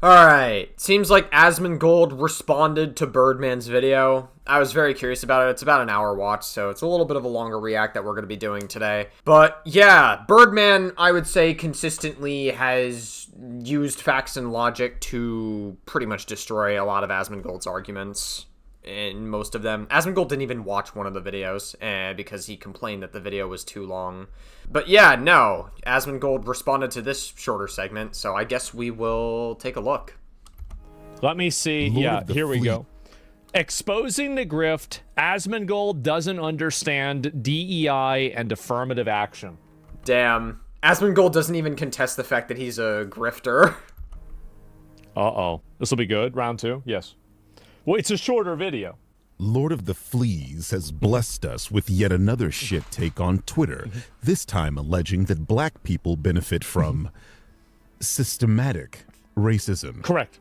Alright, seems like Asmongold responded to Birdman's video. I was very curious about it. It's about an hour watch, so it's a little bit of a longer react that we're going to be doing today. But yeah, Birdman, I would say, consistently has used facts and logic to pretty much destroy a lot of Asmongold's arguments. In most of them. Asmongold didn't even watch one of the videos because he complained that the video was too long. But yeah, no. Asmongold responded to this shorter segment, so I guess we will take a look. Let me see. Yeah, here we go. Exposing the grift, Asmongold doesn't understand DEI and affirmative action. Damn. Asmongold doesn't even contest the fact that he's a grifter. Uh-oh. This will be good. Round two? Yes. Well, it's a shorter video. Lord of the Fleas has blessed us with yet another shit take on Twitter, this time alleging that black people benefit from systematic racism. Correct.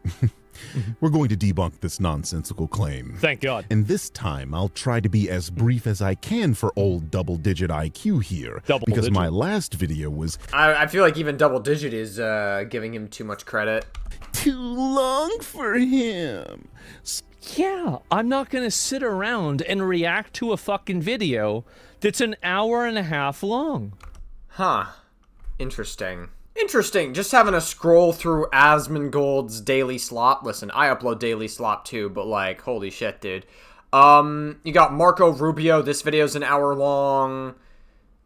We're going to debunk this nonsensical claim. Thank God. And this time, I'll try to be as brief as I can for old double-digit IQ here. Because my last video was... I feel like even double-digit is giving him too much credit. Too long for him. Yeah, I'm not gonna sit around and react to a fucking video that's an hour and a half long. Huh. Interesting. Interesting. Just having a scroll through Asmongold's daily slop. Listen, I upload daily slop too, but like, holy shit, dude. You got Marco Rubio. This video's an hour long.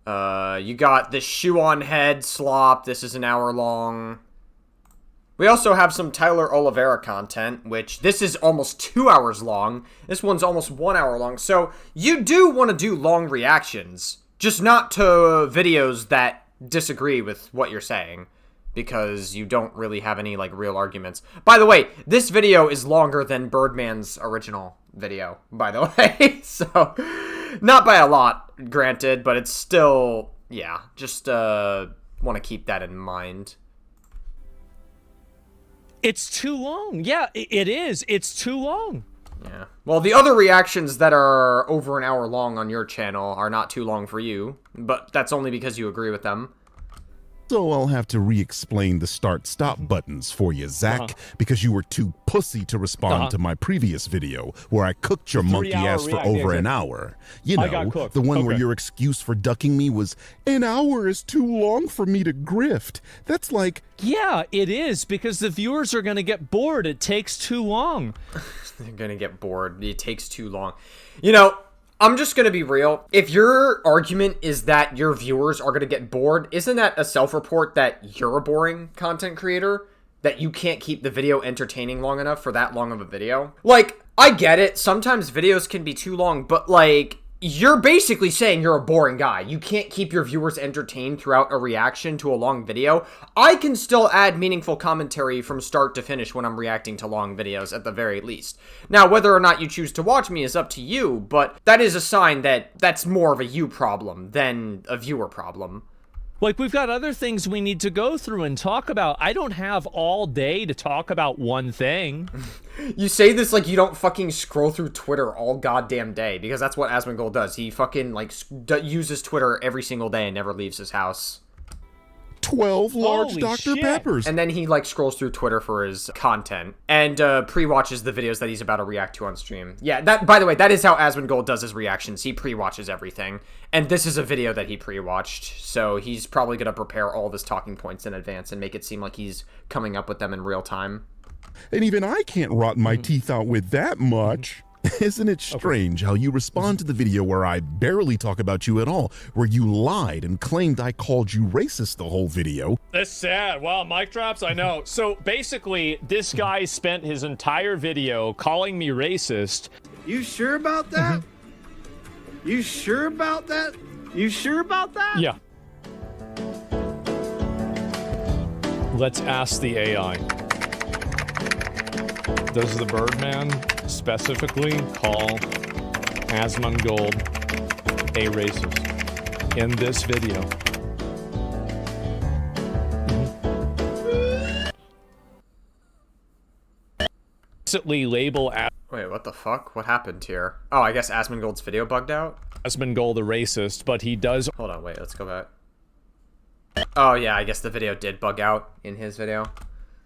You got the shoe on head slop. This is an hour long. We also have some Tyler Oliveira content, which this is almost 2 hours long. This one's almost 1 hour long. So you do want to do long reactions, just not to videos that disagree with what you're saying, because you don't really have any like real arguments. By the way, this video is longer than Birdman's original video, by the way. So not by a lot, granted, but it's still, yeah, just want to keep that in mind. It's too long. Yeah, it is. It's too long. Yeah. Well, the other reactions that are over an hour long on your channel are not too long for you, but that's only because you agree with them. So I'll have to re-explain the start-stop buttons for you, Zach, because you were too pussy to respond to my previous video where I cooked your monkey ass for over an hour. You know, the one where your excuse for ducking me was, an hour is too long for me to grift. That's like... Yeah, it is, because the viewers are going to get bored. It takes too long. They're going to get bored. It takes too long. You know... I'm just going to be real. If your argument is that your viewers are going to get bored, isn't that a self-report that you're a boring content creator? That you can't keep the video entertaining long enough for that long of a video? Like, I get it. Sometimes videos can be too long, but like, you're basically saying you're a boring guy. You can't keep your viewers entertained throughout a reaction to a long video. I can still add meaningful commentary from start to finish when I'm reacting to long videos at the very least. Now, whether or not you choose to watch me is up to you, but that is a sign that that's more of a you problem than a viewer problem. Like, we've got other things we need to go through and talk about. I don't have all day to talk about one thing. You say this like you don't fucking scroll through Twitter all goddamn day, because that's what Asmongold does. He fucking, like, uses Twitter every single day and never leaves his house. 12 large Dr. Peppers. And then he, like, scrolls through Twitter for his content and pre-watches the videos that he's about to react to on stream. Yeah, that, by the way, that is how Asmongold does his reactions. He pre-watches everything. And this is a video that he pre-watched, so he's probably going to prepare all of his talking points in advance and make it seem like he's coming up with them in real time. And even I can't rot my teeth out with that much. Isn't it strange how you respond to the video where I barely talk about you at all, where you lied and claimed I called you racist the whole video? That's sad. Wow, mic drops, I know. So basically, this guy spent his entire video calling me racist. You sure about that? You sure about that? You sure about that? Yeah. Let's ask the AI. Does the Birdman specifically call Asmongold a racist in this video? Explicitly label Wait, what the fuck? What happened here? Oh, I guess Asmongold's video bugged out? Asmongold a racist, but he does... Hold on, wait, let's go back. Oh yeah, I guess the video did bug out in his video.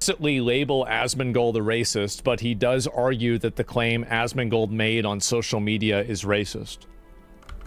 explicitly label Asmongold a racist, but he does argue that the claim Asmongold made on social media is racist.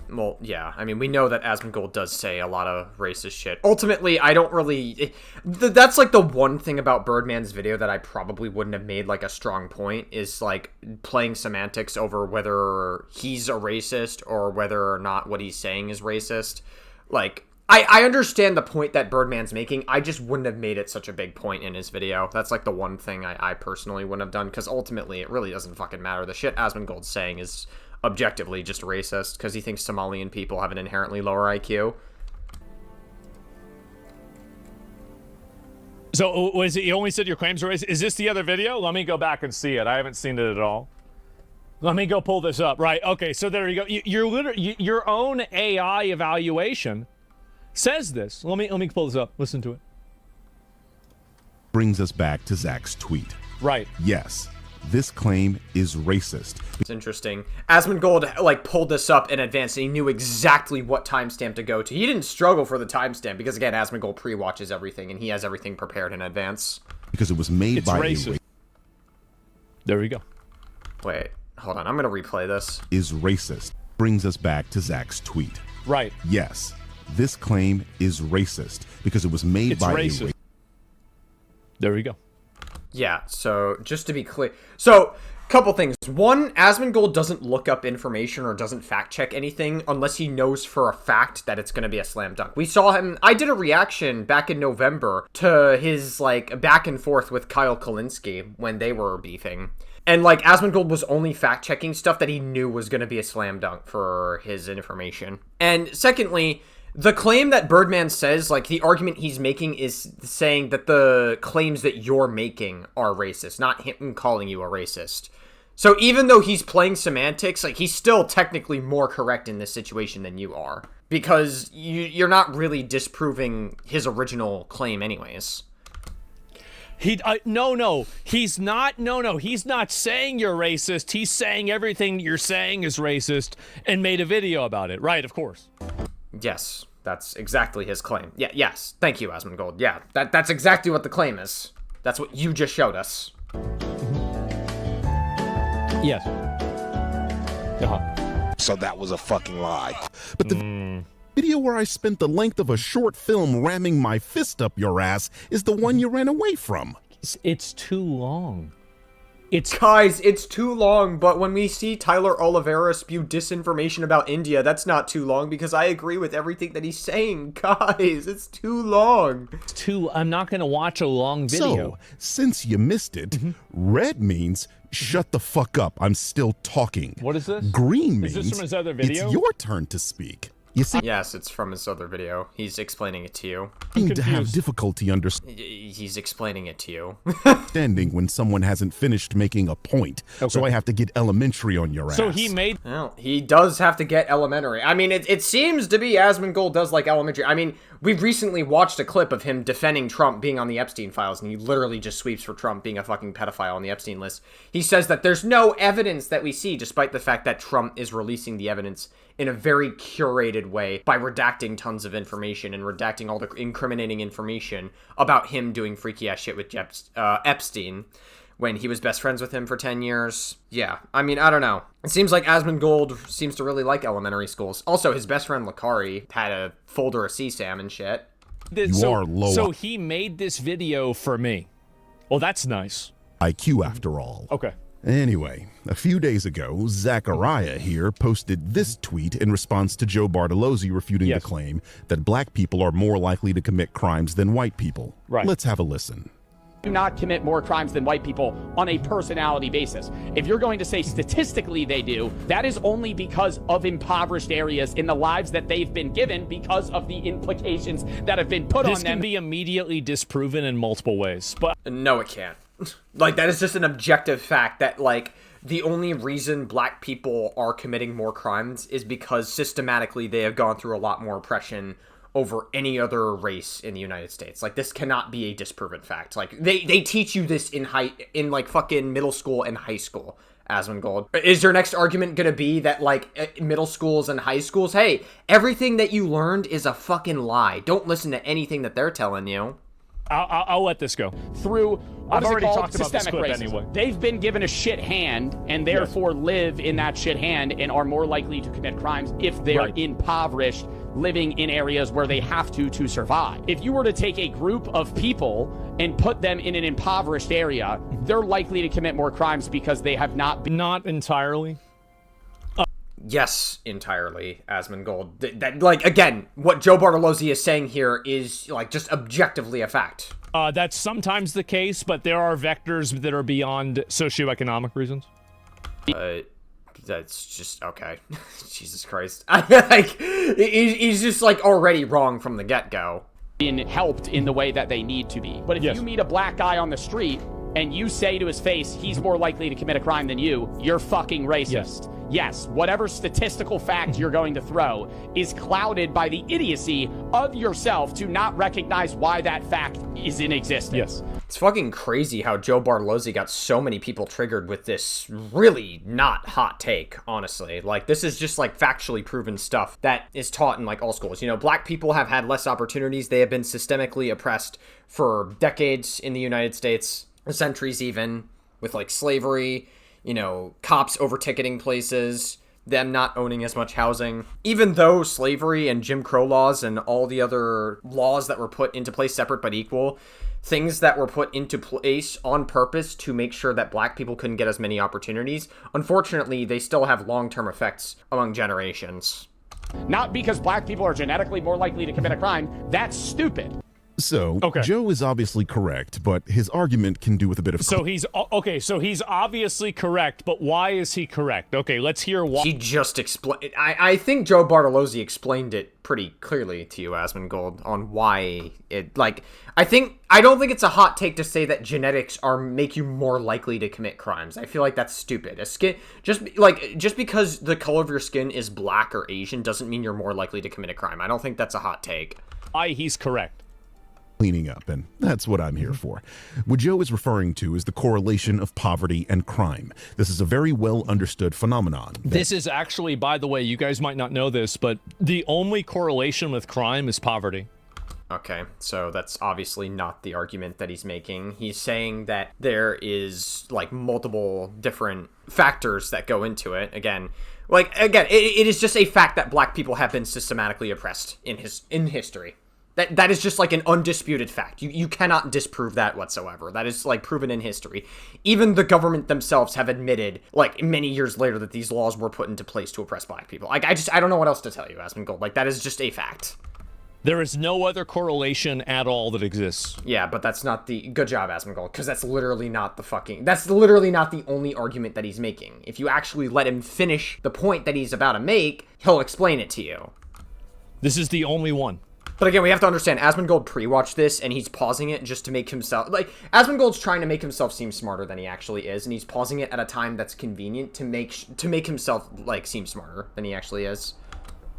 Well, yeah. I mean, we know that Asmongold does say a lot of racist shit. Ultimately, I don't really... That's, like, the one thing about Birdman's video that I probably wouldn't have made, like, a strong point, is, like, playing semantics over whether he's a racist or whether or not what he's saying is racist. Like, I understand the point that Birdman's making. I just wouldn't have made it such a big point in his video. That's, like, the one thing I personally wouldn't have done, because ultimately, it really doesn't fucking matter. The shit Asmongold's saying is objectively just racist because he thinks Somalian people have an inherently lower IQ. So was it, you only said your claims are racist? Is this the other video? Let me go back and see it. I haven't seen it at all. Let me go pull this up. Right. Okay. So there you go. Your own AI evaluation says this. Let me pull this up. Listen to it. Brings us back to Zach's tweet. Right. Yes. This claim is racist. It's interesting. Asmongold, like, pulled this up in advance, and he knew exactly what timestamp to go to. He didn't struggle for the timestamp, because, again, Asmongold pre-watches everything, and he has everything prepared in advance. Because it was made by racist. There we go. Wait, hold on. I'm going to replay this. Is racist. Brings us back to Zach's tweet. Right. Yes. This claim is racist, because it was made by racist. There we go. Yeah, so just to be clear. So, couple things. One, Asmongold doesn't look up information or doesn't fact check anything unless he knows for a fact that it's going to be a slam dunk. We saw him, I did a reaction back in November to his, like, back and forth with Kyle Kalinske when they were beefing. And, like, Asmongold was only fact checking stuff that he knew was going to be a slam dunk for his information. And secondly, the claim that Birdman says, like, the argument he's making is saying that the claims that you're making are racist, not him calling you a racist. So even though he's playing semantics, like, he's still technically more correct in this situation than you are. Because you're not really disproving his original claim anyways. He's not saying you're racist. He's saying everything you're saying is racist and made a video about it. Right, of course. Yes, that's exactly his claim. Yeah, yes. Thank you, Asmongold. Yeah, that's exactly what the claim is. That's what you just showed us. Yes. So that was a fucking lie. But the video where I spent the length of a short film ramming my fist up your ass is the one you ran away from. It's too long. Guys, it's too long, but when we see Tyler Oliveira spew disinformation about India, that's not too long because I agree with everything that he's saying. Guys, it's too long. I'm not going to watch a long video. So, since you missed it, red means shut the fuck up. I'm still talking. What is this? Green means is this from his other video? It's your turn to speak. You see, yes, it's from his other video. He's explaining it to you. seem to have difficulty understanding He's explaining it to you. when someone hasn't finished making a point. Okay. So I have to get elementary on your ass. So he made... Well, he does have to get elementary. I mean, it seems to be Asmongold does like elementary. I mean, we've recently watched a clip of him defending Trump being on the Epstein files, and he literally just sweeps for Trump being a fucking pedophile on the Epstein list. He says that there's no evidence that we see, despite the fact that Trump is releasing the evidence in a very curated way by redacting tons of information and redacting all the incriminating information about him doing freaky ass shit with Epstein when he was best friends with him for 10 years. Yeah, I mean, I don't know. It seems like Asmongold seems to really like elementary schools. Also, his best friend Lakari had a folder of CSAM and shit. So he made this video for me. Well, that's nice. IQ after all. Okay. Anyway, a few days ago, Zachariah here posted this tweet in response to Joe Bartolozzi refuting the claim that black people are more likely to commit crimes than white people. Right. Let's have a listen. Do not commit more crimes than white people on a personality basis. If you're going to say statistically they do, that is only because of impoverished areas in the lives that they've been given because of the implications that have been put on them. This can be immediately disproven in multiple ways, but... No, it can't. Like, that is just an objective fact that, like, the only reason black people are committing more crimes is because systematically they have gone through a lot more oppression over any other race in the United States. Like, this cannot be a disproven fact. Like, they teach you this in like fucking middle school and high school, Asmongold. Is your next argument gonna be that, like, middle schools and high schools, hey, everything that you learned is a fucking lie. Don't listen to anything that they're telling you. I'll let this go. Through I've already called? talked about this Systemic clip racism. anyway. They've been given a shit hand and therefore live in that shit hand and are more likely to commit crimes if they're impoverished, living in areas where they have to survive. If you were to take a group of people and put them in an impoverished area, they're likely to commit more crimes because they have not been... Not entirely. Yes, entirely, Asmongold. That, like, again, what Joe Bartolozzi is saying here is, like, just objectively a fact. That's sometimes the case, but there are vectors that are beyond socioeconomic reasons. That's just, okay. Jesus Christ. Like, he's just, like, already wrong from the get-go. Been helped in the way that they need to be. But if you meet a black guy on the street and you say to his face, he's more likely to commit a crime than you're fucking racist. Yes, whatever statistical fact you're going to throw is clouded by the idiocy of yourself to not recognize why that fact is in existence. Yes. It's fucking crazy how Joe Bartolozzi got so many people triggered with this really not hot take, honestly. Like, this is just, like, factually proven stuff that is taught in, like, all schools. You know, black people have had less opportunities. They have been systemically oppressed for decades in the United States, centuries even, with, like, slavery, you know, cops over-ticketing places, them not owning as much housing. Even though slavery and Jim Crow laws and all the other laws that were put into place, separate but equal, things that were put into place on purpose to make sure that black people couldn't get as many opportunities, unfortunately, they still have long-term effects among generations. Not because black people are genetically more likely to commit a crime. That's stupid. So, Joe is obviously correct, but his argument can do with a bit of... So he's obviously correct, but why is he correct? Okay, let's hear why. He just explained... I think Joe Bartolozzi explained it pretty clearly to you, Asmongold, on why it... Like, I don't think it's a hot take to say that genetics make you more likely to commit crimes. I feel like that's stupid. Just because the color of your skin is black or Asian doesn't mean you're more likely to commit a crime. I don't think that's a hot take. He's correct. Cleaning up, and that's what I'm here for. What Joe is referring to is the correlation of poverty and crime. This is a very well understood phenomenon. This is actually, by the way, you guys might not know this, but the only correlation with crime is poverty. Okay, so that's obviously not the argument that he's making. He's saying that there is, like, multiple different factors that go into it. Again, it is just a fact that black people have been systematically oppressed in history. That is just, like, an undisputed fact. You cannot disprove that whatsoever. That is, like, proven in history. Even the government themselves have admitted, like, many years later that these laws were put into place to oppress black people. Like, I don't know what else to tell you, Asmongold. Like, that is just a fact. There is no other correlation at all that exists. Yeah, but that's not the... Good job, Asmongold, because that's literally not the only argument that he's making. If you actually let him finish the point that he's about to make, he'll explain it to you. This is the only one. But again, we have to understand, Asmongold pre-watched this, and he's pausing it just to make himself... Like, Asmongold's trying to make himself seem smarter than he actually is, and he's pausing it at a time that's convenient to make himself, like, seem smarter than he actually is.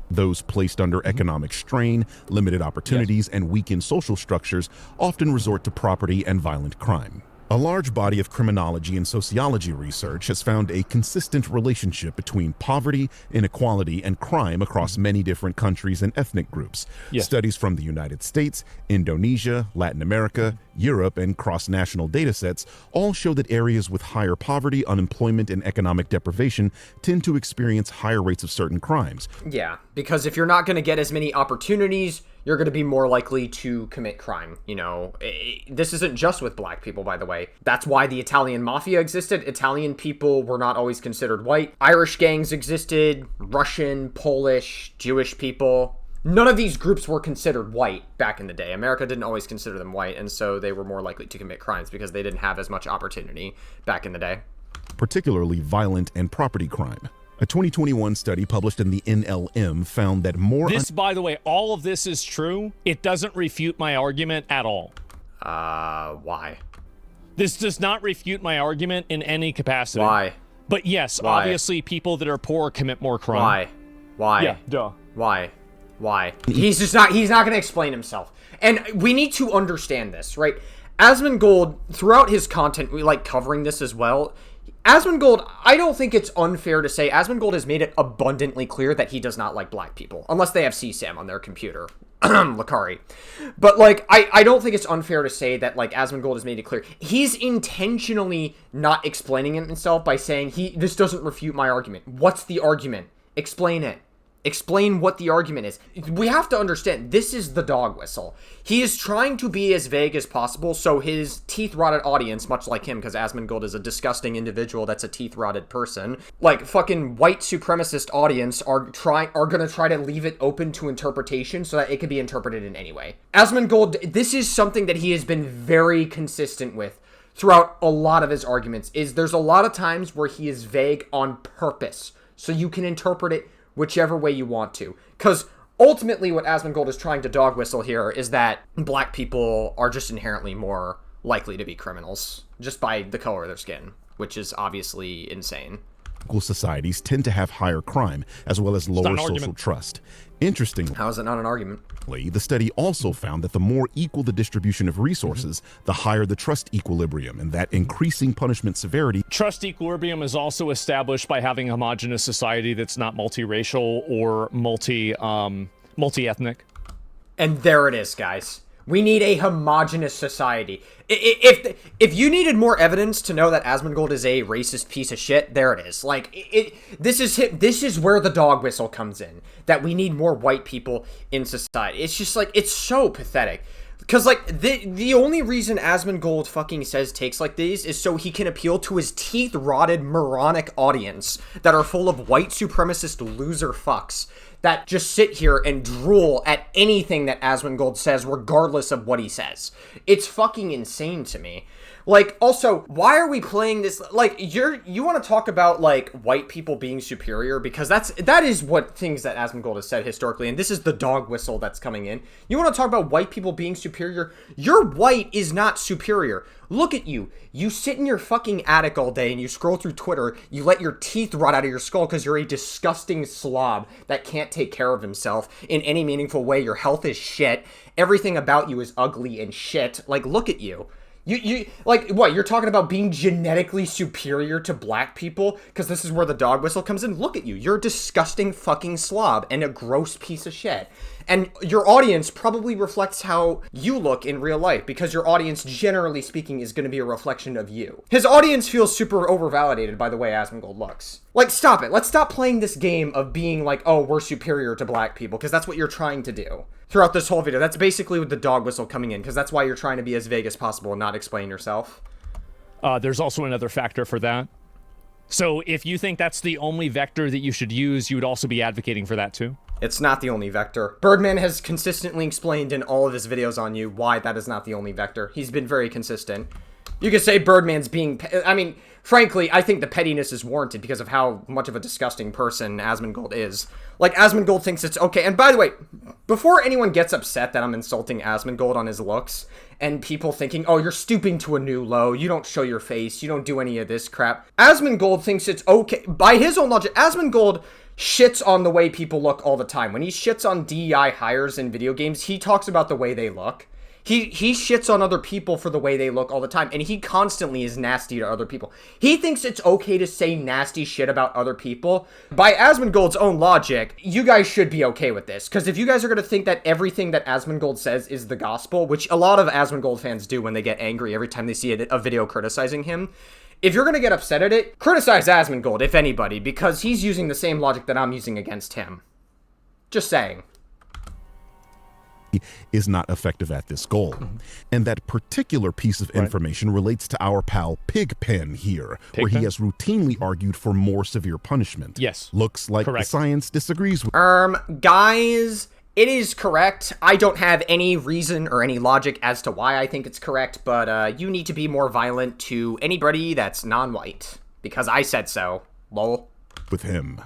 Those placed under economic strain, limited opportunities, and weakened social structures often resort to property and violent crime. A large body of criminology and sociology research has found a consistent relationship between poverty, inequality, and crime across many different countries and ethnic groups. Studies from the United States, Indonesia, Latin America, Europe, and cross-national datasets all show that areas with higher poverty, unemployment, and economic deprivation tend to experience higher rates of certain crimes. Yeah, because if you're not going to get as many opportunities, you're going to be more likely to commit crime, you know. This isn't just with black people, by the way. That's why the Italian mafia existed. Italian people were not always considered white. Irish gangs existed, Russian, Polish, Jewish people. None of these groups were considered white back in the day. America didn't always consider them white, and so they were more likely to commit crimes because they didn't have as much opportunity back in the day. Particularly violent and property crime. A 2021 study published in the NLM found that more... By the way, all of this is true. It doesn't refute my argument at all. Why? This does not refute my argument in any capacity. Why? But yes, obviously people that are poor commit more crime. Why? Yeah, duh. Why? He's not going to explain himself. And we need to understand this, right? Asmongold, throughout his content, we like covering this as well. Asmongold, I don't think it's unfair to say Asmongold has made it abundantly clear that he does not like black people, unless they have CSAM on their computer. Lakari. But, like, I don't think it's unfair to say that, like, Asmongold has made it clear. He's intentionally not explaining it himself by saying, this doesn't refute my argument. What's the argument? Explain it. Explain what the argument is. We have to understand, this is the dog whistle. He is trying to be as vague as possible so his teeth-rotted audience, much like him, because Asmongold is a disgusting individual that's a teeth-rotted person, like, fucking white supremacist audience are gonna try to leave it open to interpretation so that it can be interpreted in any way. Asmongold, this is something that he has been very consistent with throughout a lot of his arguments, is there's a lot of times where he is vague on purpose, so you can interpret it whichever way you want to. Because ultimately what Asmongold is trying to dog whistle here is that black people are just inherently more likely to be criminals just by the color of their skin, which is obviously insane. Equal societies tend to have higher crime as well as lower social trust. Interestingly, how is it not an argument? The study also found that the more equal the distribution of resources, the higher the trust equilibrium, and that increasing punishment severity. Trust equilibrium is also established by having a homogenous society that's not multiracial or multi-ethnic. And there it is, guys. We need a homogenous society. If you needed more evidence to know that Asmongold is a racist piece of shit, there it is. Like, this is where the dog whistle comes in. That we need more white people in society. It's just, like, it's so pathetic. Because, like, the only reason Asmongold fucking says takes like these is so he can appeal to his teeth-rotted, moronic audience that are full of white supremacist loser fucks that just sit here and drool at anything that Asmongold says, regardless of what he says. It's fucking insane to me. Like, also, why are we playing this? Like, you want to talk about, like, white people being superior? Because that is what things that Asmongold has said historically, and this is the dog whistle that's coming in. You want to talk about white people being superior? Your white is not superior. Look at you. You sit in your fucking attic all day and you scroll through Twitter. You let your teeth rot out of your skull because you're a disgusting slob that can't take care of himself in any meaningful way. Your health is shit. Everything about you is ugly and shit. Like, look at you. You like, what, you're talking about being genetically superior to black people? Because this is where the dog whistle comes in? Look at you. You're a disgusting fucking slob and a gross piece of shit. And your audience probably reflects how you look in real life, because your audience, generally speaking, is going to be a reflection of you. His audience feels super overvalidated by the way Asmongold looks. Like, stop it. Let's stop playing this game of being like, oh, we're superior to black people, because that's what you're trying to do throughout this whole video. That's basically with the dog whistle coming in, because that's why you're trying to be as vague as possible and not explain yourself. There's also another factor for that. So if you think that's the only vector that you should use, you would also be advocating for that too? It's not the only vector. Birdman has consistently explained in all of his videos on you why that is not the only vector. He's been very consistent. You could say Birdman's being... I mean, frankly, I think the pettiness is warranted because of how much of a disgusting person Asmongold is. Like, Asmongold thinks it's okay. And by the way, before anyone gets upset that I'm insulting Asmongold on his looks, and people thinking, oh, you're stooping to a new low, you don't show your face, you don't do any of this crap, Asmongold thinks it's okay. By his own logic, Asmongold shits on the way people look all the time. When he shits on DEI hires in video games, he talks about the way they look. He shits on other people for the way they look all the time, and he constantly is nasty to other people. He thinks it's okay to say nasty shit about other people. By Asmongold's own logic, you guys should be okay with this, because if you guys are going to think that everything that Asmongold says is the gospel, which a lot of Asmongold fans do when they get angry every time they see a video criticizing him, if you're going to get upset at it, criticize Asmongold, if anybody, because he's using the same logic that I'm using against him. Just saying. Is not effective at this goal. And that particular piece of information relates to our pal Pigpen here, where he has routinely argued for more severe punishment. Yes. Looks like the science disagrees with... Guys, it is correct. I don't have any reason or any logic as to why I think it's correct, but you need to be more violent to anybody that's non-white, because I said so. Lol. With him.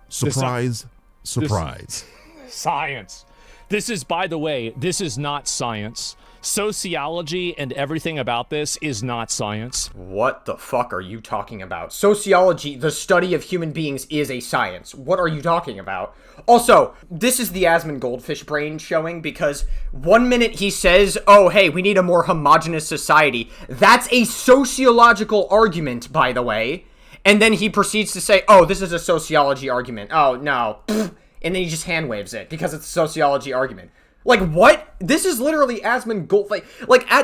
Surprise, surprise. Science. This is, by the way, this is not science. Sociology and everything about this is not science. What the fuck are you talking about? Sociology, the study of human beings, is a science. What are you talking about? Also, this is the Asmongold brain showing, because 1 minute he says, oh, hey, we need a more homogenous society. That's a sociological argument, by the way. And then he proceeds to say, oh, this is a sociology argument. Oh, no. And then he just hand waves it because it's a sociology argument. Like, what? This is literally Asmongold.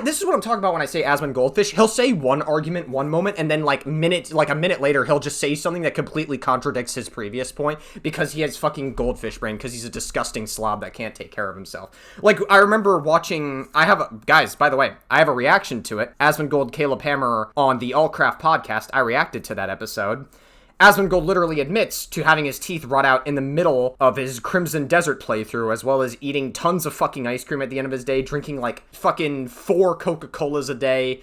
This is what I'm talking about when I say Asmongoldfish. He'll say one argument one moment, and then, like, a minute later, he'll just say something that completely contradicts his previous point because he has fucking goldfish brain, because he's a disgusting slob that can't take care of himself. Like, I remember watching... Guys, by the way, I have a reaction to it. Asmongold, Caleb Hammer on the Allcraft podcast, I reacted to that episode. Asmongold literally admits to having his teeth rot out in the middle of his Crimson Desert playthrough, as well as eating tons of fucking ice cream at the end of his day, drinking like fucking 4 Coca-Colas a day,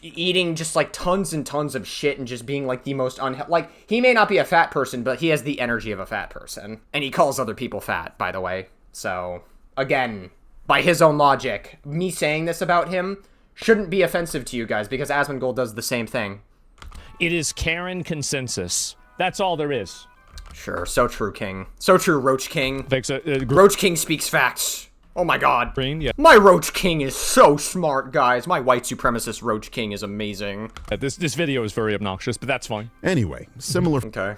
eating just like tons and tons of shit, and just being like the most like, he may not be a fat person, but he has the energy of a fat person. And he calls other people fat, by the way. So, again, by his own logic, me saying this about him shouldn't be offensive to you guys, because Asmongold does the same thing. It is Karen consensus. That's all there is. Sure, so true, King. So true, Roach King. Thanks, Roach King speaks facts. Oh my god. Green, yeah. My Roach King is so smart, guys. My white supremacist Roach King is amazing. This video is very obnoxious, but that's fine. Anyway, similar... Okay.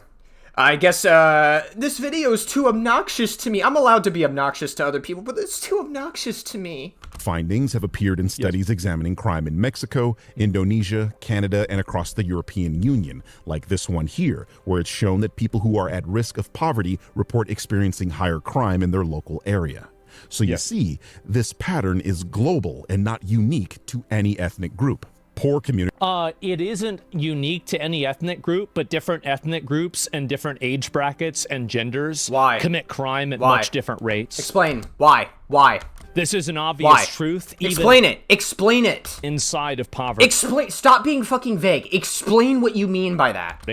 I guess, this video is too obnoxious to me. I'm allowed to be obnoxious to other people, but it's too obnoxious to me. Findings have appeared in studies examining crime in Mexico, Indonesia, Canada, and across the European Union, like this one here, where it's shown that people who are at risk of poverty report experiencing higher crime in their local area. So you see, this pattern is global and not unique to any ethnic group. Poor community. It isn't unique to any ethnic group, but different ethnic groups and different age brackets and genders commit crime at much different rates. Explain. Why? This is an obvious truth. Explain it. Explain it. Inside of poverty. Stop being fucking vague. Explain what you mean by that.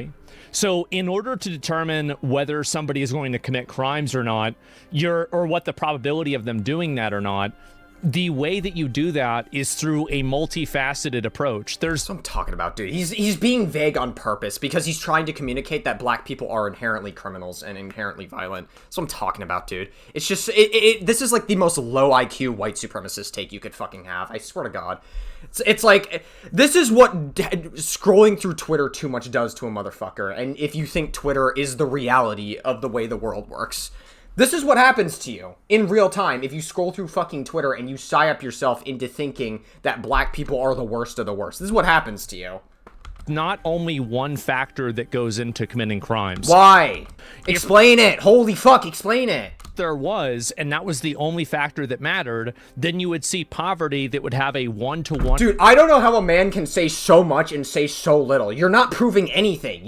So in order to determine whether somebody is going to commit crimes or not, or what the probability of them doing that or not, the way that you do that is through a multifaceted approach. That's what I'm talking about, dude. He's being vague on purpose because he's trying to communicate that black people are inherently criminals and inherently violent. That's what I'm talking about, dude. It's just, this is like the most low IQ white supremacist take you could fucking have. I swear to God. It's like, this is what scrolling through Twitter too much does to a motherfucker. And if you think Twitter is the reality of the way the world works. This is what happens to you in real time if you scroll through fucking Twitter and you psy-up yourself into thinking that black people are the worst of the worst. This is what happens to you. Not only one factor that goes into committing crimes. Why? Explain it. Holy fuck, explain it. There was, and that was the only factor that mattered, then you would see poverty that would have a one-to-one. Dude, I don't know how a man can say so much and say so little. You're not proving anything.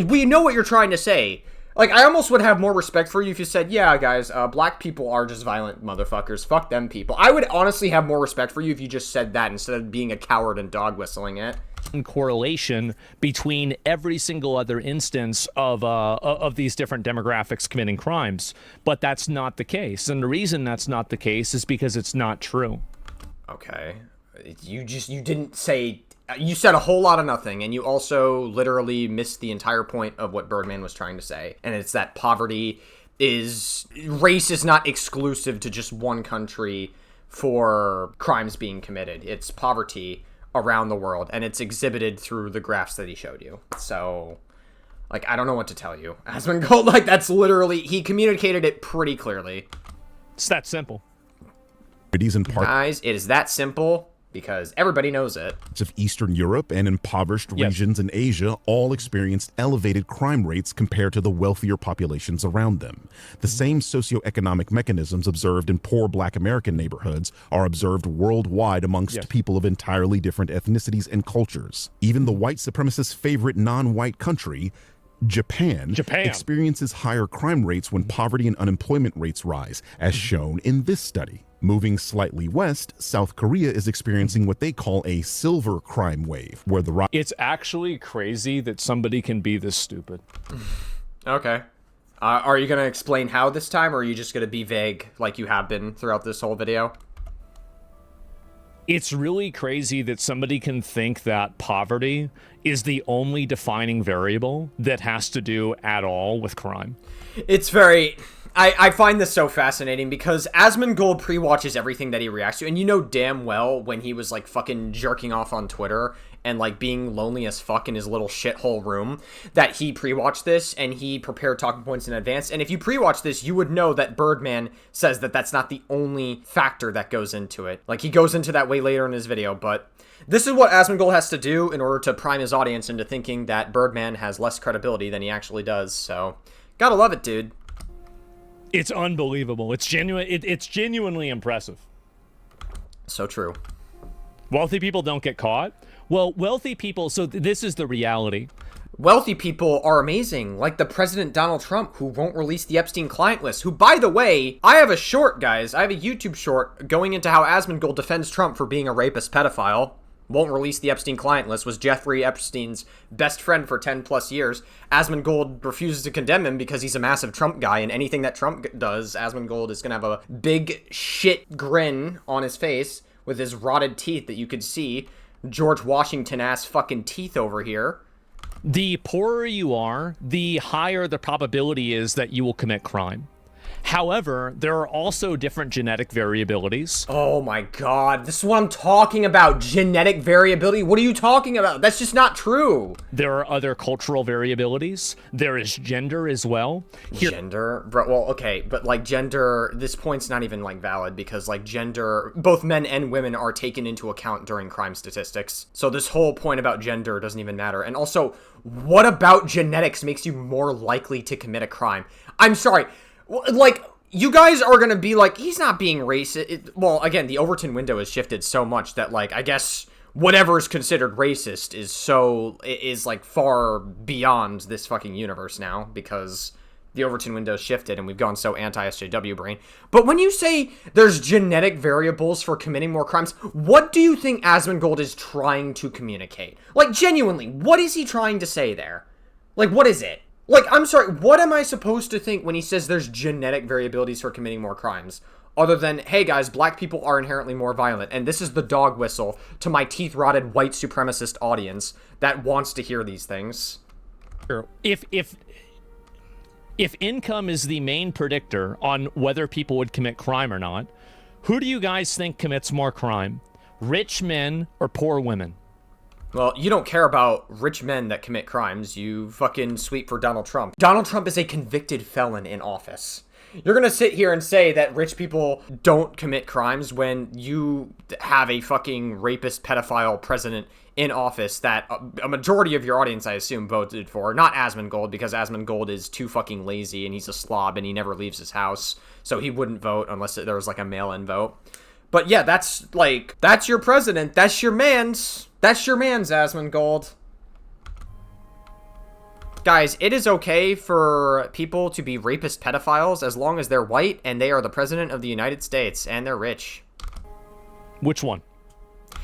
We know what you're trying to say. Like, I almost would have more respect for you if you said, yeah, guys, black people are just violent motherfuckers. Fuck them people. I would honestly have more respect for you if you just said that instead of being a coward and dog whistling it. Correlation between every single other instance of these different demographics committing crimes. But that's not the case. And the reason that's not the case is because it's not true. Okay. You didn't say... You said a whole lot of nothing, and you also literally missed the entire point of what Birdman was trying to say. And it's that race is not exclusive to just one country for crimes being committed. It's poverty around the world, and it's exhibited through the graphs that he showed you. So, like, I don't know what to tell you. Asmongold, like, that's literally, he communicated it pretty clearly. It's that simple. Guys, it is that simple. Because everybody knows it. Of Eastern Europe and impoverished regions in Asia all experienced elevated crime rates compared to the wealthier populations around them. The same socioeconomic mechanisms observed in poor black American neighborhoods are observed worldwide amongst people of entirely different ethnicities and cultures. Even the white supremacist's favorite non-white country, Japan experiences higher crime rates when poverty and unemployment rates rise, as shown in this study. Moving slightly west, South Korea is experiencing what they call a silver crime wave, where the It's actually crazy that somebody can be this stupid. Okay. Are you going to explain how this time, or are you just going to be vague like you have been throughout this whole video? It's really crazy that somebody can think that poverty is the only defining variable that has to do at all with crime. It's very... I find this so fascinating because Asmongold pre-watches everything that he reacts to, and you know damn well when he was, like, fucking jerking off on Twitter and, like, being lonely as fuck in his little shithole room, that he pre-watched this and he prepared talking points in advance. And if you pre-watch this, you would know that Birdman says that that's not the only factor that goes into it. Like, he goes into that way later in his video, but this is what Asmongold has to do in order to prime his audience into thinking that Birdman has less credibility than he actually does. So, gotta love it, dude. It's unbelievable. It's genuine. It's genuinely impressive. So true. Wealthy people don't get caught. Well, wealthy people. So this is the reality. Wealthy people are amazing, like the President Donald Trump, who won't release the Epstein client list, who, by the way, I have a short, guys. I have a YouTube short going into how Asmongold defends Trump for being a rapist pedophile. Won't release the Epstein client list, was Jeffrey Epstein's best friend for 10 plus years. Asmongold refuses to condemn him because he's a massive Trump guy, and anything that Trump does, Asmongold is going to have a big shit grin on his face with his rotted teeth that you could see. George Washington-ass fucking teeth over here. The poorer you are, the higher the probability is that you will commit crime. However, there are also different genetic variabilities. Oh my god, this is what I'm talking about. Genetic variability? What are you talking about? That's just not true. There are other cultural variabilities. There is gender as well. Gender? Bro, well, okay, but like gender, this point's not even like valid because like gender, both men and women are taken into account during crime statistics. So this whole point about gender doesn't even matter. And also, what about genetics makes you more likely to commit a crime? I'm sorry. Like, you guys are gonna be like, he's not being racist. Well, again, the Overton window has shifted so much that, like, I guess whatever is considered racist is like far beyond this fucking universe now because the Overton window shifted and we've gone so anti-SJW brain. But when you say there's genetic variables for committing more crimes, what do you think Asmongold is trying to communicate? Like, genuinely, what is he trying to say there? Like, what is it? Like, I'm sorry, what am I supposed to think when he says there's genetic variabilities for committing more crimes? Other than, hey guys, black people are inherently more violent, and this is the dog whistle to my teeth-rotted white supremacist audience that wants to hear these things. If income is the main predictor on whether people would commit crime or not, who do you guys think commits more crime? Rich men or poor women? Well, you don't care about rich men that commit crimes. You fucking sweep for Donald Trump. Donald Trump is a convicted felon in office. You're gonna sit here and say that rich people don't commit crimes when you have a fucking rapist pedophile president in office that a majority of your audience, I assume, voted for. Not Asmongold, because Asmongold is too fucking lazy and he's a slob and he never leaves his house. So he wouldn't vote unless there was like a mail-in vote. But yeah, that's your president. That's your man's. That's your man's, Asmongold. Guys, it is okay for people to be rapist pedophiles as long as they're white and they are the president of the United States and they're rich. Which one?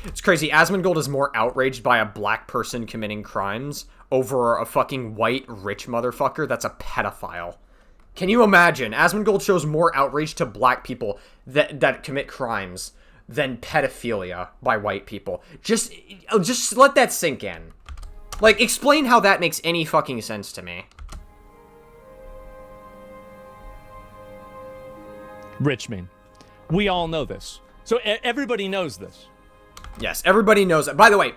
It's crazy. Asmongold is more outraged by a black person committing crimes over a fucking white rich motherfucker that's a pedophile. Can you imagine? Asmongold shows more outrage to black people that commit crimes than pedophilia by white people. Just let that sink in. Like, explain how that makes any fucking sense to me. Richmond. We all know this. So everybody knows this. Yes, everybody knows that. By the way,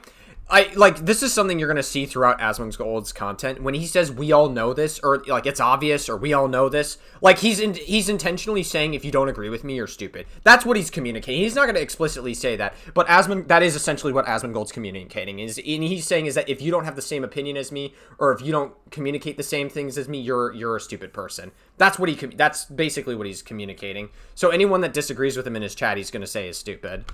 this is something you're going to see throughout Asmongold's content. When he says, we all know this, or, like, it's obvious, or we all know this, like, he's intentionally saying, if you don't agree with me, you're stupid. That's what he's communicating. He's not going to explicitly say that, but that is essentially what Asmongold's communicating. And he's saying is that if you don't have the same opinion as me, or if you don't communicate the same things as me, you're a stupid person. That's basically what he's communicating. So anyone that disagrees with him in his chat, he's going to say is stupid.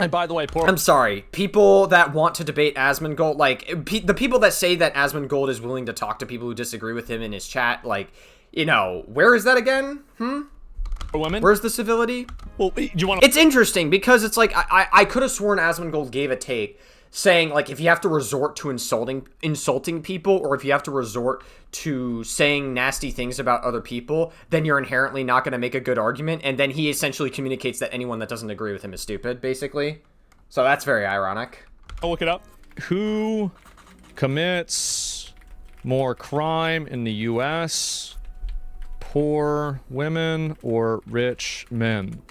And by the way, I'm sorry, people that want to debate Asmongold, like, the people that say that Asmongold is willing to talk to people who disagree with him in his chat, like, you know, where is that again? Women? Where's the civility? Well, do you want to... It's interesting, because it's like, I could have sworn Asmongold gave a take saying, like, if you have to resort to insulting people, or if you have to resort to saying nasty things about other people, then you're inherently not going to make a good argument, and then he essentially communicates that anyone that doesn't agree with him is stupid, basically. So that's very ironic. I'll look it up. Who commits more crime in the U.S.? Poor women or rich men?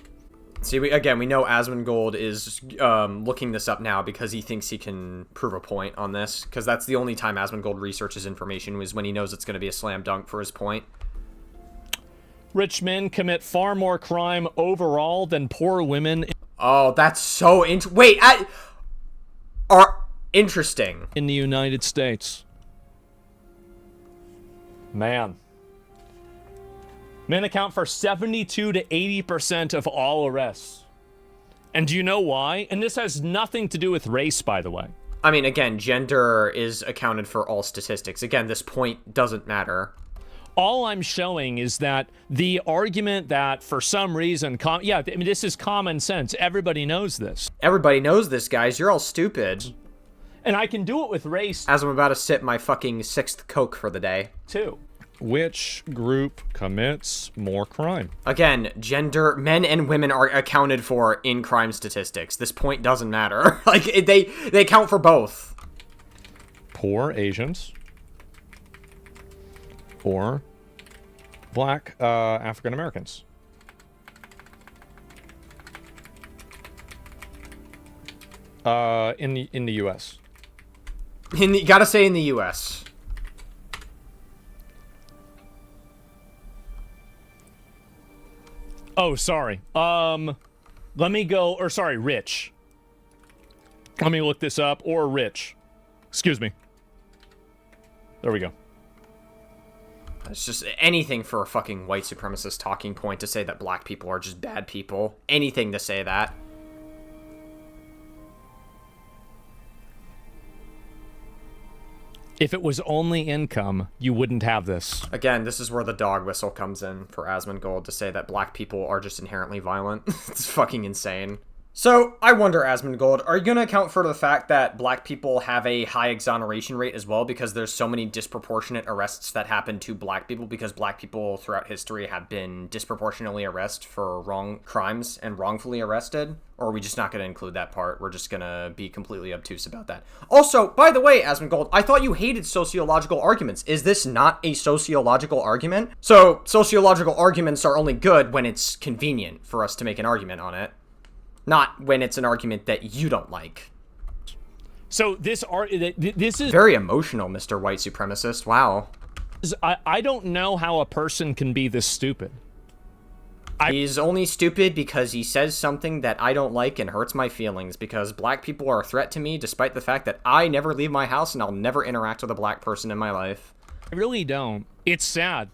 See, we know Asmongold is looking this up now because he thinks he can prove a point on this, because that's the only time Asmongold researches information, was when he knows it's going to be a slam dunk for his point. Rich men commit far more crime overall than poor women. Oh, that's so interesting. In the United States. Man. Men account for 72 to 80% of all arrests. And do you know why? And this has nothing to do with race, by the way. I mean, again, gender is accounted for all statistics. Again, this point doesn't matter. All I'm showing is that the argument that for some reason, this is common sense. Everybody knows this. Everybody knows this, guys. You're all stupid. And I can do it with race. As I'm about to sip my fucking 6th Coke for the day. Too. Which group commits more crime? Again, gender, men and women are accounted for in crime statistics. This point doesn't matter. Like, they account for both. Poor Asians. Or black African Americans. In the U.S. You gotta say in the U.S. Oh, sorry. Let me go, or sorry, rich. Let me look this up, or rich. Excuse me. There we go. It's just anything for a fucking white supremacist talking point to say that black people are just bad people. Anything to say that. If it was only income, you wouldn't have this. Again, this is where the dog whistle comes in for Asmongold to say that black people are just inherently violent. It's fucking insane. So, I wonder, Asmongold, are you going to account for the fact that black people have a high exoneration rate as well, because there's so many disproportionate arrests that happen to black people, because black people throughout history have been disproportionately arrested for wrong crimes and wrongfully arrested? Or are we just not going to include that part? We're just going to be completely obtuse about that. Also, by the way, Asmongold, I thought you hated sociological arguments. Is this not a sociological argument? So, sociological arguments are only good when it's convenient for us to make an argument on it. Not when it's an argument that you don't like. So this is very emotional, Mr. White Supremacist. Wow. I don't know how a person can be this stupid. He's only stupid because he says something that I don't like and hurts my feelings, because black people are a threat to me, despite the fact that I never leave my house and I'll never interact with a black person in my life. I really don't. It's sad.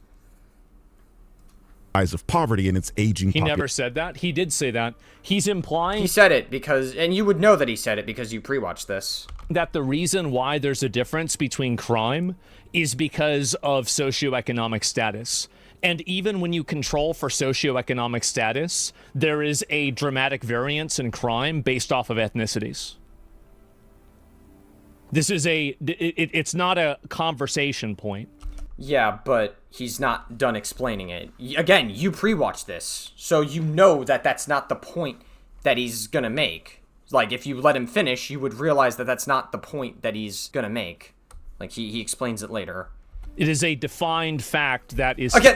Of poverty and its aging He never said that. He did say that. He's implying... He said it because... And you would know that he said it because you pre-watched this. That the reason why there's a difference between crime is because of socioeconomic status. And even when you control for socioeconomic status, there is a dramatic variance in crime based off of ethnicities. This is it's not a conversation point. Yeah, but he's not done explaining it. Again, you pre-watched this, so you know that that's not the point that he's gonna make. Like, if you let him finish, you would realize that that's not the point that he's gonna make. Like, he explains it later. It is a defined fact that is... Okay,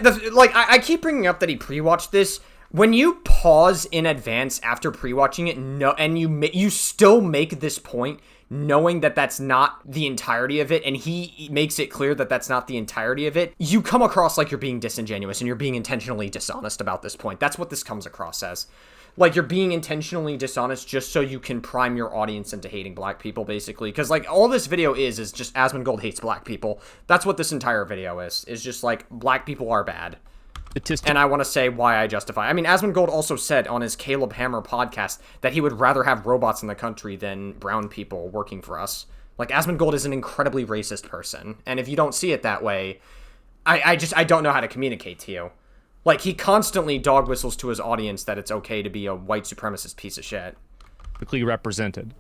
I keep bringing up that he pre-watched this. When you pause in advance after pre-watching it, and you still make this point, knowing that that's not the entirety of it, and he makes it clear that that's not the entirety of it, you come across like you're being disingenuous and you're being intentionally dishonest about this point. That's what this comes across as. Like, you're being intentionally dishonest just so you can prime your audience into hating black people, basically. Because, like, all this video is just Asmongold hates black people. That's what this entire video is just, like, black people are bad. And I want to say why I justify. I mean, Asmongold also said on his Caleb Hammer podcast that he would rather have robots in the country than brown people working for us. Like, Asmongold is an incredibly racist person. And if you don't see it that way, I don't know how to communicate to you. Like, he constantly dog whistles to his audience that it's okay to be a white supremacist piece of shit. Represented.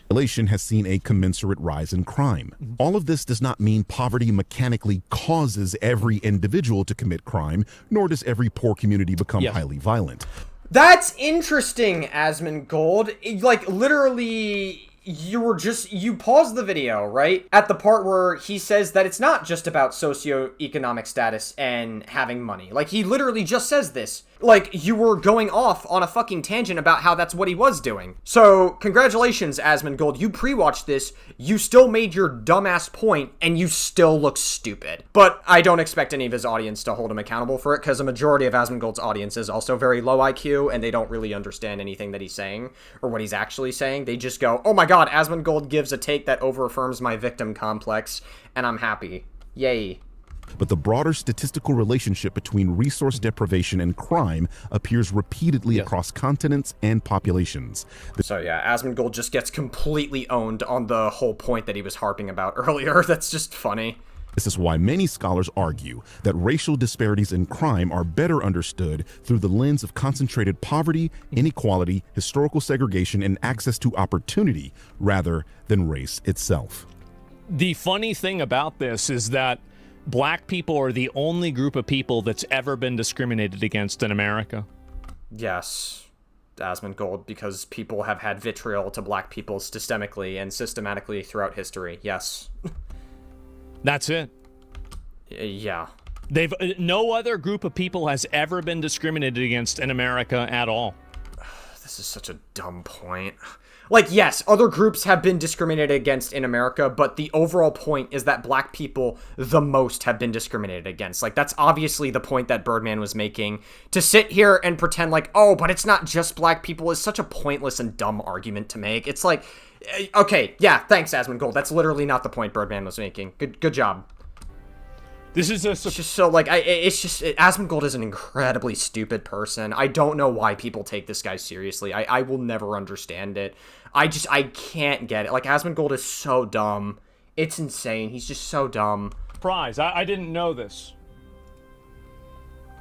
Population has seen a commensurate rise in crime. All of this does not mean poverty mechanically causes every individual to commit crime, nor does every poor community become highly violent. That's interesting, Asmongold. Like, literally, you paused the video, right? At the part where he says that it's not just about socioeconomic status and having money. Like, he literally just says this. Like, you were going off on a fucking tangent about how that's what he was doing. So, congratulations, Asmongold. You pre-watched this, you still made your dumbass point, and you still look stupid. But I don't expect any of his audience to hold him accountable for it, because a majority of Asmongold's audience is also very low IQ, and they don't really understand anything that he's saying, or what he's actually saying. They just go, oh my god, Asmongold gives a take that over-affirms my victim complex, and I'm happy. Yay. But the broader statistical relationship between resource deprivation and crime appears repeatedly across continents and populations. So yeah, Asmongold just gets completely owned on the whole point that he was harping about earlier. That's just funny. This is why many scholars argue that racial disparities in crime are better understood through the lens of concentrated poverty, inequality, historical segregation, and access to opportunity, rather than race itself. The funny thing about this is that black people are the only group of people that's ever been discriminated against in America. Yes, Asmongold, because people have had vitriol to black people systemically and systematically throughout history. Yes. That's it. Yeah. No other group of people has ever been discriminated against in America at all. This is such a dumb point. Like, yes, other groups have been discriminated against in America, but the overall point is that black people the most have been discriminated against. Like, that's obviously the point that Birdman was making. To sit here and pretend like, oh, but it's not just black people is such a pointless and dumb argument to make. It's like, okay, yeah, thanks, Asmongold. That's literally not the point Birdman was making. Good job. This is it's just so, like, Asmongold is an incredibly stupid person. I don't know why people take this guy seriously. I will never understand it. I can't get it. Like, Asmongold is so dumb. It's insane. He's just so dumb. Surprise. I didn't know this.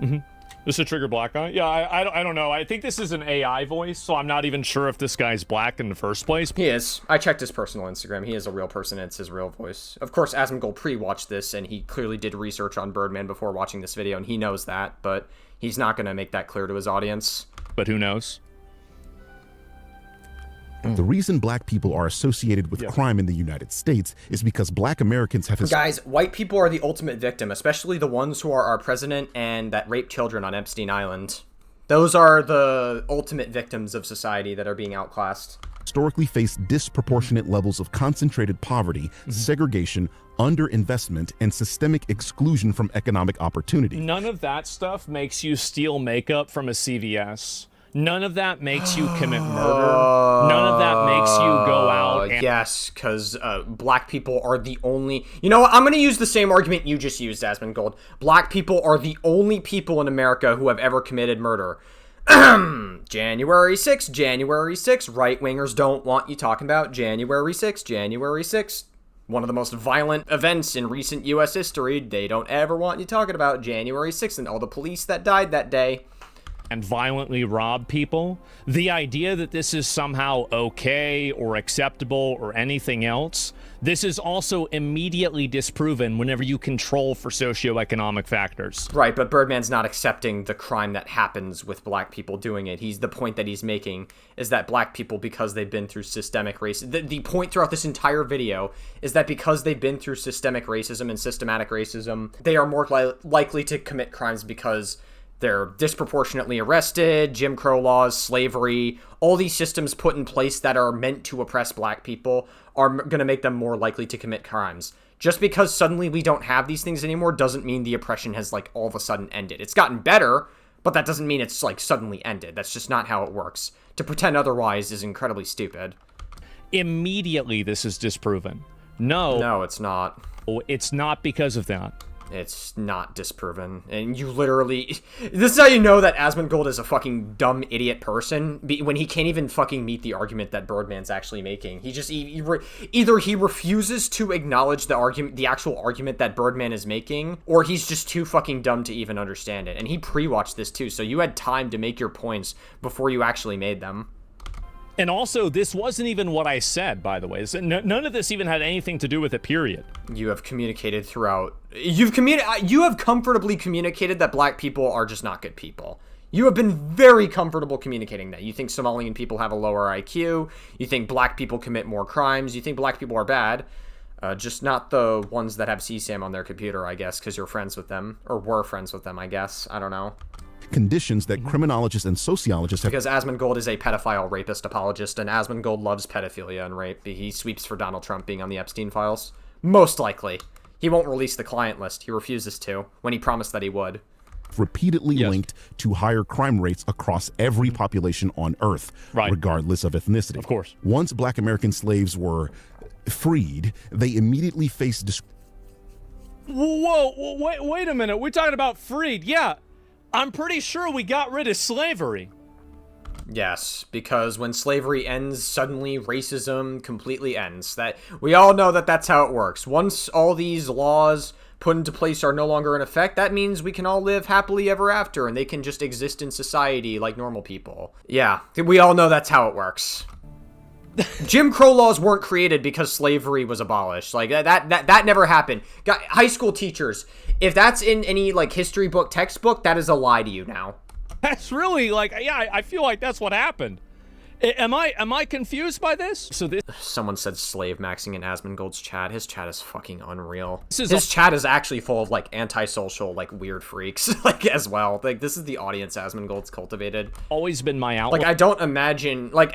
This is a trigger black guy? Yeah, I don't know. I think this is an AI voice, so I'm not even sure if this guy's black in the first place. He is. I checked his personal Instagram. He is a real person, and it's his real voice. Of course, Asmongold pre-watched this, and he clearly did research on Birdman before watching this video, and he knows that, but he's not going to make that clear to his audience. But who knows? The reason black people are associated with crime in the United States is because black Americans have... Guys, white people are the ultimate victim, especially the ones who are our president and that rape children on Epstein Island. Those are the ultimate victims of society that are being outclassed. Historically face disproportionate levels of concentrated poverty, segregation, underinvestment, and systemic exclusion from economic opportunity. None of that stuff makes you steal makeup from a CVS. None of that makes you commit murder. None of that makes you go out and... Yes, because black people are the only... You know what? I'm going to use the same argument you just used, Asmongold. Black people are the only people in America who have ever committed murder. January 6th, January 6th. Right-wingers don't want you talking about January 6th, January 6th. One of the most violent events in recent U.S. history. They don't ever want you talking about January 6th and all the police that died that day. And violently rob people. The idea that this is somehow okay or acceptable or anything else, this is also immediately disproven whenever you control for socioeconomic factors. Right, but Birdman's not accepting the crime that happens with black people doing it. The point that he's making is that black people, because they've been through systemic racism, the point throughout this entire video is that because they've been through systemic racism and systematic racism, they are more likely to commit crimes because they're disproportionately arrested, Jim Crow laws, slavery, all these systems put in place that are meant to oppress black people are going to make them more likely to commit crimes. Just because suddenly we don't have these things anymore doesn't mean the oppression has, like, all of a sudden ended. It's gotten better, but that doesn't mean it's, like, suddenly ended. That's just not how it works. To pretend otherwise is incredibly stupid. Immediately this is disproven. No, it's not. It's not because of that. It's not disproven. And you literally... This is how you know that Asmongold is a fucking dumb idiot person, when he can't even fucking meet the argument that Birdman's actually making. He just... Either he refuses to acknowledge the actual argument that Birdman is making, or he's just too fucking dumb to even understand it. And he pre-watched this too, so you had time to make your points before you actually made them. And also, this wasn't even what I said, by the way. None of this even had anything to do with it, period. You have communicated throughout... You have comfortably communicated that black people are just not good people. You have been very comfortable communicating that. You think Somalian people have a lower IQ. You think black people commit more crimes. You think black people are bad. Just not the ones that have CSAM on their computer, I guess, because you're friends with them. Or were friends with them, I guess. I don't know. Conditions that criminologists and sociologists have... Because Asmongold is a pedophile rapist apologist, and Asmongold loves pedophilia and rape. He sweeps for Donald Trump being on the Epstein files. Most likely. He won't release the client list. He refuses to, when he promised that he would. Repeatedly linked to higher crime rates across every population on Earth, regardless of ethnicity. Of course. Once black American slaves were freed, they immediately faced... Whoa, wait a minute. We're talking about freed. Yeah, I'm pretty sure we got rid of slavery. Yes, because when slavery ends, suddenly racism completely ends. That we all know that that's how it works. Once all these laws put into place are no longer in effect, that means we can all live happily ever after, and they can just exist in society like normal people. Yeah, we all know that's how it works. Jim Crow laws weren't created because slavery was abolished. Like, that never happened. High school teachers, if that's in any, like, history book, textbook, that is a lie to you now. That's really, like, yeah, I feel like that's what happened. Am I confused by this? So this... Someone said slave maxing in Asmongold's chat. His chat is fucking unreal. His chat is actually full of, like, antisocial, like, weird freaks, like, as well. Like, this is the audience Asmongold's cultivated. Always been my outlook. Like, I don't imagine, like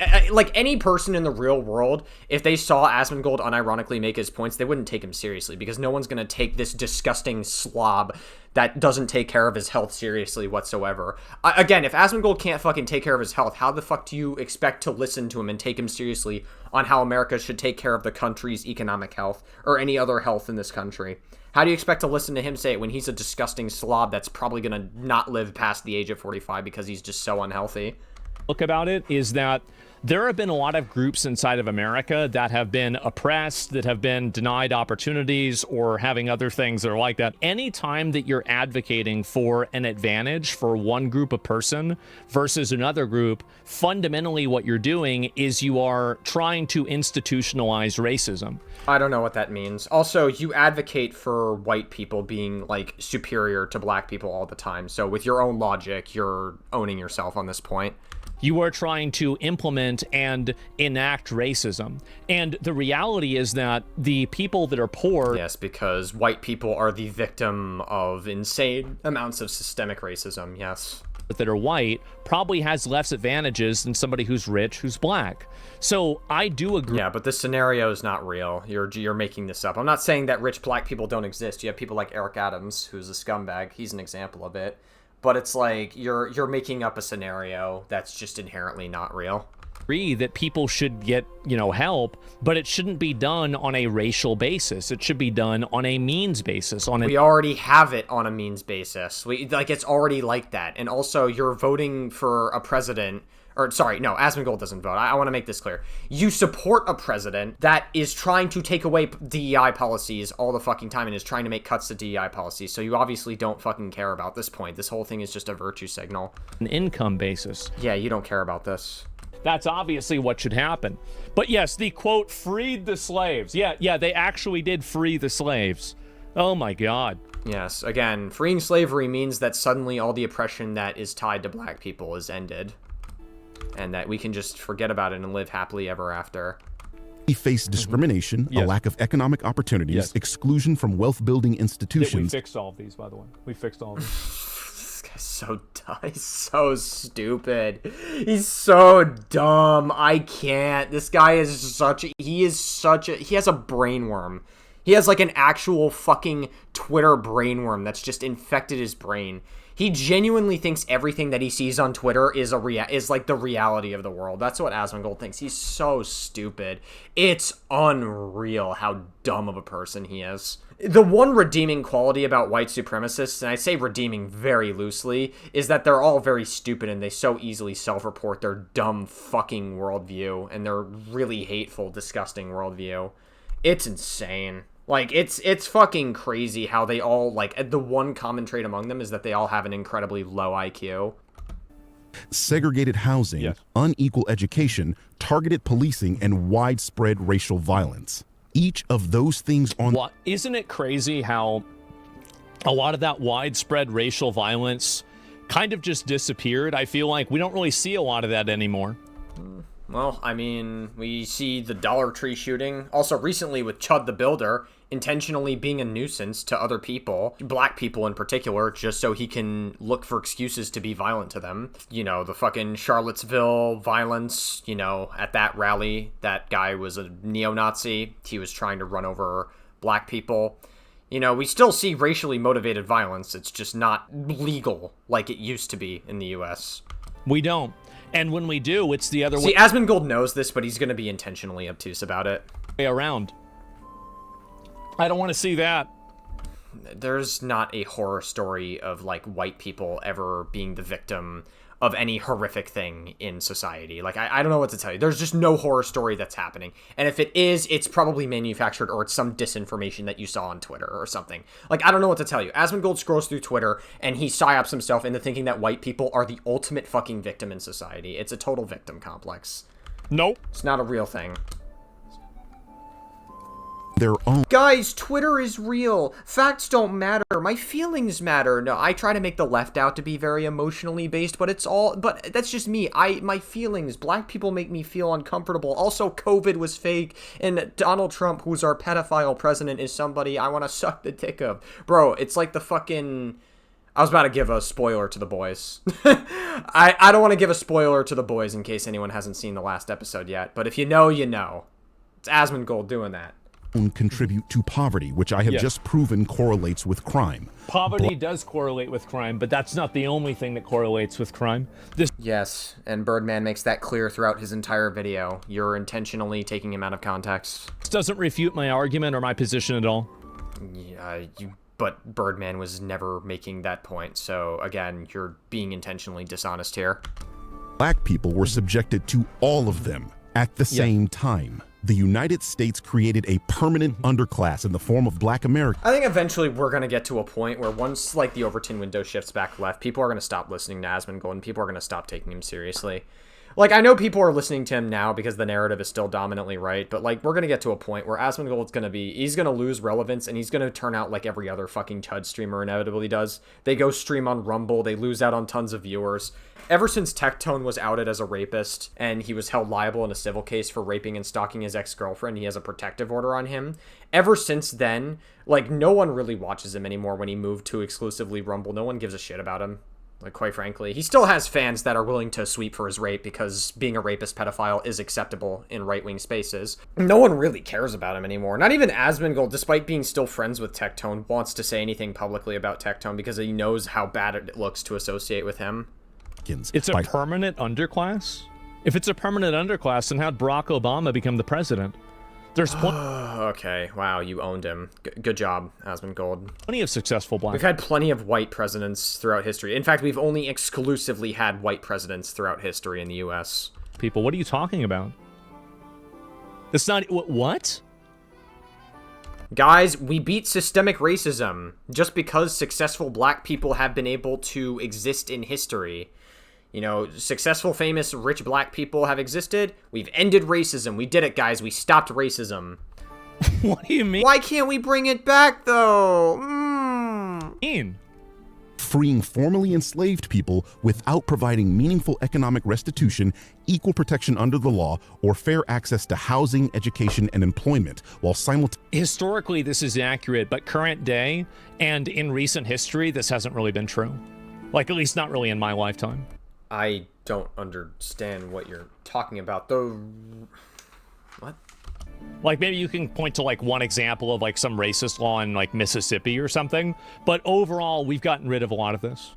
any person in the real world, if they saw Asmongold unironically make his points, they wouldn't take him seriously, because no one's gonna take this disgusting slob that doesn't take care of his health seriously whatsoever. Again, if Asmongold can't fucking take care of his health, how the fuck do you expect to listen to him and take him seriously on how America should take care of the country's economic health or any other health in this country? How do you expect to listen to him say it when he's a disgusting slob that's probably gonna not live past the age of 45 because he's just so unhealthy? Look about it is that there have been a lot of groups inside of America that have been oppressed, that have been denied opportunities, or having other things that are like that. Anytime that you're advocating for an advantage for one group of person versus another group, fundamentally what you're doing is you are trying to institutionalize racism. I don't know what that means. Also, you advocate for white people being, like, superior to black people all the time. So with your own logic, you're owning yourself on this point. You are trying to implement and enact racism. And the reality is that the people that are poor... Yes, because white people are the victim of insane amounts of systemic racism, yes. That are white probably has less advantages than somebody who's rich, who's black. So I do agree. Yeah, but this scenario is not real. You're making this up. I'm not saying that rich black people don't exist. You have people like Eric Adams, who's a scumbag. He's an example of it. But it's like you're making up a scenario that's just inherently not real. Agree that people should get, help, but it shouldn't be done on a racial basis. It should be done on a means basis. We already have it on a means basis. It's already like that. And also, you're voting for a president. Or, sorry, no, Asmongold doesn't vote. I want to make this clear. You support a president that is trying to take away DEI policies all the fucking time and is trying to make cuts to DEI policies. So you obviously don't fucking care about this point. This whole thing is just a virtue signal. An income basis. Yeah, you don't care about this. That's obviously what should happen. But yes, the quote, freed the slaves. Yeah, they actually did free the slaves. Oh my God. Yes, again, freeing slavery means that suddenly all the oppression that is tied to black people is ended. And that we can just forget about it and live happily ever after. He faced discrimination, a lack of economic opportunities, exclusion from wealth-building institutions. We fixed all of these, by the way. We fixed all of these. This guy's so dumb. He's so stupid. He's so dumb. I can't. This guy is he has a brainworm. He has like an actual fucking Twitter brainworm that's just infected his brain. He genuinely thinks everything that he sees on Twitter is like the reality of the world. That's what Asmongold thinks. He's so stupid. It's unreal how dumb of a person he is. The one redeeming quality about white supremacists, and I say redeeming very loosely, is that they're all very stupid and they so easily self-report their dumb fucking worldview and their really hateful, disgusting worldview. It's insane. Like, it's fucking crazy how they all, like, the one common trait among them is that they all have an incredibly low IQ. Segregated housing, unequal education, targeted policing, and widespread racial violence. Each of those things on... Isn't it crazy how a lot of that widespread racial violence kind of just disappeared. I feel like we don't really see a lot of that anymore. Well, I mean, we see the Dollar Tree shooting. Also, recently with Chud the Builder, intentionally being a nuisance to other people, black people in particular, just so he can look for excuses to be violent to them. You know, the fucking Charlottesville violence, you know, at that rally, that guy was a neo-Nazi. He was trying to run over black people. You know, we still see racially motivated violence. It's just not legal like it used to be in the U.S. We don't. And when we do, it's the other way. See, Asmongold knows this, but he's going to be intentionally obtuse about it. Way around. I don't want to see that. There's not a horror story of, like, white people ever being the victim of any horrific thing in society. Like, I don't know what to tell you. There's just no horror story that's happening. And if it is, it's probably manufactured or it's some disinformation that you saw on Twitter or something. Like, I don't know what to tell you. Asmongold scrolls through Twitter and he psyops himself into thinking that white people are the ultimate fucking victim in society. It's a total victim complex. Nope. It's not a real thing. Their own. Guys, Twitter is real. Facts don't matter. My feelings matter. No, I try to make the left out to be very emotionally based, but that's just me. My feelings. Black people make me feel uncomfortable. Also, COVID was fake, and Donald Trump, who's our pedophile president, is somebody I want to suck the dick of. Bro, it's like the fucking... I was about to give a spoiler to the boys. I don't want to give a spoiler to the boys in case anyone hasn't seen the last episode yet, but if you know, you know. It's Asmongold doing that. Contribute to poverty, which I have just proven correlates with crime. Poverty does correlate with crime, but that's not the only thing that correlates with crime. Yes, and Birdman makes that clear throughout his entire video. You're intentionally taking him out of context. This doesn't refute my argument or my position at all. Yeah, but Birdman was never making that point, so again, you're being intentionally dishonest here. Black people were subjected to all of them at the same time. The United States created a permanent underclass in the form of black Americans. I think eventually we're going to get to a point where once, like, the Overton window shifts back left, people are going to stop listening to Asmongold and people are going to stop taking him seriously. Like, I know people are listening to him now because the narrative is still dominantly right, but, like, we're going to get to a point where Asmongold's going to be, he's going to lose relevance, and he's going to turn out like every other fucking Chud streamer inevitably does. They go stream on Rumble, they lose out on tons of viewers. Ever since Tectone was outed as a rapist, and he was held liable in a civil case for raping and stalking his ex-girlfriend, he has a protective order on him. Ever since then, like, no one really watches him anymore when he moved to exclusively Rumble. No one gives a shit about him. Like, quite frankly, he still has fans that are willing to sweep for his rape because being a rapist pedophile is acceptable in right-wing spaces. No one really cares about him anymore. Not even Asmongold, despite being still friends with Tectone, wants to say anything publicly about Tectone because he knows how bad it looks to associate with him. It's a permanent underclass? If it's a permanent underclass, then how'd Barack Obama become the president? There's okay, wow, you owned him. Good job, Asmongold. Plenty of successful black. We've had plenty of white presidents throughout history. In fact, we've only exclusively had white presidents throughout history in the U.S. People, what are you talking about? It's not... What? Guys, we beat systemic racism just because successful black people have been able to exist in history. You know, successful, famous, rich black people have existed. We've ended racism. We did it, guys. We stopped racism. What do you mean? Why can't we bring it back, though? Freeing formerly enslaved people without providing meaningful economic restitution, equal protection under the law, or fair access to housing, education, and employment, while simultaneously... Historically, this is accurate, but current day and in recent history, this hasn't really been true. Like, at least not really in my lifetime. I don't understand what you're talking about, though. What? Like, maybe you can point to, like, one example of, like, some racist law in, like, Mississippi or something. But overall, we've gotten rid of a lot of this.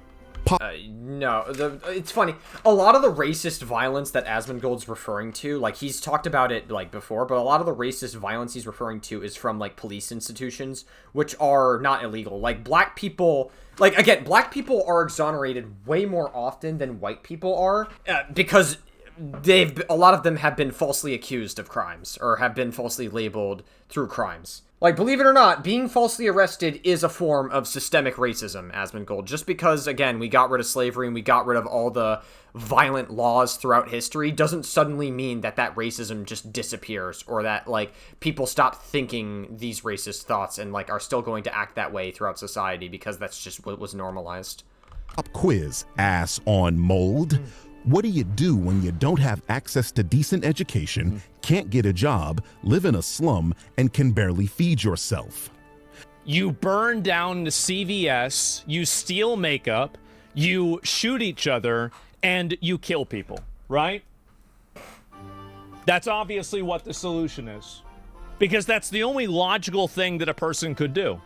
No, it's funny. A lot of the racist violence that Asmongold's referring to, like, he's talked about it, like, before, but a lot of the racist violence he's referring to is from, like, police institutions, which are not illegal. Like, black people... Like, again, black people are exonerated way more often than white people are, because a lot of them have been falsely accused of crimes, or have been falsely labeled through crimes. Like, believe it or not, being falsely arrested is a form of systemic racism, Asmongold. Just because, again, we got rid of slavery and we got rid of all the violent laws throughout history doesn't suddenly mean that that racism just disappears, or that, like, people stop thinking these racist thoughts and, like, are still going to act that way throughout society because that's just what was normalized. Pop quiz, Asmongold. What do you do when you don't have access to decent education, can't get a job, live in a slum, and can barely feed yourself? You burn down the CVS, you steal makeup, you shoot each other, and you kill people, right? That's obviously what the solution is. Because that's the only logical thing that a person could do.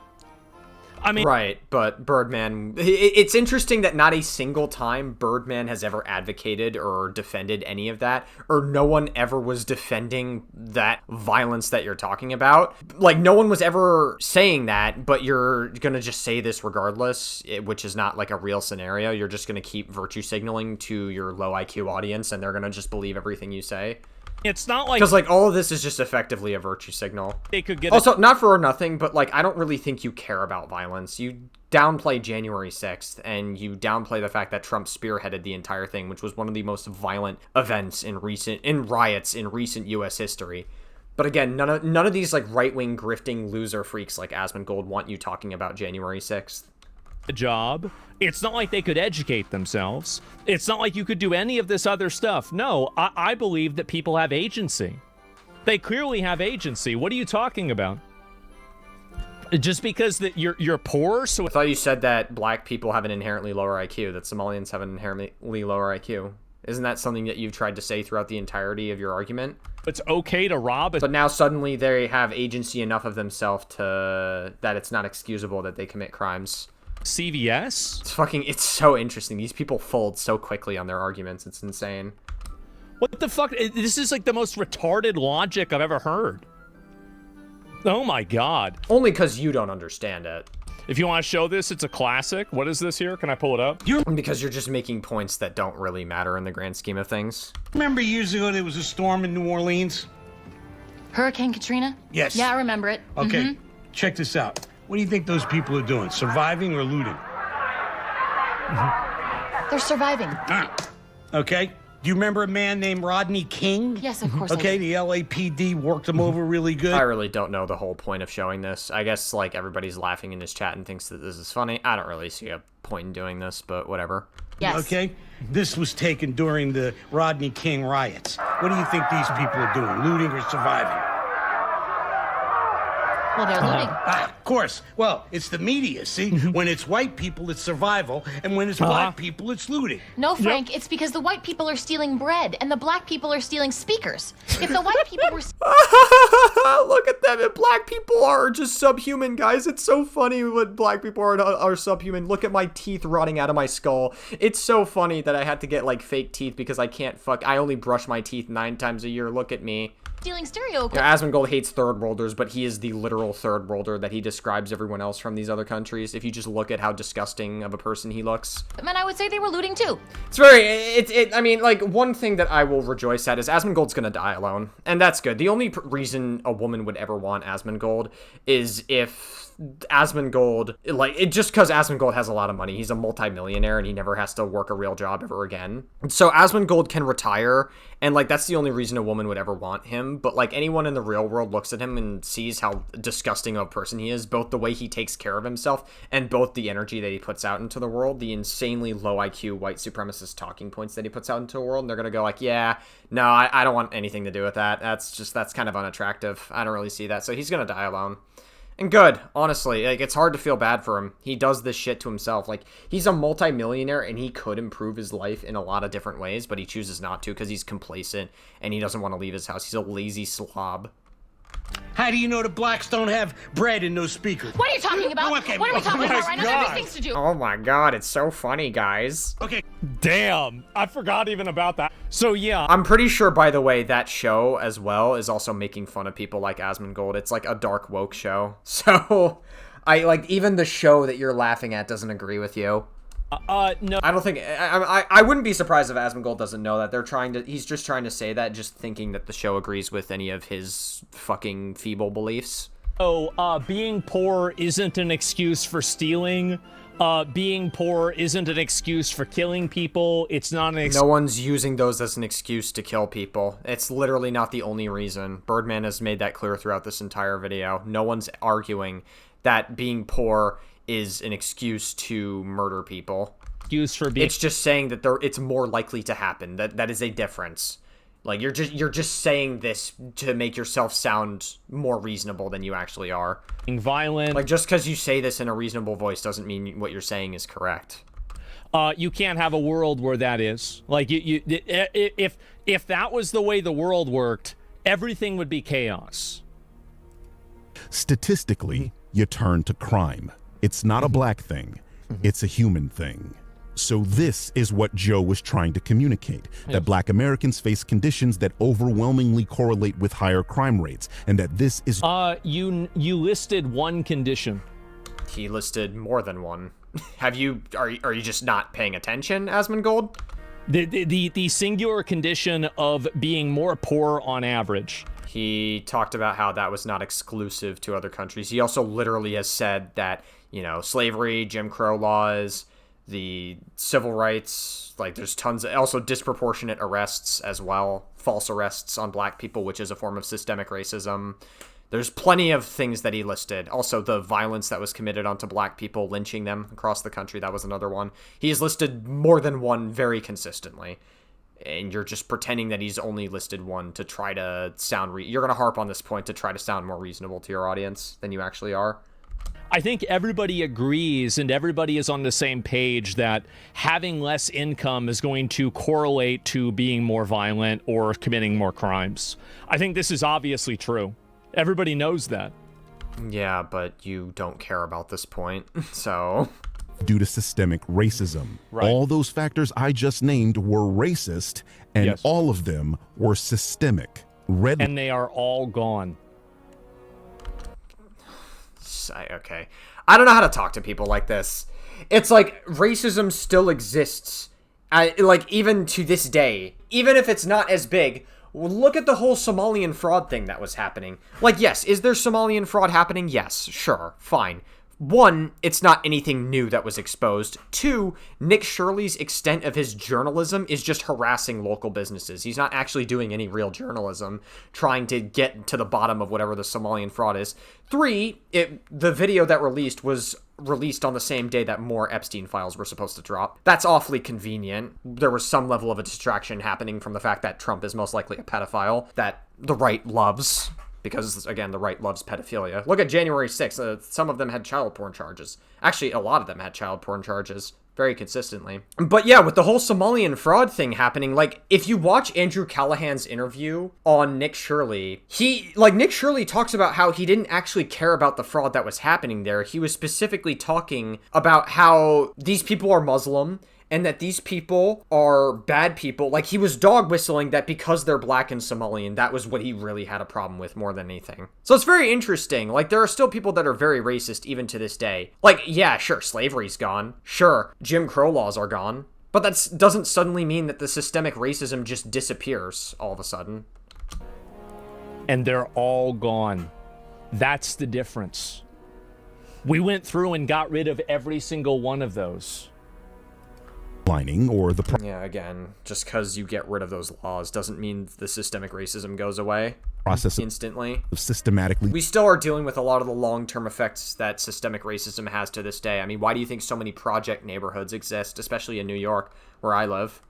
I mean, right, but Birdman, it's interesting that not a single time Birdman has ever advocated or defended any of that, or no one ever was defending that violence that you're talking about. Like, no one was ever saying that, but you're gonna just say this regardless, which is not like a real scenario. You're just gonna keep virtue signaling to your low IQ audience, and they're gonna just believe everything you say. it's not like Because, like, all of this is just effectively a virtue signal. they could get Also, not for nothing, but, like, I don't really think you care about violence. You downplay January 6th, and you downplay the fact that Trump spearheaded the entire thing, which was one of the most violent events in riots in recent U.S. history. But again, none of these, like, right-wing grifting loser freaks like Asmongold want you talking about January 6th. a job. It's not like they could educate themselves. It's not like you could do any of this other stuff. No, I believe that people have agency. They clearly have agency. What are you talking about? Just because that you're poor, so I thought you said that black people have an inherently lower IQ, that Somalians have an inherently lower IQ. Isn't that something that you've tried to say throughout the entirety of your argument? it's okay to rob a But now suddenly they have agency enough of themselves that it's not excusable that they commit crimes. CVS? It's so interesting. These people fold so quickly on their arguments. It's insane. What the fuck? This is like the most retarded logic I've ever heard. Oh my god. Only because you don't understand it. If you want to show this, it's a classic. What is this here? Can I pull it up? Because you're just making points that don't really matter in the grand scheme of things. Remember years ago there was a storm in New Orleans? Hurricane Katrina? Yes. Yeah, I remember it. Okay, check this out. What do you think those people are doing? Surviving or looting? They're surviving. Okay. Do you remember a man named Rodney King? Yes, of course I Okay, do. the LAPD worked him over really good. I really don't know the whole point of showing this. I guess, like, everybody's laughing in this chat and thinks that this is funny. I don't really see a point in doing this, but whatever. Yes. Okay, this was taken during the Rodney King riots. What do you think these people are doing, looting or surviving? Well, they're looting. Of course. Well, it's the media, see? When it's white people, it's survival, and when it's black people, it's looting. No, Frank, it's because the white people are stealing bread and the black people are stealing speakers. If the white people were Look at them. And black people are just subhuman, guys. It's so funny when black people are subhuman. Look at my teeth rotting out of my skull. It's so funny that I had to get, like, fake teeth because I only brush my teeth 9 times a year. Look at me. stealing stereo Yeah, Asmongold hates third worlders, but he is the literal third worlder that he describes everyone else from these other countries. If you just look at how disgusting of a person he looks. equipment, I would say they were looting too. I mean, like, one thing that I will rejoice at is Asmongold's gonna die alone. And that's good. The only reason a woman would ever want Asmongold is if Asmongold, just because Asmongold has a lot of money. He's a multimillionaire and he never has to work a real job ever again. So Asmongold can retire, and, like, that's the only reason a woman would ever want him. But, like, anyone in the real world looks at him and sees how disgusting of a person he is, both the way he takes care of himself and both the energy that he puts out into the world, the insanely low IQ white supremacist talking points that he puts out into the world. And they're gonna go like, yeah, no, I don't want anything to do with that. That's kind of unattractive. I don't really see that. So he's gonna die alone. And good, honestly. Like, it's hard to feel bad for him. He does this shit to himself. Like, he's a multimillionaire and he could improve his life in a lot of different ways, but he chooses not to because he's complacent and he doesn't want to leave his house. He's a lazy slob. How do you know the blacks don't have bread in those speakers? What are you talking about? Okay, What are we talking about right now? There God. are things to do. Oh my god, it's so funny, guys. Okay. Damn, I forgot even about that. So yeah, I'm pretty sure, by the way, that show as well is also making fun of people like Asmongold. It's like a dark woke show. So, even the show that you're laughing at doesn't agree with you. no. I don't think I wouldn't be surprised if Asmongold doesn't know that. He's just trying to say that, just thinking that the show agrees with any of his fucking feeble beliefs. Being poor isn't an excuse for stealing. Being poor isn't an excuse for killing people. It's not an excuse. No one's using those as an excuse to kill people. It's literally not the only reason. Birdman has made that clear throughout this entire video. No one's arguing that being poor is an excuse to murder people. Excuse for being... It's just saying that it's more likely to happen. That is a difference. Like, you're just saying this to make yourself sound more reasonable than you actually are. Being violent. Like, just because you say this in a reasonable voice doesn't mean what you're saying is correct. You can't have a world where that is. Like, if that was the way the world worked, everything would be chaos. Statistically, you turn to crime. It's not a black thing. It's a human thing. So this is what Joe was trying to communicate, that black Americans face conditions that overwhelmingly correlate with higher crime rates, and that this is... You listed one condition. He listed more than one. Are you just not paying attention, Asmongold? The singular condition of being more poor on average. He talked about how that was not exclusive to other countries. He also literally has said that, slavery, Jim Crow laws, the civil rights, like there's tons of, also disproportionate arrests as well, false arrests on black people, which is a form of systemic racism. There's plenty of things that he listed. Also, the violence that was committed onto black people, lynching them across the country, that was another one. He has listed more than one very consistently. And you're just pretending that he's only listed one to try to sound... You're going to harp on this point to try to sound more reasonable to your audience than you actually are. I think everybody agrees and everybody is on the same page that having less income is going to correlate to being more violent or committing more crimes. I think this is obviously true. Everybody knows that. Yeah, but you don't care about this point, so... Due to systemic racism. Right. All those factors I just named were racist, and all of them were systemic. And they are all gone. Okay. I don't know how to talk to people like this. It's like racism still exists. Like, even to this day. Even if it's not as big... Look at the whole Somalian fraud thing that was happening. Like, yes, is there Somalian fraud happening? Yes, sure, fine. One, it's not anything new that was exposed. Two, Nick Shirley's extent of his journalism is just harassing local businesses. He's not actually doing any real journalism, trying to get to the bottom of whatever the Somalian fraud is. Three, the video that was released on the same day that more Epstein files were supposed to drop. That's awfully convenient. There was some level of a distraction happening from the fact that Trump is most likely a pedophile that the right loves. Because, again, the right loves pedophilia. Look at January 6th. Some of them had child porn charges. Actually, a lot of them had child porn charges. Very consistently. But yeah, with the whole Somalian fraud thing happening, like, if you watch Andrew Callahan's interview on Nick Shirley, Nick Shirley talks about how he didn't actually care about the fraud that was happening there. He was specifically talking about how these people are Muslim, and that these people are bad people. Like, he was dog whistling that because they're black and Somalian, that was what he really had a problem with more than anything. So it's very interesting. Like, there are still people that are very racist even to this day. Like, yeah, sure, slavery's gone. Sure, Jim Crow laws are gone. But that doesn't suddenly mean that the systemic racism just disappears all of a sudden. And they're all gone. That's the difference. We went through and got rid of every single one of those. Or the yeah, again, just because you get rid of those laws doesn't mean the systemic racism goes away process instantly. Of systematically. We still are dealing with a lot of the long-term effects that systemic racism has to this day. I mean, why do you think so many project neighborhoods exist, especially in New York, where I live?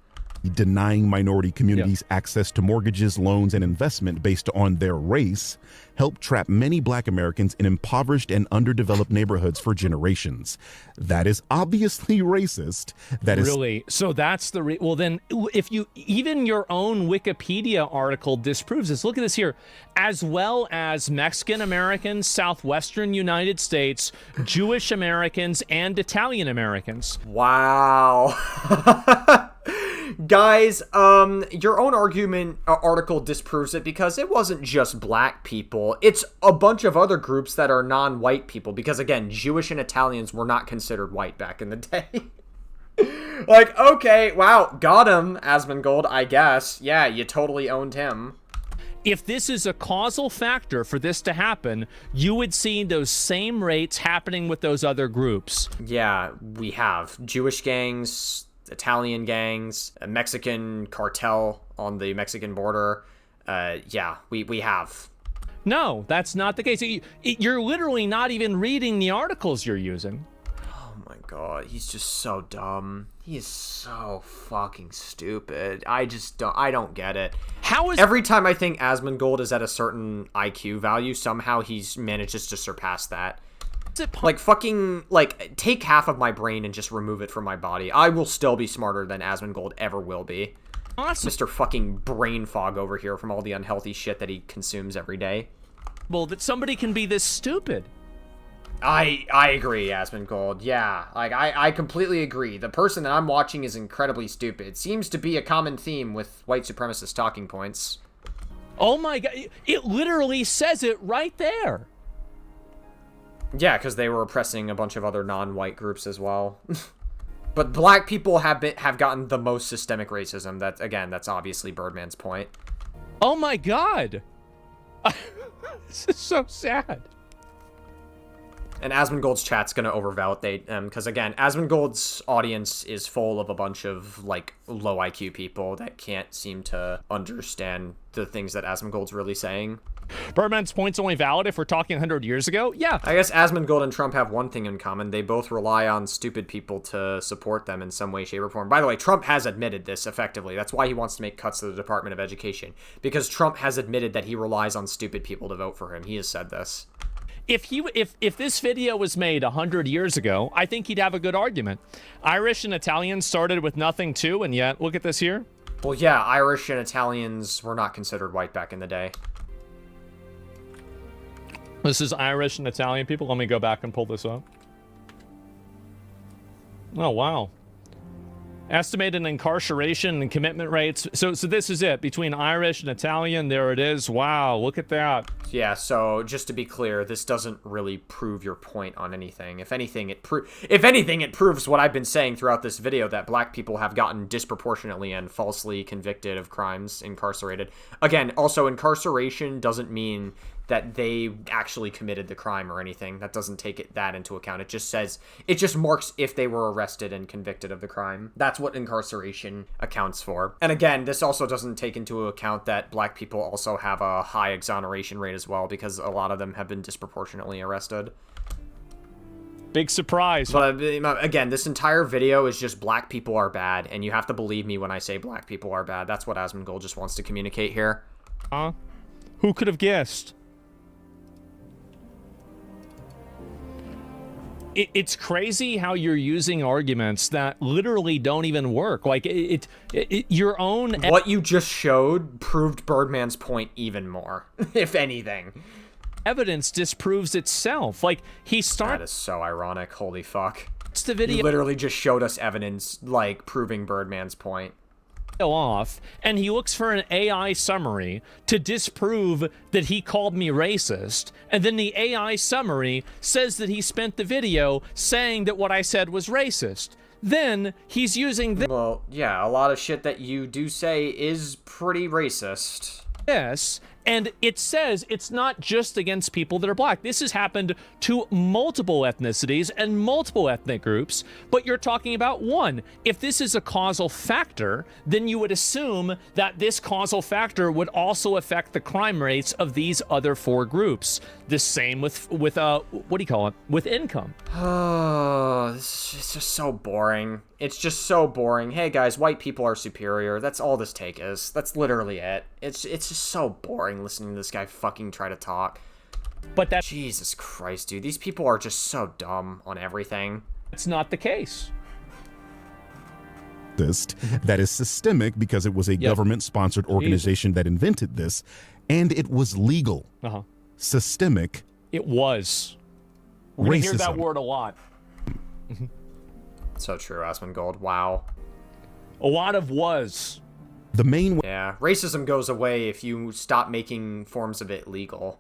Denying minority communities access to mortgages, loans, and investment based on their race helped trap many black Americans in impoverished and underdeveloped neighborhoods for generations. That is obviously racist. That is really. So that's the well. Then, if you even your own Wikipedia article disproves this. Look at this here, as well as Mexican Americans, Southwestern United States, Jewish Americans, and Italian Americans. Wow. Guys, your own article disproves it because it wasn't just black people. It's a bunch of other groups that are non-white people because, again, Jewish and Italians were not considered white back in the day. Like, okay, wow, got him, Asmongold, I guess. Yeah, you totally owned him. If this is a causal factor for this to happen, you would see those same rates happening with those other groups. Yeah, we have Jewish gangs, Italian gangs, a Mexican cartel on the Mexican border. Yeah, we have. No, that's not the case. You're literally not even reading the articles you're using. Oh my god, he's just so dumb. He is so fucking stupid. I don't get it. How is every time I think Asmongold is at a certain IQ value, somehow he's manages to surpass that. Like fucking take half of my brain and just remove it from my body. I will still be smarter than Asmongold ever will be. Awesome. Mr. fucking brain fog over here from all the unhealthy shit that he consumes every day. Well, that somebody can be this stupid. I agree, Asmongold. Yeah, like I completely agree. The person that I'm watching is incredibly stupid. Seems to be a common theme with white supremacist talking points. Oh my god, it literally says it right there. Yeah, because they were oppressing a bunch of other non-white groups as well. But black people have gotten the most systemic racism. That's obviously Birdman's point. Oh my god. This is so sad. And Asmongold's chat's gonna overvalidate them because again, Asmongold's audience is full of a bunch of like low IQ people that can't seem to understand the things that Asmongold's really saying. Birdman's point's only valid if we're talking 100 years ago? Yeah. I guess Asmongold and Trump have one thing in common. They both rely on stupid people to support them in some way, shape, or form. By the way, Trump has admitted this effectively. That's why he wants to make cuts to the Department of Education. Because Trump has admitted that he relies on stupid people to vote for him. He has said this. If this video was made 100 years ago, I think he'd have a good argument. Irish and Italians started with nothing too, and yet, look at this here. Well, yeah, Irish and Italians were not considered white back in the day. This is Irish and Italian people. Let me go back and pull this up. Oh, wow. Estimated incarceration and commitment rates. So this is it. Between Irish and Italian, there it is. Wow, look at that. Yeah, so just to be clear, this doesn't really prove your point on anything. If anything, it proves what I've been saying throughout this video, that black people have gotten disproportionately and falsely convicted of crimes, incarcerated. Again, also, incarceration doesn't mean that they actually committed the crime or anything. That doesn't take that into account. It just marks if they were arrested and convicted of the crime. That's what incarceration accounts for. And again, this also doesn't take into account that black people also have a high exoneration rate as well, because a lot of them have been disproportionately arrested. Big surprise. But again, this entire video is just black people are bad, and you have to believe me when I say black people are bad. That's what Asmongold just wants to communicate here. Huh? Who could have guessed? It's crazy how you're using arguments that literally don't even work. Like, your own... What you just showed proved Birdman's point even more, if anything. Evidence disproves itself. Like, That is so ironic. Holy fuck. It's the video... He literally just showed us evidence, like, proving Birdman's point. Off, and he looks for an AI summary to disprove that he called me racist, and then the AI summary says that he spent the video saying that what I said was racist. Then he's using this. Well, yeah, a lot of shit that you do say is pretty racist. Yes, and it says it's not just against people that are black. This has happened to multiple ethnicities and multiple ethnic groups, but you're talking about one. If this is a causal factor, then you would assume that this causal factor would also affect the crime rates of these other four groups. The same with what do you call it? With income. Oh, it's just so boring. It's just so boring. Hey guys, white people are superior. That's all this take is. That's literally it. It's just so boring listening to this guy fucking try to talk. But that... Jesus Christ, dude. These people are just so dumb on everything. It's not the case. That is systemic because it was a government-sponsored organization that invented this, and it was legal. Systemic. It was. We're gonna hear that word a lot. So true, Asmongold. Wow. A lot of was. The main way. Yeah, racism goes away if you stop making forms of it legal.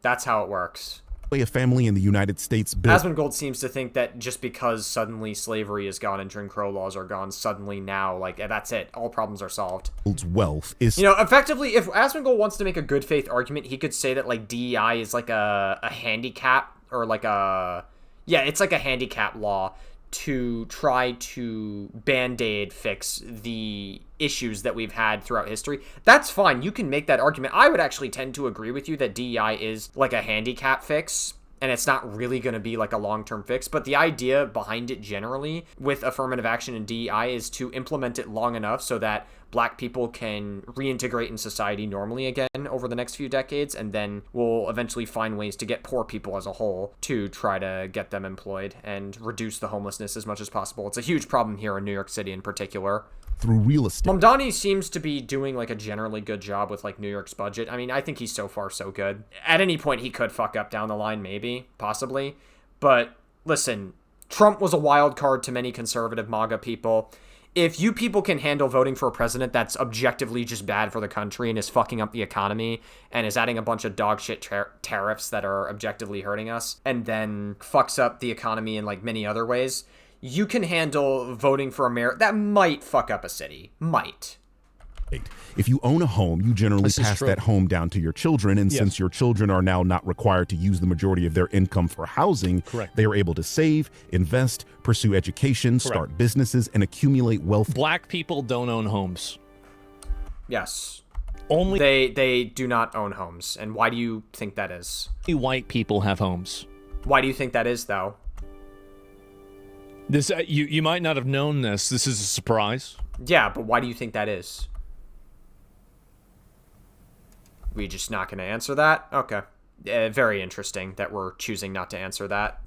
That's how it works. A family in the United States built. Asmongold seems to think that just because suddenly slavery is gone and Jim Crow laws are gone, suddenly now, like, that's it. All problems are solved. Wealth is... You know, effectively, if Asmongold wants to make a good faith argument, he could say that, like, DEI is like a handicap, or like a... Yeah, it's like a handicap law to try to band-aid fix the issues that we've had throughout history, that's fine. You can make that argument. I would actually tend to agree with you that DEI is like a handicap fix, and it's not really going to be like a long-term fix. But the idea behind it generally with affirmative action and DEI is to implement it long enough so that black people can reintegrate in society normally again over the next few decades, and then we'll eventually find ways to get poor people as a whole to try to get them employed and reduce the homelessness as much as possible. It's a huge problem here in New York City in particular. Through real estate. Mamdani seems to be doing like a generally good job with like New York's budget. I mean, I think he's so far so good. At any point he could fuck up down the line, maybe, possibly. But listen, Trump was a wild card to many conservative MAGA people. If you people can handle voting for a president that's objectively just bad for the country and is fucking up the economy and is adding a bunch of dog shit tariffs that are objectively hurting us and then fucks up the economy in like many other ways, you can handle voting for a mayor that might fuck up a city. Might. If you own a home, you generally pass that home down to your children, and since your children are now not required to use the majority of their income for housing, they are able to save, invest, pursue education, start businesses, and accumulate wealth. Black people don't own homes. Yes. Only they do not own homes. And why do you think that is? White people have homes. Why do you think that is, though? This you might not have known this. This is a surprise. Yeah, but why do you think that is? We just not going to answer that? Okay. Very interesting that we're choosing not to answer that.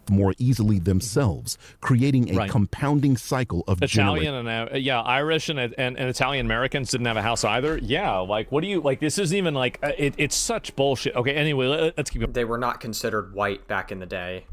More easily themselves, creating a compounding cycle of Italian and Irish and Italian Americans didn't have a house either. Yeah, like what do you like? This isn't even like it's such bullshit. Okay, anyway, let's keep going. They were not considered white back in the day.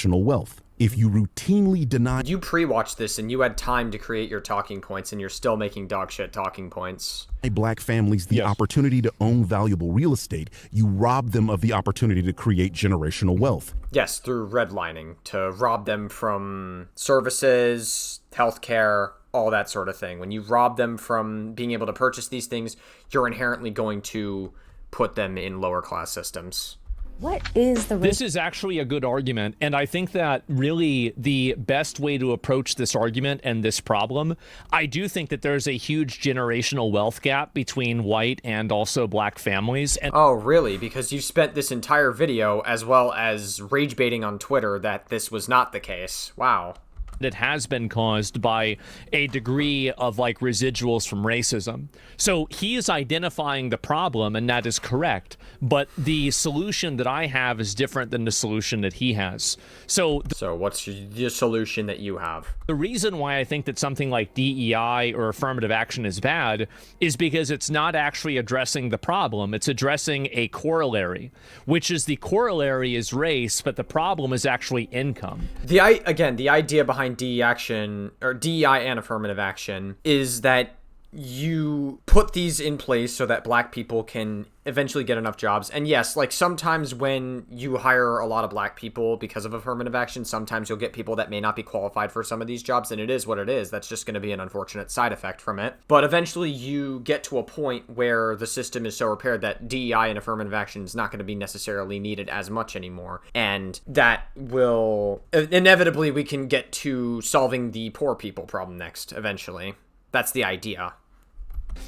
Wealth. If you routinely deny... You pre-watched this and you had time to create your talking points and you're still making dog shit talking points. Black families the opportunity to own valuable real estate, you rob them of the opportunity to create generational wealth. Yes, through redlining, to rob them from services, healthcare, all that sort of thing. When you rob them from being able to purchase these things, you're inherently going to put them in lower class systems. What is the... This is actually a good argument, and I think that really the best way to approach this argument and this problem, I do think that there's a huge generational wealth gap between white and also black families. And oh, really? Because you spent this entire video, as well as rage baiting on Twitter, that this was not the case. Wow. That has been caused by a degree of like residuals from racism. So he is identifying the problem, and that is correct. But the solution that I have is different than the solution that he has. So what's the solution that you have? The reason why I think that something like DEI or affirmative action is bad is because it's not actually addressing the problem. It's addressing a corollary, which is the corollary is race, but the problem is actually income. The idea behind DEI and affirmative action is that you put these in place so that black people can eventually get enough jobs. And yes, like sometimes when you hire a lot of black people because of affirmative action, sometimes you'll get people that may not be qualified for some of these jobs, and it is what it is. That's just going to be an unfortunate side effect from it. But eventually you get to a point where the system is so repaired that DEI and affirmative action is not going to be necessarily needed as much anymore. And that will inevitably, we can get to solving the poor people problem next eventually. That's the idea.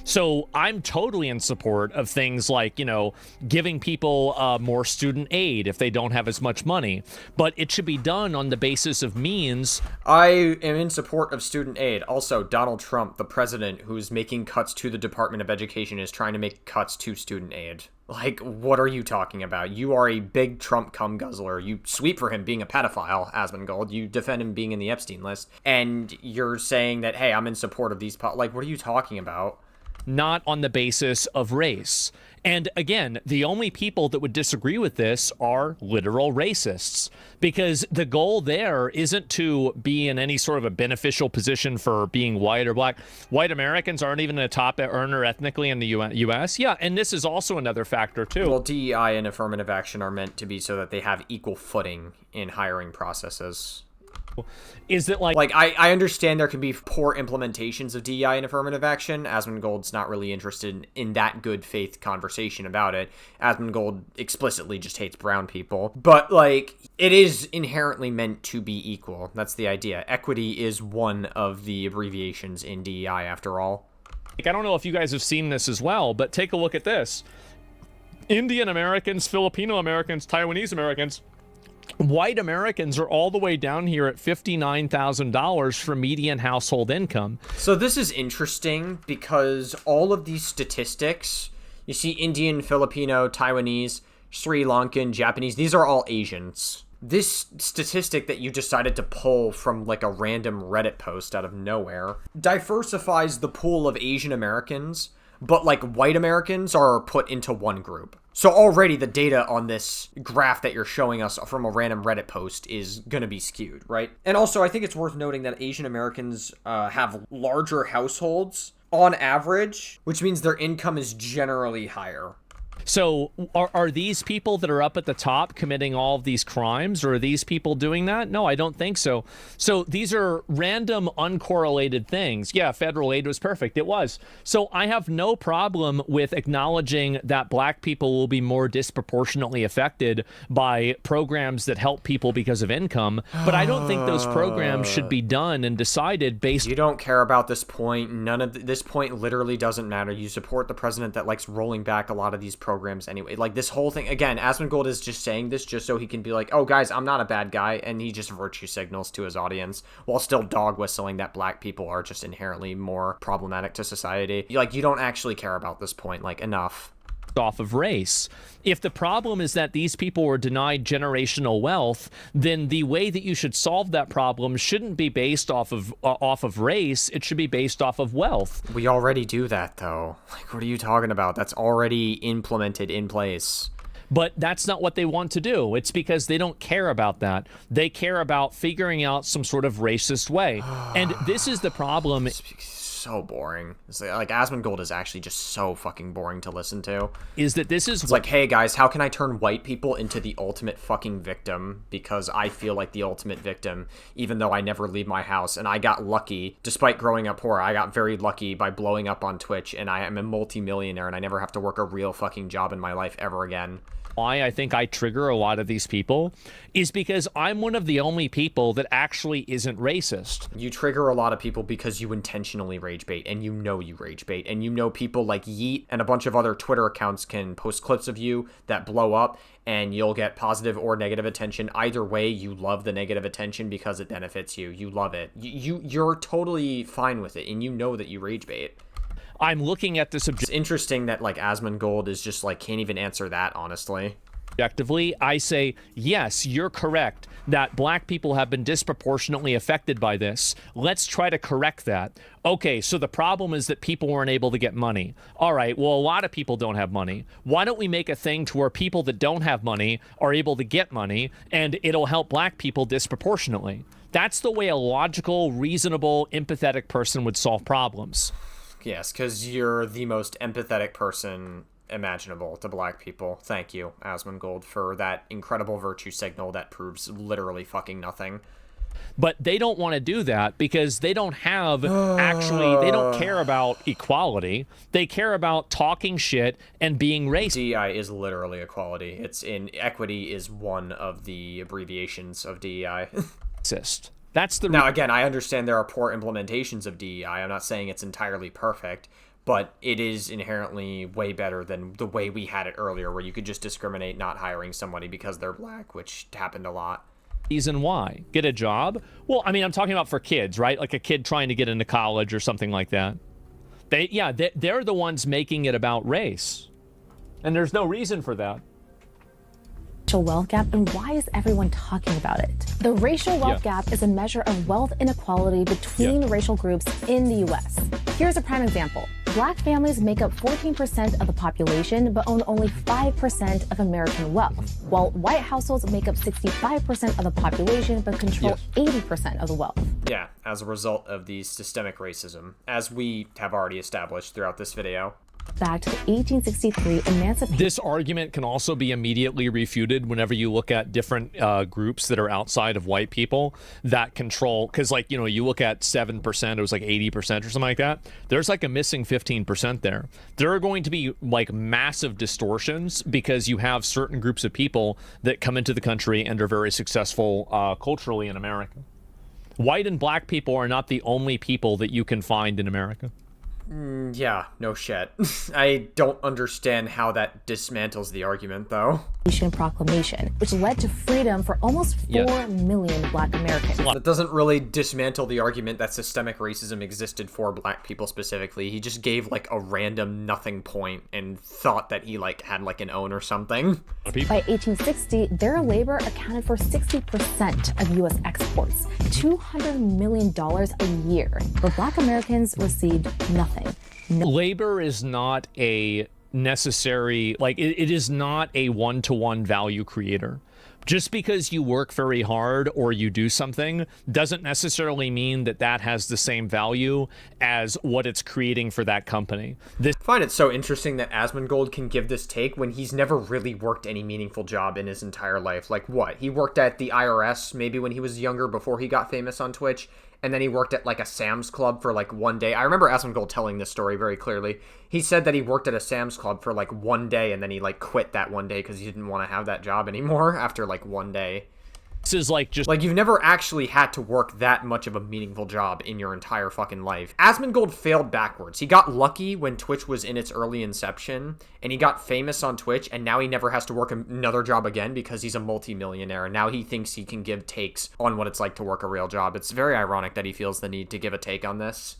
So I'm totally in support of things like, giving people more student aid if they don't have as much money. But it should be done on the basis of means. I am in support of student aid. Also, Donald Trump, the president who's making cuts to the Department of Education, is trying to make cuts to student aid. Like, what are you talking about? You are a big Trump cum guzzler. You sweep for him being a pedophile, Asmongold. You defend him being in the Epstein list. And you're saying that, hey, I'm in support of these... Like, what are you talking about? Not on the basis of race. And again, the only people that would disagree with this are literal racists, because the goal there isn't to be in any sort of a beneficial position for being white or black. White Americans aren't even a top earner ethnically in the U.S. Yeah, and this is also another factor, too. Well, DEI and affirmative action are meant to be so that they have equal footing in hiring processes. is that like I understand there can be poor implementations of DEI and affirmative action. Asmongold's not really interested in that good faith conversation about it. Asmongold explicitly just hates brown people. But like, it is inherently meant to be equal. That's the idea. Equity is one of the abbreviations in DEI after all. I don't know if you guys have seen this as well, but take a look at this. Indian Americans, Filipino Americans, Taiwanese Americans, white Americans are all the way down here at $59,000 for median household income. So this is interesting because all of these statistics, you see Indian, Filipino, Taiwanese, Sri Lankan, Japanese, these are all Asians. This statistic that you decided to pull from like a random Reddit post out of nowhere diversifies the pool of Asian Americans, but like white Americans are put into one group. So already the data on this graph that you're showing us from a random Reddit post is going to be skewed, right? And also I think it's worth noting that Asian Americans have larger households on average, which means their income is generally higher. So are these people that are up at the top committing all of these crimes, or are these people doing that? No, I don't think so. So these are random, uncorrelated things. Yeah, federal aid was perfect. It was. So I have no problem with acknowledging that black people will be more disproportionately affected by programs that help people because of income. But I don't think those programs should be done and decided based... You don't care about this point. None of this point literally doesn't matter. You support the president that likes rolling back a lot of these programs anyway. Like, this whole thing, again, Asmongold is just saying this just so he can be like, oh guys, I'm not a bad guy, and he just virtue signals to his audience while still dog whistling that black people are just inherently more problematic to society. Like, you don't actually care about this point. Like, enough. Off of race. If the problem is that these people were denied generational wealth, then the way that you should solve that problem shouldn't be based off of race. It should be based off of wealth. We already do that, though. Like, what are you talking about? That's already implemented in place. But that's not what they want to do. It's because they don't care about that. They care about figuring out some sort of racist way. And this is the problem. So boring. It's like Asmongold is actually just so fucking boring to listen to. Is that this is... It's like, hey guys, how can I turn white people into the ultimate fucking victim? Because I feel like the ultimate victim, even though I never leave my house. And I got lucky, despite growing up poor, I got very lucky by blowing up on Twitch, and I am a multi-millionaire, and I never have to work a real fucking job in my life ever again. Why I think I trigger a lot of these people is because I'm one of the only people that actually isn't racist. You trigger a lot of people because you intentionally rage bait, and you know you rage bait, and you know people like Yeet and a bunch of other Twitter accounts can post clips of you that blow up, and you'll get positive or negative attention. Either way, you love the negative attention because it benefits you. You love it. You're totally fine with it, and you know that you rage bait. I'm looking at this It's interesting that like Asmongold is just like can't even answer that, honestly. Objectively. I say, yes, you're correct that black people have been disproportionately affected by this. Let's try to correct that. Okay, so the problem is that people weren't able to get money. All right, well, a lot of people don't have money. Why don't we make a thing to where people that don't have money are able to get money, and it'll help black people disproportionately? That's the way a logical, reasonable, empathetic person would solve problems. Yes, because you're the most empathetic person imaginable to black people. Thank you, Asmongold, for that incredible virtue signal that proves literally fucking nothing. But they don't want to do that because they don't have they don't care about equality. They care about talking shit and being racist. DEI is literally equality. Equity is one of the abbreviations of DEI. That's the... Now, again, I understand there are poor implementations of DEI. I'm not saying it's entirely perfect, but it is inherently way better than the way we had it earlier, where you could just discriminate not hiring somebody because they're black, which happened a lot. Reason why? Get a job? Well, I mean, I'm talking about for kids, right? Like a kid trying to get into college or something like that. They're the ones making it about race. And there's no reason for that. Racial wealth gap, and why is everyone talking about it? The racial wealth gap is a measure of wealth inequality between racial groups in the U.S. Here's a prime example. Black families make up 14% of the population, but own only 5% of American wealth, while white households make up 65% of the population, but control 80% of the wealth. Yeah, as a result of the systemic racism, as we have already established throughout this video. back to the 1863 Emancipation. This argument can also be immediately refuted whenever you look at different groups that are outside of white people that control, because like, you know, you look at 7%, it was like 80% or something like that. There's like a missing 15% there. There are going to be like massive distortions because you have certain groups of people that come into the country and are very successful culturally in America. White and black people are not the only people that you can find in America. Yeah, no shit. I don't understand how that dismantles the argument, though. Proclamation, which led to freedom for almost 4 million black Americans. That doesn't really dismantle the argument that systemic racism existed for black people specifically. He just gave like a random nothing point and thought that he like had like an own or something. By 1860, their labor accounted for 60% of U.S. exports, $200 million a year, but black Americans received nothing. Labor is not a necessary, like it is not a one-to-one value creator. Just because you work very hard or you do something doesn't necessarily mean that that has the same value as what it's creating for that company. I find it so interesting that Asmongold can give this take when he's never really worked any meaningful job in his entire life. Like what? He worked at the IRS maybe when he was younger before he got famous on Twitch. And then he worked at like a Sam's Club for like one day. I remember Asmongold telling this story very clearly. He said that he worked at a Sam's Club for like one day and then he like quit that one day because he didn't want to have that job anymore after like one day. This is like just like you've never actually had to work that much of a meaningful job in your entire fucking life. Asmongold failed backwards. He got lucky when Twitch was in its early inception and he got famous on Twitch, and now he never has to work another job again because he's a multi-millionaire, and now he thinks he can give takes on what it's like to work a real job. It's very ironic that he feels the need to give a take on this.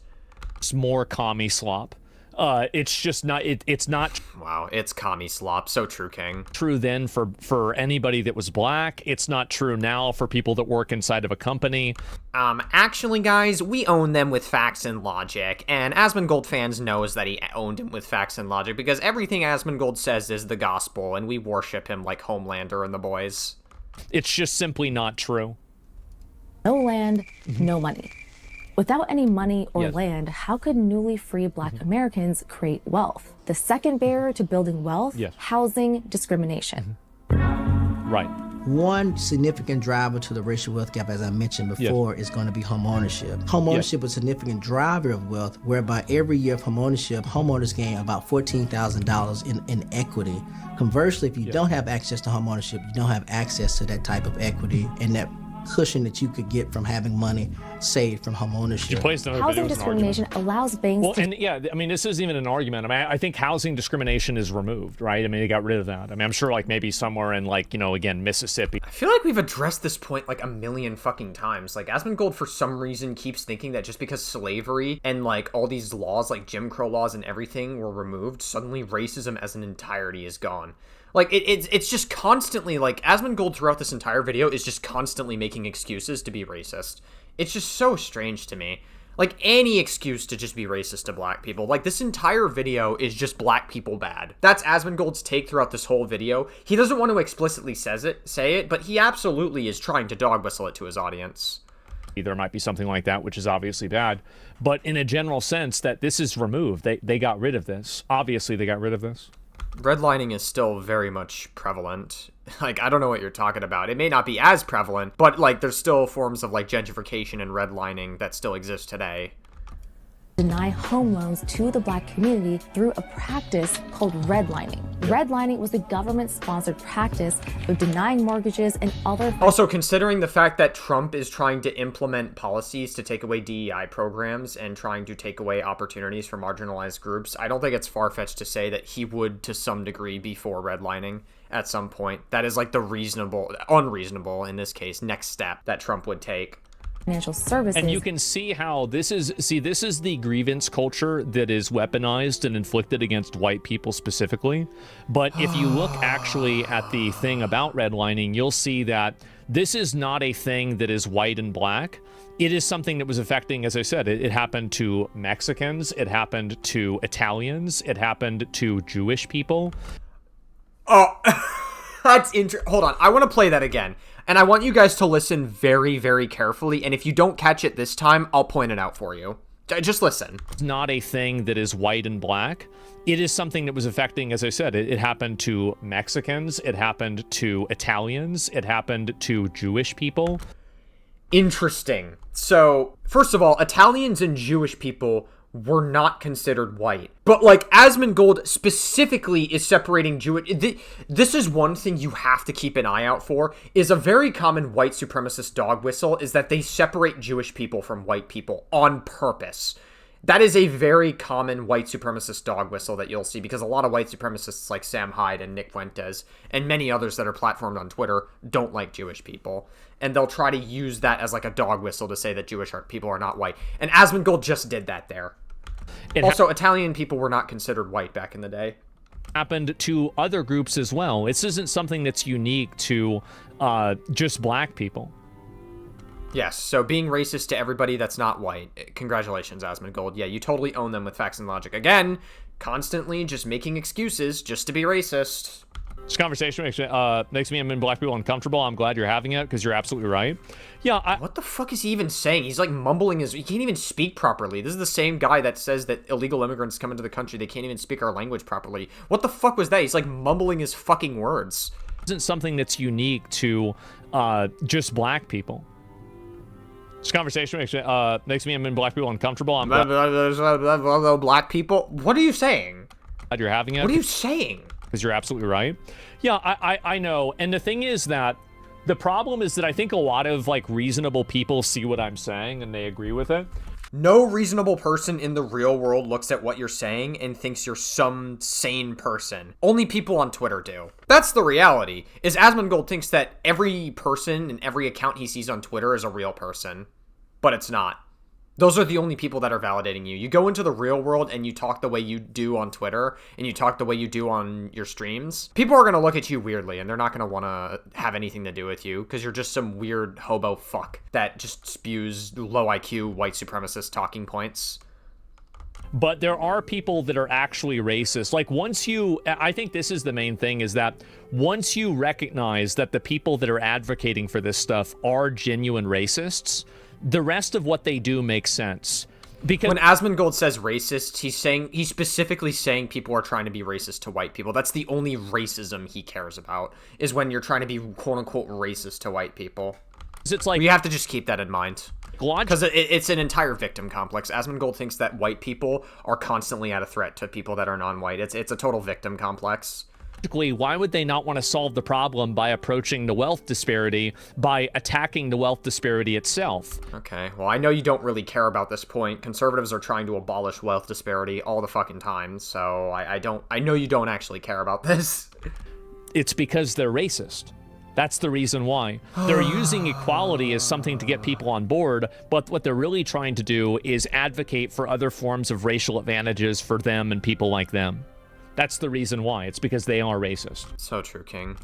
It's more commie slop. It's just not, it's not. Wow, it's commie slop. So true, King. True then for anybody that was black. It's not true now for people that work inside of a company. Actually, guys, we own them with facts and logic, and Asmongold fans knows that he owned him with facts and logic because everything Asmongold says is the gospel, and we worship him like Homelander and the boys. It's just simply not true. No land, no money. Without any money or land, how could newly free black Americans create wealth? The second barrier to building wealth, housing discrimination. Right. One significant driver to the racial wealth gap, as I mentioned before, is going to be homeownership. Homeownership is a significant driver of wealth, whereby every year of homeownership, homeowners gain about $14,000 in equity. Conversely, if you don't have access to homeownership, you don't have access to that type of equity and that cushion that you could get from having money saved from homeownership. Housing discrimination allows banks to... and yeah, I mean, this isn't even an argument. I mean, I think housing discrimination is removed, right? I mean, they got rid of that. I mean, I'm sure like maybe somewhere in like, you know, again, Mississippi. I feel like we've addressed this point like a million fucking times. Like Asmongold for some reason keeps thinking that just because slavery and like all these laws, like Jim Crow laws and everything were removed, suddenly racism as an entirety is gone. Like, it's just constantly, like, Asmongold throughout this entire video is just constantly making excuses to be racist. It's just so strange to me. Like, any excuse to just be racist to black people. Like, this entire video is just black people bad. That's Asmongold's take throughout this whole video. He doesn't want to explicitly say it, but he absolutely is trying to dog whistle it to his audience. There might be something like that, which is obviously bad. But in a general sense, that this is removed. They got rid of this. Obviously, they got rid of this. Redlining is still very much prevalent. Like, I don't know what you're talking about. It may not be as prevalent, but, like, there's still forms of, like, gentrification and redlining that still exist today. Deny home loans to the black community through a practice called redlining. Redlining was a government-sponsored practice of denying mortgages and other... Also, considering the fact that Trump is trying to implement policies to take away DEI programs and trying to take away opportunities for marginalized groups, I don't think it's far-fetched to say that he would, to some degree, be for redlining at some point. That is, like, the unreasonable, in this case, next step that Trump would take. Financial services. And you can see how this is the grievance culture that is weaponized and inflicted against white people specifically. But if you look actually at the thing about redlining, you'll see that this is not a thing that is white and black. It is something that was affecting, as I said, it happened to Mexicans, it happened to Italians, it happened to Jewish people. Oh, that's interesting. Hold on, I want to play that again. And I want you guys to listen very, very carefully, and if you don't catch it this time, I'll point it out for you. Just listen. It's not a thing that is white and black. It is something that was affecting, as I said, it happened to Mexicans, it happened to Italians, it happened to Jewish people. Interesting. So, first of all, Italians and Jewish people were not considered white. But, like, Asmongold specifically is separating Jewish... This is one thing you have to keep an eye out for, is a very common white supremacist dog whistle, is that they separate Jewish people from white people on purpose. That is a very common white supremacist dog whistle that you'll see, because a lot of white supremacists like Sam Hyde and Nick Fuentes, and many others that are platformed on Twitter, don't like Jewish people. And they'll try to use that as like a dog whistle to say that Jewish people are not white. And Asmongold just did that there. Also, Italian people were not considered white back in the day. Happened to other groups as well. This isn't something that's unique to just black people. Yes, so being racist to everybody that's not white. Congratulations, Asmongold. Yeah, you totally own them with facts and logic. Again, constantly just making excuses just to be racist. This conversation makes me and black people uncomfortable. I'm glad you're having it, because you're absolutely right. Yeah, what the fuck is he even saying? He's like mumbling he can't even speak properly. This is the same guy that says that illegal immigrants come into the country, they can't even speak our language properly. What the fuck was that? He's like mumbling his fucking words. Isn't something that's unique to just black people. This conversation makes me and black people uncomfortable. I'm glad black people? What are you saying? Glad you're having it. What are you saying? Because you're absolutely right. Yeah, I know. And the thing is that the problem is that I think a lot of like reasonable people see what I'm saying and they agree with it. No reasonable person in the real world looks at what you're saying and thinks you're some sane person. Only people on Twitter do. That's the reality, is Asmongold thinks that every person and every account he sees on Twitter is a real person. But it's not. Those are the only people that are validating you. You go into the real world and you talk the way you do on Twitter and you talk the way you do on your streams. People are going to look at you weirdly and they're not going to want to have anything to do with you because you're just some weird hobo fuck that just spews low IQ white supremacist talking points. But there are people that are actually racist. Like I think this is the main thing, is that once you recognize that the people that are advocating for this stuff are genuine racists, the rest of what they do makes sense. Because when Asmongold says racist, he's specifically saying people are trying to be racist to white people. That's the only racism he cares about, is when you're trying to be quote unquote racist to white people. It's like, you have to just keep that in mind. Because it's an entire victim complex. Asmongold thinks that white people are constantly at a threat to people that are non-white. It's a total victim complex. Why would they not want to solve the problem by approaching the wealth disparity, by attacking the wealth disparity itself? Okay, well, I know you don't really care about this point. Conservatives are trying to abolish wealth disparity all the fucking time, so I know you don't actually care about this. It's because they're racist. That's the reason why. They're using equality as something to get people on board, but what they're really trying to do is advocate for other forms of racial advantages for them and people like them. That's the reason why. It's because they are racist. So true, King.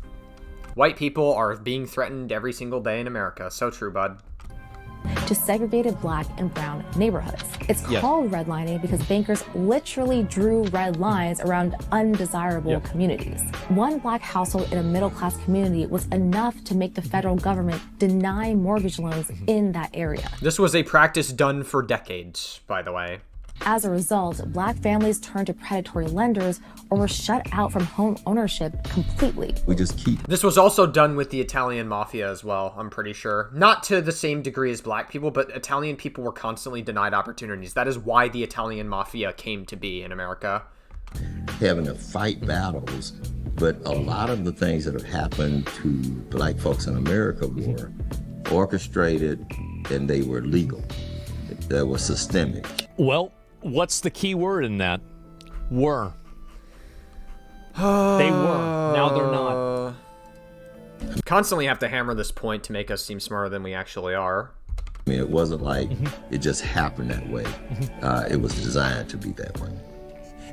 White people are being threatened every single day in America. So true, bud. To segregated black and brown neighborhoods. It's called redlining because bankers literally drew red lines around undesirable communities. One black household in a middle-class community was enough to make the federal government deny mortgage loans in that area. This was a practice done for decades, by the way. As a result, black families turned to predatory lenders or were shut out from home ownership completely. This was also done with the Italian mafia as well, I'm pretty sure. Not to the same degree as black people, but Italian people were constantly denied opportunities. That is why the Italian mafia came to be in America. Having to fight battles, but a lot of the things that have happened to black folks in America were orchestrated and they were legal. They were systemic. Well, what's the key word in that? Were. They were. Now they're not. Constantly have to hammer this point to make us seem smarter than we actually are. I mean, it wasn't like it just happened that way. It was designed to be that way.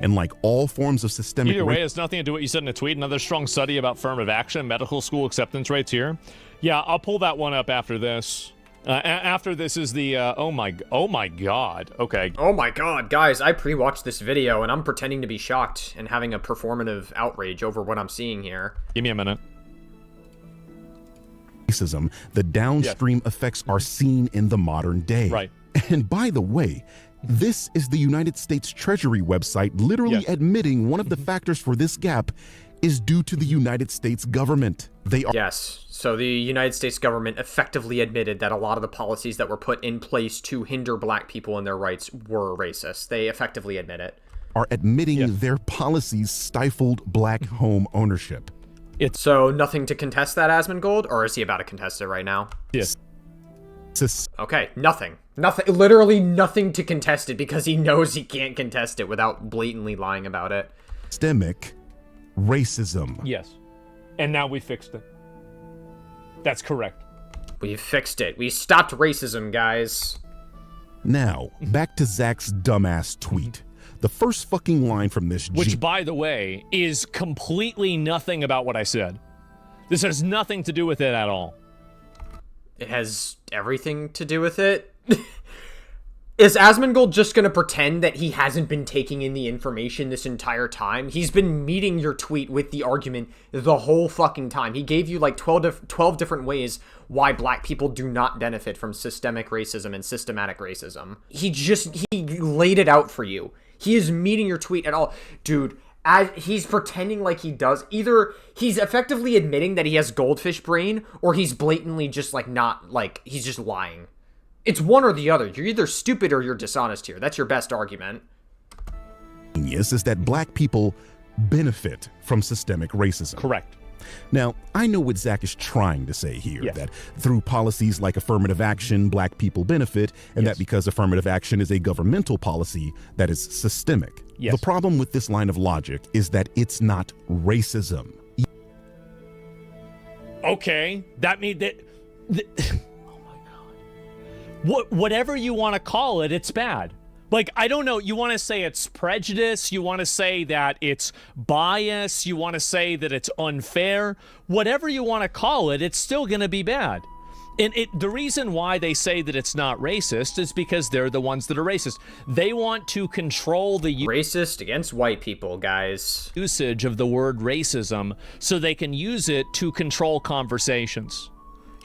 And like all forms of systemic... Either way, it's nothing to do with what you said in a tweet. Another strong study about affirmative action, medical school acceptance rates here. Yeah, I'll pull that one up after this. After this is the, oh my god, okay. Oh my god, guys, I pre-watched this video and I'm pretending to be shocked and having a performative outrage over what I'm seeing here. Give me a minute. Racism, the downstream effects are seen in the modern day. Right. And by the way, This is the United States Treasury website literally admitting one of the factors for this gap is due to the United States government. They are Yes. So the United States government effectively admitted that a lot of the policies that were put in place to hinder black people in their rights were racist. They effectively admit it. Are admitting their policies stifled black home ownership. So nothing to contest that, Asmongold, or is he about to contest it right now? Yes. Okay, nothing. Nothing, literally nothing to contest it because he knows he can't contest it without blatantly lying about it. Systemic racism. Yes. And now we fixed it. That's correct. We fixed it. We stopped racism, guys. Now, back to Zach's dumbass tweet. The first fucking line from this Which, by the way, is completely nothing about what I said. This has nothing to do with it at all. It has everything to do with it. Is Asmongold just going to pretend that he hasn't been taking in the information this entire time? He's been meeting your tweet with the argument the whole fucking time. He gave you like 12 different ways why black people do not benefit from systemic racism and systematic racism. He laid it out for you. He is meeting your tweet at all. Dude, he's pretending like he does. Either he's effectively admitting that he has goldfish brain, or he's blatantly just like not, like, he's just lying. It's one or the other. You're either stupid or you're dishonest here. That's your best argument. Is that black people benefit from systemic racism. Correct. Now, I know what Zach is trying to say here, that through policies like affirmative action, black people benefit, and that because affirmative action is a governmental policy, that is systemic. The problem with this line of logic is that it's not racism. Okay, that means that... oh my God. Whatever you want to call it, it's bad. Like, I don't know, you want to say it's prejudice, you want to say that it's bias, you want to say that it's unfair, whatever you want to call it, it's still going to be bad. And the reason why they say that it's not racist is because they're the ones that are racist. They want to control the racist against white people, guys. Usage of the word racism so they can use it to control conversations.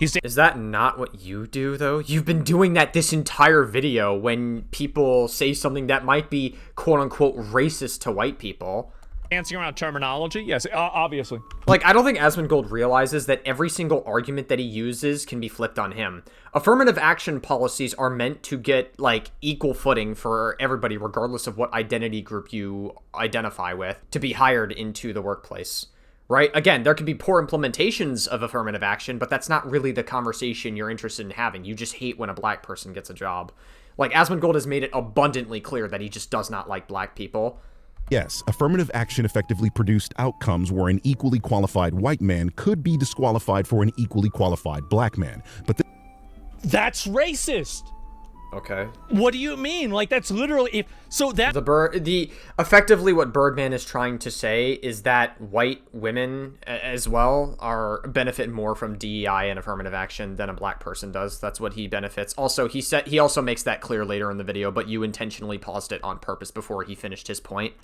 Is that not what you do, though? You've been doing that this entire video when people say something that might be quote-unquote racist to white people. Dancing around terminology? Yes, obviously. Like, I don't think Asmongold realizes that every single argument that he uses can be flipped on him. Affirmative action policies are meant to get, like, equal footing for everybody, regardless of what identity group you identify with, to be hired into the workplace. Right? Again, there could be poor implementations of affirmative action, but that's not really the conversation you're interested in having. You just hate when a black person gets a job. Like, Asmongold has made it abundantly clear that he just does not like black people. Yes, affirmative action effectively produced outcomes where an equally qualified white man could be disqualified for an equally qualified black man. But that's racist. Okay. What do you mean? Like, that's literally effectively what Birdman is trying to say is that white women as well benefit more from DEI and affirmative action than a black person does. That's what he benefits. Also, he also makes that clear later in the video, but you intentionally paused it on purpose before he finished his point.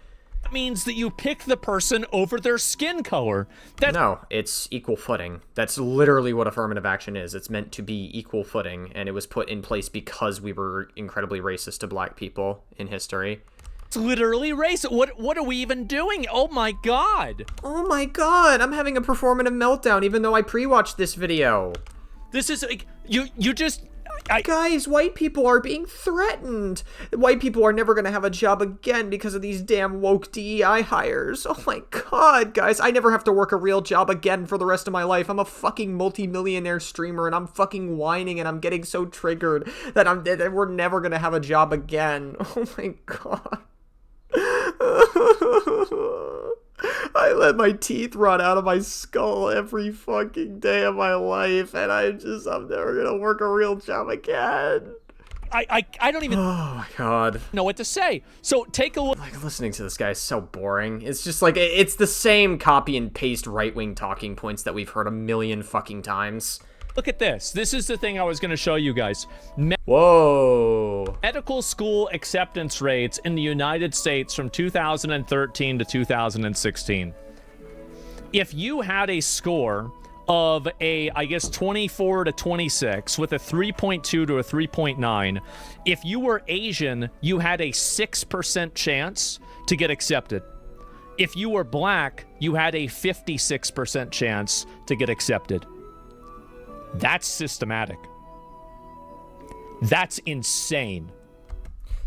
That means that you pick the person over their skin color. No, it's equal footing. That's literally what affirmative action is. It's meant to be equal footing, and it was put in place because we were incredibly racist to black people in history. It's literally racist. What are we even doing? Oh my God. Oh my God, I'm having a performative meltdown even though I pre-watched this video. This is like, you just... Guys, white people are being threatened. White people are never going to have a job again because of these damn woke DEI hires. Oh my God, guys, I never have to work a real job again for the rest of my life. I'm a fucking multi-millionaire streamer and I'm fucking whining and I'm getting so triggered that we're never going to have a job again. Oh my God. I let my teeth rot out of my skull every fucking day of my life, and I'm never gonna work a real job again. I don't even... Oh my God. Know what to say. So take a look... Like, listening to this guy is so boring. It's just like, it's the same copy and paste right-wing talking points that we've heard a million fucking times. Look at this. This is the thing I was going to show you guys. Whoa. Medical school acceptance rates in the United States from 2013 to 2016. If you had a score of a, I guess, 24 to 26 with a 3.2 to a 3.9. If you were Asian, you had a 6% chance to get accepted. If you were black, you had a 56% chance to get accepted. That's systematic. That's insane.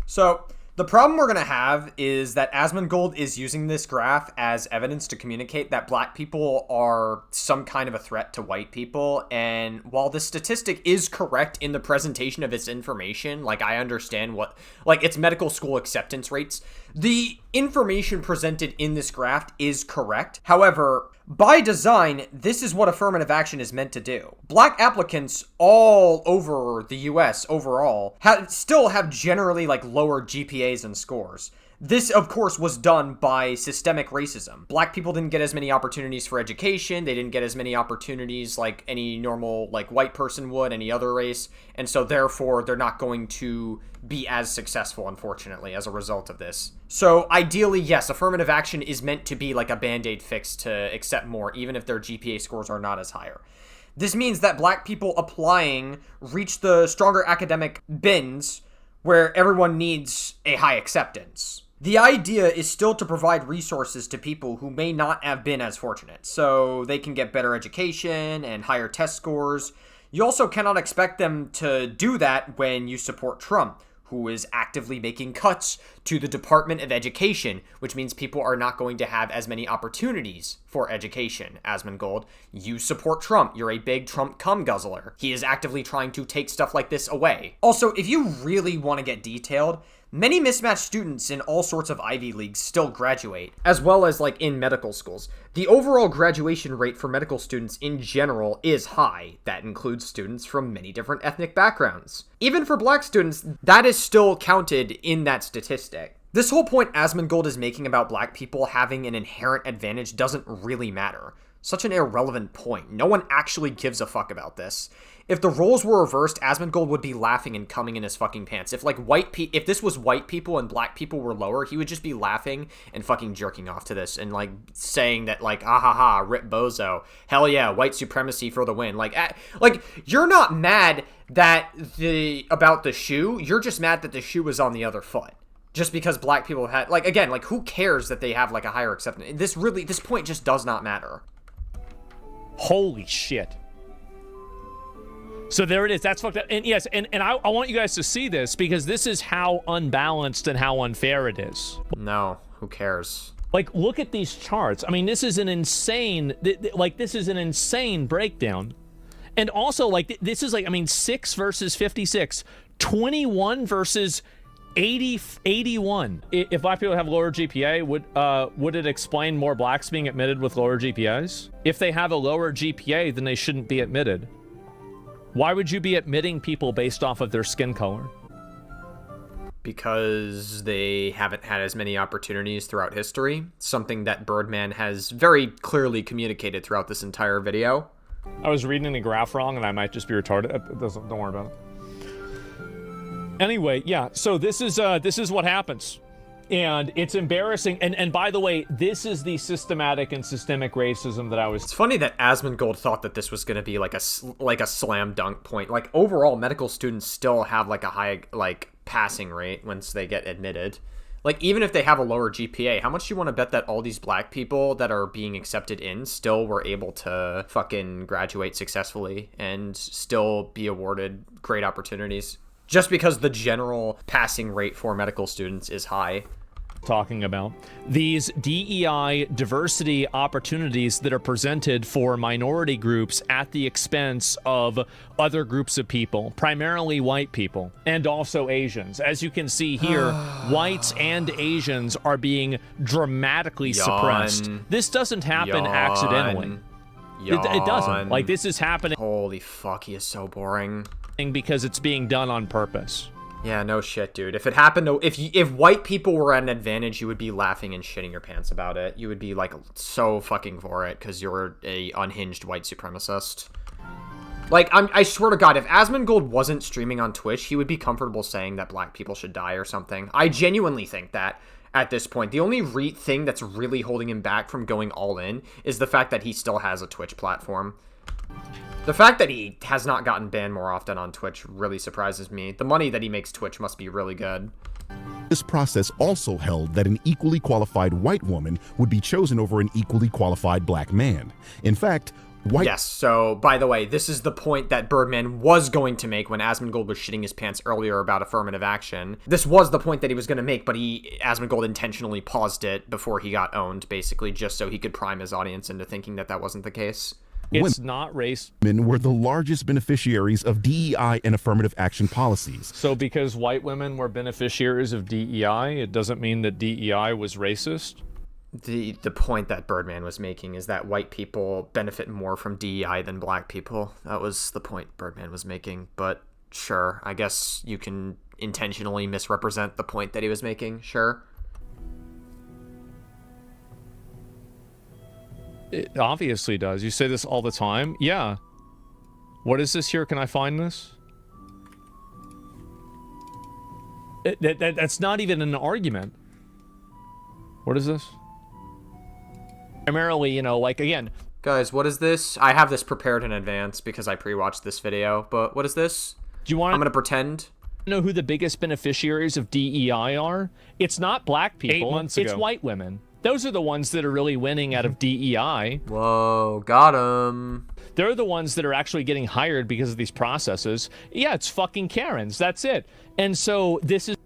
So the problem we're going to have is that Asmongold is using this graph as evidence to communicate that black people are some kind of a threat to white people. And while the statistic is correct in the presentation of its information, like I understand what, like its medical school acceptance rates, the information presented in this graph is correct. However, by design, this is what affirmative action is meant to do. Black applicants all over the US overall still have generally like lower GPAs and scores. This, of course, was done by systemic racism. Black people didn't get as many opportunities for education. They didn't get as many opportunities like any normal, like, white person would, any other race. And so, therefore, they're not going to be as successful, unfortunately, as a result of this. So, ideally, yes, affirmative action is meant to be like a Band-Aid fix to accept more, even if their GPA scores are not as higher. This means that black people applying reach the stronger academic bins where everyone needs a high acceptance. The idea is still to provide resources to people who may not have been as fortunate, so they can get better education and higher test scores. You also cannot expect them to do that when you support Trump, who is actively making cuts to the Department of Education, which means people are not going to have as many opportunities for education. Asmongold, you support Trump. You're a big Trump cum guzzler. He is actively trying to take stuff like this away. Also, if you really want to get detailed, many mismatched students in all sorts of Ivy Leagues still graduate, as well as like in medical schools. The overall graduation rate for medical students in general is high. That includes students from many different ethnic backgrounds. Even for black students, that is still counted in that statistic. This whole point Asmongold is making about black people having an inherent advantage doesn't really matter. Such an irrelevant point. No one actually gives a fuck about this. If the roles were reversed, Asmongold would be laughing and coming in his fucking pants. If like if this was white people and black people were lower, he would just be laughing and fucking jerking off to this and like saying that like, ah ha ha, rip bozo, hell yeah, white supremacy for the win. Like you're not mad that about the shoe. You're just mad that the shoe was on the other foot. Just because black people had, like, again, like, who cares that they have like a higher acceptance? This point just does not matter. Holy shit. So there it is. That's fucked up. And yes, and I want you guys to see this because this is how unbalanced and how unfair it is. No, who cares? Like, look at these charts. I mean, this is an insane, this is an insane breakdown. And also, like, this is like, I mean, 6 versus 56, 21 versus 81. If black people have lower GPA, would it explain more blacks being admitted with lower GPAs? If they have a lower GPA, then they shouldn't be admitted. Why would you be admitting people based off of their skin color? Because they haven't had as many opportunities throughout history. Something that Birdman has very clearly communicated throughout this entire video. I was reading the graph wrong and I might just be retarded. Don't worry about it. Anyway, yeah, so this is what happens. And it's embarrassing. And by the way, this is the systematic and systemic racism that I was... It's funny that Asmongold thought that this was going to be like a slam dunk point. Like, overall, medical students still have like a high, like, passing rate once they get admitted. Like, even if they have a lower GPA, how much do you want to bet that all these black people that are being accepted in still were able to fucking graduate successfully and still be awarded great opportunities? Just because the general passing rate for medical students is high. Talking about these DEI diversity opportunities that are presented for minority groups at the expense of other groups of people, primarily white people and also Asians. As you can see here, whites and Asians are being dramatically suppressed. This doesn't happen accidentally. It doesn't. Like, this is happening. Holy fuck, he is so boring. Because it's being done on purpose. Yeah, no shit, dude. If it happened, if white people were at an advantage, you would be laughing and shitting your pants about it. You would be like so fucking for it because you're a unhinged white supremacist. Like, I swear to God, if Asmongold wasn't streaming on Twitch, he would be comfortable saying that black people should die or something. I genuinely think that at this point. The only thing that's really holding him back from going all in is the fact that he still has a Twitch platform. The fact that he has not gotten banned more often on Twitch really surprises me. The money that he makes Twitch must be really good. This process also held that an equally qualified white woman would be chosen over an equally qualified black man. In fact, Yes, so, by the way, this is the point that Birdman was going to make when Asmongold was shitting his pants earlier about affirmative action. This was the point that he was going to make, but Asmongold intentionally paused it before he got owned, basically, just so he could prime his audience into thinking that that wasn't the case. It's not race. Women were the largest beneficiaries of DEI and affirmative action policies. So because white women were beneficiaries of DEI, it doesn't mean that DEI was racist? The point that Birdman was making is that white people benefit more from DEI than black people. That was the point Birdman was making. But sure, I guess you can intentionally misrepresent the point that he was making. Sure. It obviously does. You say this all the time. Yeah. What is this here? Can I find this? That's not even an argument. What is this? Primarily, you know, like, again... Guys, what is this? I have this prepared in advance because I pre-watched this video, but what is this? Do you want I'm going to pretend. Know who the biggest beneficiaries of DEI are? It's not black people. 8 months ago. It's white women. Those are the ones that are really winning out of DEI. Whoa, got him. They're the ones that are actually getting hired because of these processes. Yeah, it's fucking Karens. That's it. And so this is...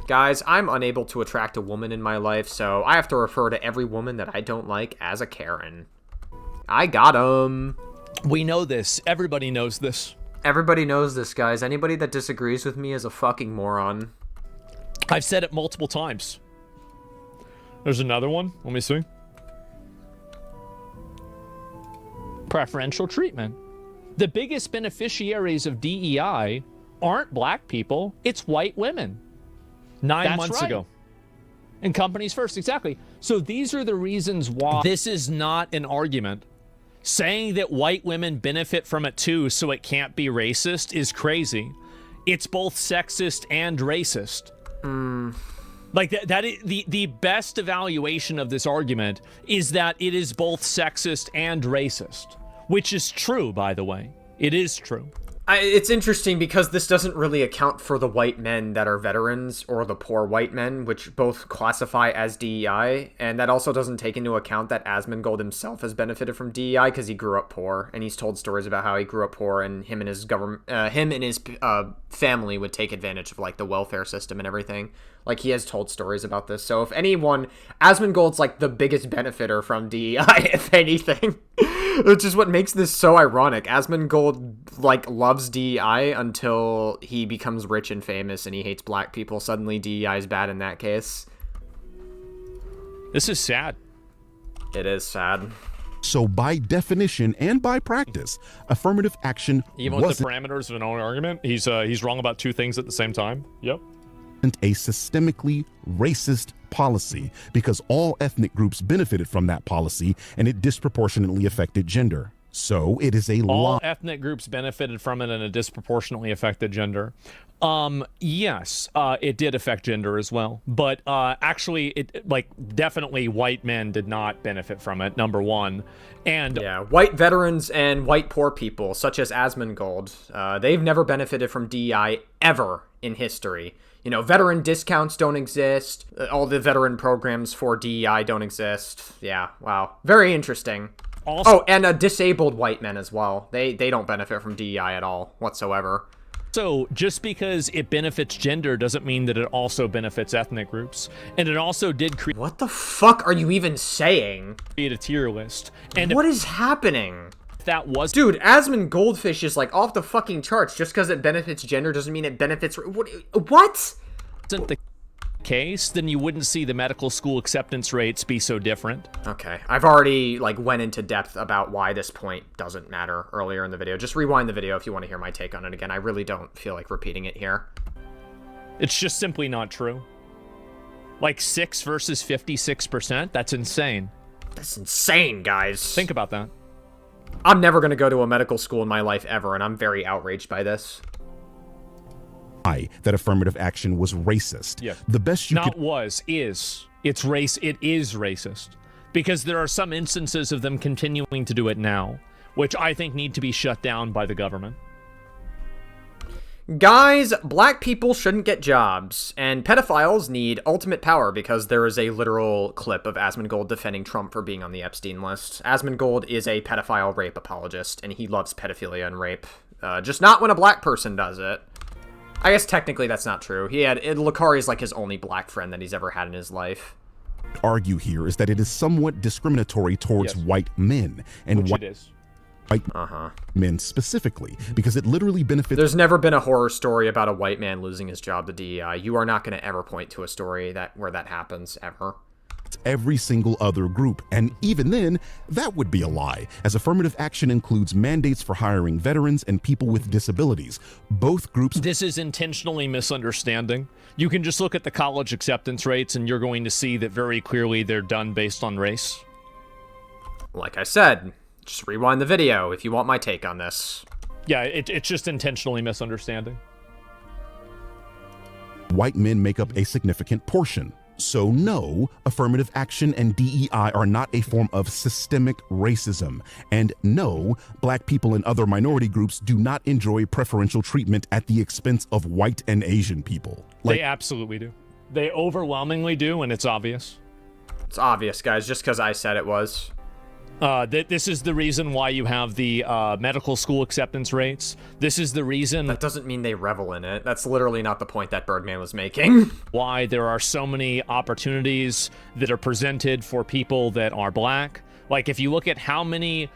Guys, I'm unable to attract a woman in my life, so I have to refer to every woman that I don't like as a Karen. I got him. We know this. Everybody knows this. Everybody knows this, guys. Anybody that disagrees with me is a fucking moron. I've said it multiple times. There's another one. Let me see. Preferential treatment. The biggest beneficiaries of DEI aren't black people. It's white women. 9 months ago. And companies first, exactly. So these are the reasons why this is not an argument. Saying that white women benefit from it too, so it can't be racist, is crazy. It's both sexist and racist. Like that is the best evaluation of this argument is that it is both sexist and racist, which is true, by the way. It is true. It's interesting because this doesn't really account for the white men that are veterans or the poor white men, which both classify as DEI, and that also doesn't take into account that Asmongold himself has benefited from DEI because he grew up poor, and he's told stories about how he grew up poor, and him and his family would take advantage of like the welfare system and everything. Like, he has told stories about this. So if anyone, Asmongold's like the biggest benefiter from DEI, if anything. Which is what makes this so ironic. Asmongold, like, loves DEI until he becomes rich and famous and he hates black people. Suddenly DEI is bad in that case. This is sad. It is sad. So by definition and by practice, affirmative action even with the parameters of an own argument, he's wrong about two things at the same time. Yep. A systemically racist policy because all ethnic groups benefited from that policy and it disproportionately affected gender. So it is a all ethnic groups benefited from it and it disproportionately affected gender. Yes, it did affect gender as well, but actually it definitely white men did not benefit from it, number one. And yeah, white veterans and white poor people such as Asmongold, they've never benefited from DEI ever in history. You know, veteran discounts don't exist. All the veteran programs for DEI don't exist. Yeah, wow. Very interesting. Also, and disabled white men as well. They don't benefit from DEI at all whatsoever. So just because it benefits gender doesn't mean that it also benefits ethnic groups. And it also did create... What the fuck are you even saying? ...create a tier list. And what is happening? That was... Dude, Asmongoldfish is like off the fucking charts. Just because it benefits gender doesn't mean it benefits... What? Isn't the case, then you wouldn't see the medical school acceptance rates be so different. Okay, I've already went into depth about why this point doesn't matter earlier in the video. Just rewind the video if you want to hear my take on it again. I really don't feel like repeating it here. It's just simply not true. Like 6 versus 56%? That's insane. That's insane, guys. Think about that. I'm never going to go to a medical school in my life ever, and I'm very outraged by this. That affirmative action was racist. Yeah. The best you could... is. It is racist. Because there are some instances of them continuing to do it now. which I think need to be shut down by the government. Guys, black people shouldn't get jobs, and pedophiles need ultimate power because there is a literal clip of Asmongold defending Trump for being on the Epstein list. Asmongold is a pedophile rape apologist, and he loves pedophilia and rape. Just not when a black person does it. I guess technically that's not true. Lakari is like his only black friend that he's ever had in his life. Argue here is that it is somewhat discriminatory towards white men and Which it is. White men specifically, because it literally benefits. There's never been a horror story about a white man losing his job to DEI. You are not going to ever point to a story where that happens, ever. Every single other group, and even then, that would be a lie, as affirmative action includes mandates for hiring veterans and people with disabilities. Both groups. This is intentionally misunderstanding. You can just look at the college acceptance rates, and you're going to see that very clearly they're done based on race. Like I said, just rewind the video if you want my take on this. Yeah, it's just intentionally misunderstanding. White men make up a significant portion. So no, affirmative action and DEI are not a form of systemic racism. And no, black people and other minority groups do not enjoy preferential treatment at the expense of white and Asian people. They absolutely do. They overwhelmingly do, and it's obvious. It's obvious, guys, just because I said it was. This is the reason why you have the medical school acceptance rates. This is the reason... That doesn't mean they revel in it. That's literally not the point that Birdman was making. Why there are so many opportunities that are presented for people that are black. Like, if you look at how many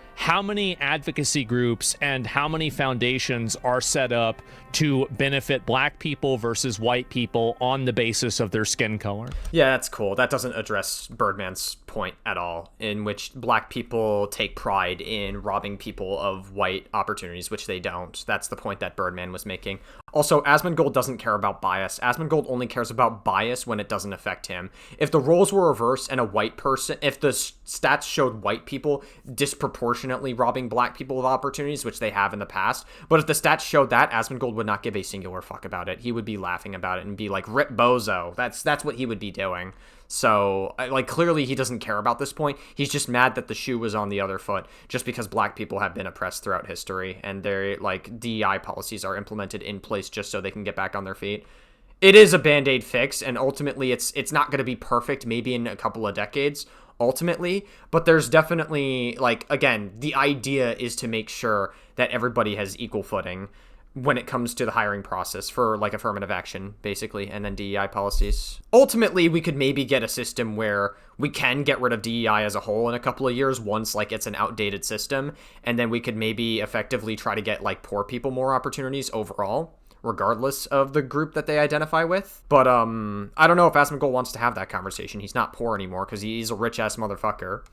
advocacy groups and how many foundations are set up to benefit black people versus white people on the basis of their skin color. Yeah, that's cool. That doesn't address Birdman's point at all, in which black people take pride in robbing people of white opportunities, which they don't. That's the point that Birdman was making. Also, Asmongold doesn't care about bias. Asmongold only cares about bias when it doesn't affect him. If the roles were reversed and a white person, if the stats showed white people disproportionately robbing black people of opportunities, which they have in the past, but if the stats showed that, Asmongold would not give a singular fuck about it. He would be laughing about it and be like, rip bozo. That's what he would be doing. So, like, clearly he doesn't care about this point. He's just mad that the shoe was on the other foot, just because black people have been oppressed throughout history, and their, like, DEI policies are implemented in place just so they can get back on their feet. It is a Band-Aid fix, and ultimately it's not going to be perfect, maybe in a couple of decades, ultimately, but there's definitely, like, again, the idea is to make sure that everybody has equal footing when it comes to the hiring process for, like, affirmative action, basically, and then DEI policies. Ultimately, we could maybe get a system where we can get rid of DEI as a whole in a couple of years once, like, it's an outdated system, and then we could maybe effectively try to get, like, poor people more opportunities overall, regardless of the group that they identify with. But, I don't know if Asmongold wants to have that conversation. He's not poor anymore, because he's a rich-ass motherfucker.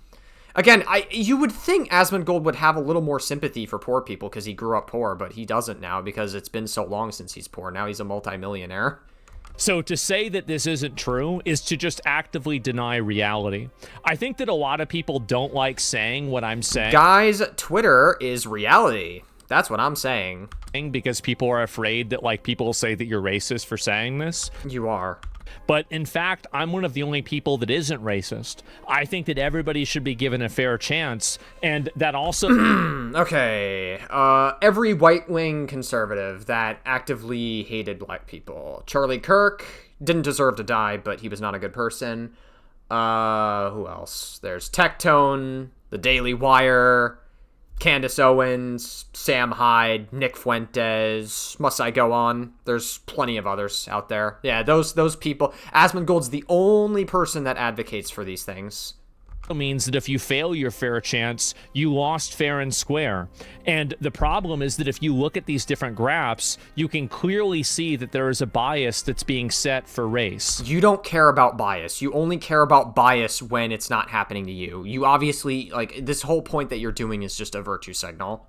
Again, you would think Asmongold would have a little more sympathy for poor people because he grew up poor, but he doesn't now because it's been so long since he's poor. Now he's a multimillionaire. So to say that this isn't true is to just actively deny reality. I think that a lot of people don't like saying what I'm saying. Guys, Twitter is reality. That's what I'm saying. Because people are afraid that, like, people will say that you're racist for saying this. You are. But in fact, I'm one of the only people that isn't racist. I think that everybody should be given a fair chance, and that also... Okay, every right-wing conservative that actively hated black people. Charlie Kirk didn't deserve to die, but he was not a good person. Who else? There's Tectone, The Daily Wire, Candace Owens, Sam Hyde, Nick Fuentes. Must I go on? There's plenty of others out there. Yeah, those people. Asmongold's the only person that advocates for these things. Means that if you fail your fair chance, you lost fair and square. And the problem is that if you look at these different graphs, you can clearly see that there is a bias that's being set for race. You don't care about bias. You only care about bias when it's not happening to you. You obviously, like, this whole point that you're doing is just a virtue signal.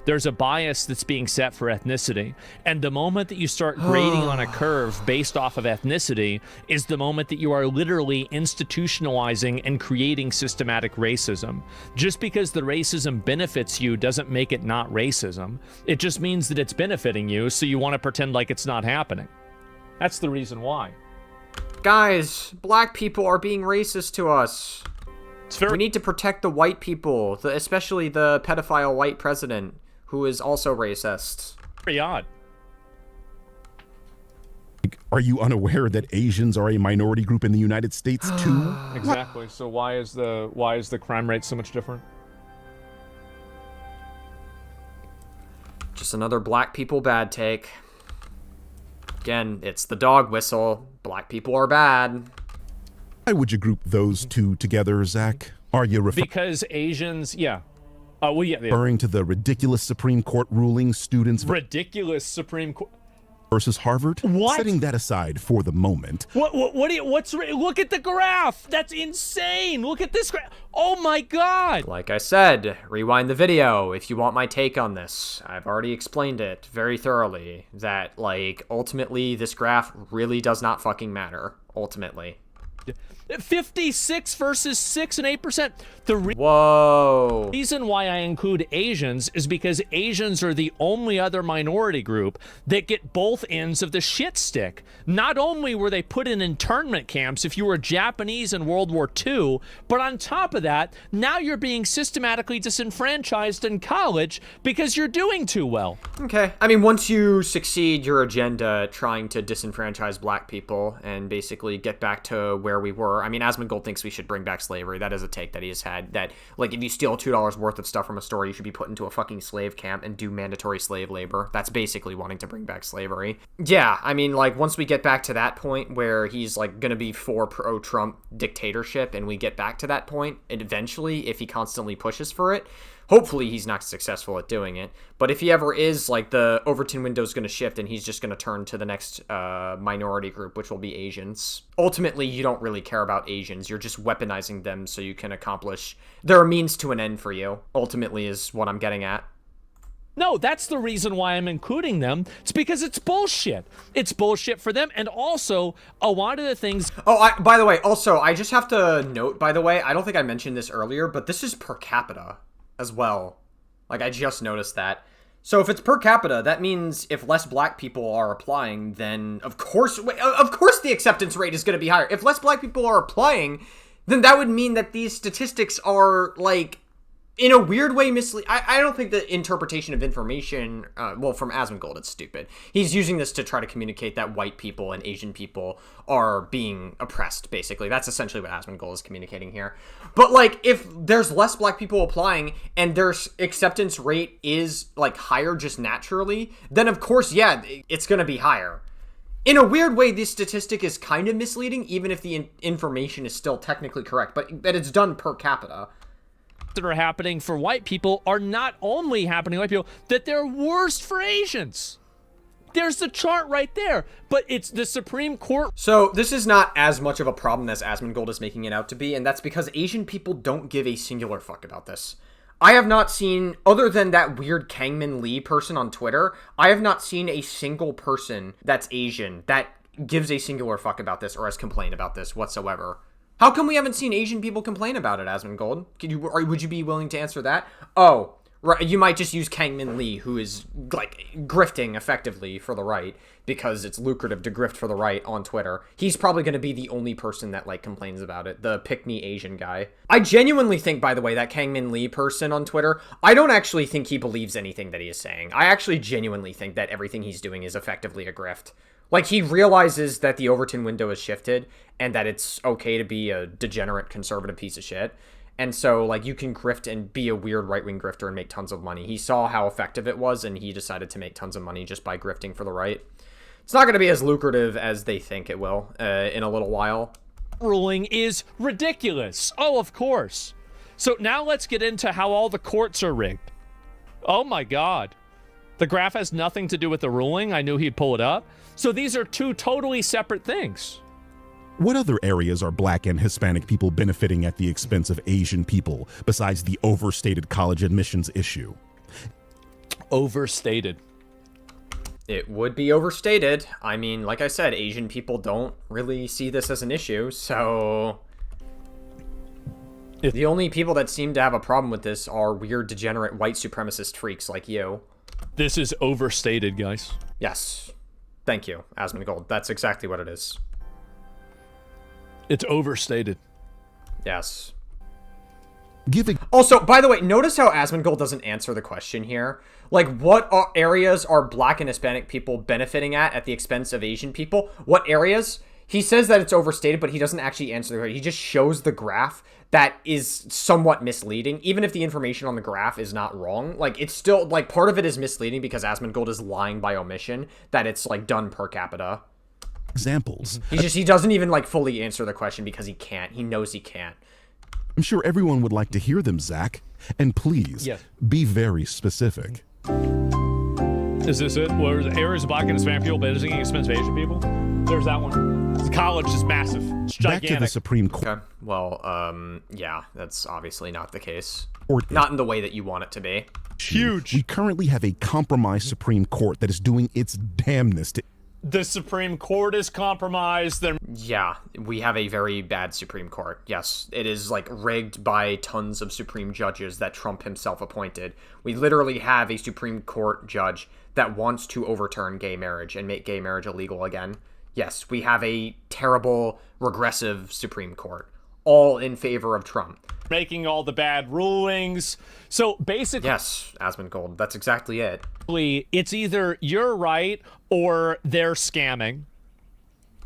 There's a bias that's being set for ethnicity. And the moment that you start grading on a curve based off of ethnicity is the moment that you are literally institutionalizing and creating systematic racism. Just because the racism benefits you doesn't make it not racism. It just means that it's benefiting you, so you want to pretend like it's not happening. That's the reason why. Guys, black people are being racist to us. We need to protect the white people, especially the pedophile white president, who is also racist. Very odd. Are you unaware that Asians are a minority group in the United States too? Exactly. So why is the crime rate so much different? Just another black people bad take. Again, it's the dog whistle. Black people are bad. Why would you group those two together, Zach? Are you because Asians, yeah. Referring to the ridiculous Supreme Court ruling students ridiculous Supreme Court versus Harvard? What? Setting that aside for the moment. Look at the graph. That's insane. Look at this graph. Oh my God. Like I said, rewind the video if you want my take on this. I've already explained it very thoroughly that, like, ultimately this graph really does not fucking matter, ultimately. 56 versus 6 and 8%. Whoa. Reason why I include Asians is because Asians are the only other minority group that get both ends of the shit stick. Not only were they put in internment camps if you were Japanese in World War II, but on top of that, now you're being systematically disenfranchised in college because you're doing too well. Okay. I mean, once you succeed your agenda trying to disenfranchise black people and basically get back to where we were. I mean, Asmongold thinks we should bring back slavery. That is a take that he has had, that, like, if you steal $2 worth of stuff from a store, you should be put into a fucking slave camp and do mandatory slave labor. That's basically wanting to bring back slavery. Yeah, I mean, like, once we get back to that point where he's, like, gonna be for pro-Trump dictatorship, and we get back to that point, and eventually, if he constantly pushes for it, hopefully he's not successful at doing it. But if he ever is, like, the Overton window's going to shift and he's just going to turn to the next minority group, which will be Asians. Ultimately, you don't really care about Asians. You're just weaponizing them so you can accomplish... They're a means to an end for you, ultimately, is what I'm getting at. No, that's the reason why I'm including them. It's because it's bullshit. It's bullshit for them, and also, a lot of the things... Oh, by the way, also, I just have to note, by the way, I don't think I mentioned this earlier, but this is per capita as well. Like, I just noticed that. So if it's per capita, that means if less black people are applying, then of course the acceptance rate is going to be higher. If less black people are applying, then that would mean that these statistics are, like, in a weird way I don't think the interpretation of information, well, from Asmongold, it's stupid. He's using this to try to communicate that white people and Asian people are being oppressed, basically. That's essentially what Asmongold is communicating here. But, like, if there's less black people applying and their acceptance rate is, like, higher just naturally, then of course, yeah, it's going to be higher. In a weird way, this statistic is kind of misleading, even if the information is still technically correct, but it's done per capita. That are happening for white people are not only happening to white people, that they're worse for Asians. There's the chart right there, but it's the Supreme Court. So this is not as much of a problem as Asmongold is making it out to be, and that's because Asian people don't give a singular fuck about this. I have not seen, other than that weird Kangmin Lee person on Twitter, I have not seen a single person that's Asian that gives a singular fuck about this or has complained about this whatsoever. How come we haven't seen Asian people complain about it, Asmongold? Would you be willing to answer that? Oh, right, you might just use Kangmin Lee, who is, like, grifting effectively for the right, because it's lucrative to grift for the right on Twitter. He's probably going to be the only person that, like, complains about it, the pick-me Asian guy. I genuinely think, by the way, that Kangmin Lee person on Twitter, I don't actually think he believes anything that he is saying. I actually genuinely think that everything he's doing is effectively a grift. Like, he realizes that the Overton window has shifted and that it's okay to be a degenerate conservative piece of shit. And so, like, you can grift and be a weird right-wing grifter and make tons of money. He saw how effective it was, and he decided to make tons of money just by grifting for the right. It's not going to be as lucrative as they think it will in a little while. Ruling is ridiculous. Oh, of course. So now let's get into how all the courts are rigged. Oh, my God. The graph has nothing to do with the ruling. I knew he'd pull it up. So these are two totally separate things. What other areas are black and Hispanic people benefiting at the expense of Asian people besides the overstated college admissions issue? Overstated. It would be overstated. I mean, like I said, Asian people don't really see this as an issue, so... The only people that seem to have a problem with this are weird, degenerate, white supremacist freaks like you. This is overstated, guys. Yes. Thank you, Asmongold. That's exactly what it is. It's overstated. Yes. Also, by the way, notice how Asmongold doesn't answer the question here. Like, what areas are Black and Hispanic people benefiting at the expense of Asian people? What areas? He says that it's overstated, but he doesn't actually answer the question. He just shows the graph that is somewhat misleading, even if the information on the graph is not wrong. Like, it's still, like, part of it is misleading because Asmongold is lying by omission that it's, like, done per capita. Examples. He doesn't even, like, fully answer the question because he can't. He knows he can't. I'm sure everyone would like to hear them, Zach. And please, be very specific. Is this it? Where areas of Black and Hispanic people benefiting at the expense of Asian people? There's that one. The college is massive. It's gigantic. Back to the Supreme Court. Okay. Well, yeah, that's obviously not the case. Not in the way that you want it to be. Huge. We currently have a compromised Supreme Court that is doing its damnness to... The Supreme Court is compromised. Yeah, we have a very bad Supreme Court. Yes, it is, like, rigged by tons of Supreme judges that Trump himself appointed. We literally have a Supreme Court judge that wants to overturn gay marriage and make gay marriage illegal again. Yes, we have a terrible, regressive Supreme Court, all in favor of Trump. Making all the bad rulings. So basically... Yes, Asmongold, that's exactly it. It's either you're right or they're scamming.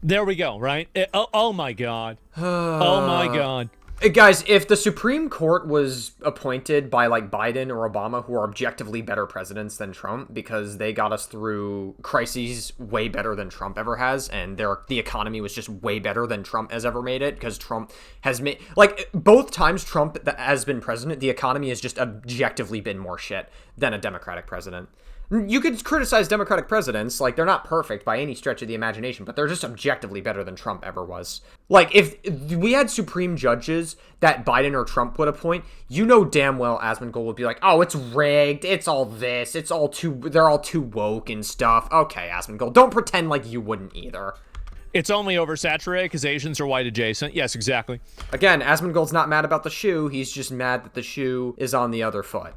There we go, right? Oh my God. Oh my God. Guys, if the Supreme Court was appointed by, like, Biden or Obama, who are objectively better presidents than Trump because they got us through crises way better than Trump ever has, and the economy was just way better than Trump has ever made it, because Trump has made... Like, both times Trump has been president, the economy has just objectively been more shit than a Democratic president. You could criticize Democratic presidents, like, they're not perfect by any stretch of the imagination, but they're just objectively better than Trump ever was. Like, if we had Supreme judges that Biden or Trump would appoint, you know damn well Asmongold would be like, oh, it's rigged, it's all this, they're all too woke and stuff. Okay, Asmongold, don't pretend like you wouldn't either. It's only oversaturated because Asians are white adjacent. Yes, exactly. Again, Asmongold's not mad about the shoe, he's just mad that the shoe is on the other foot.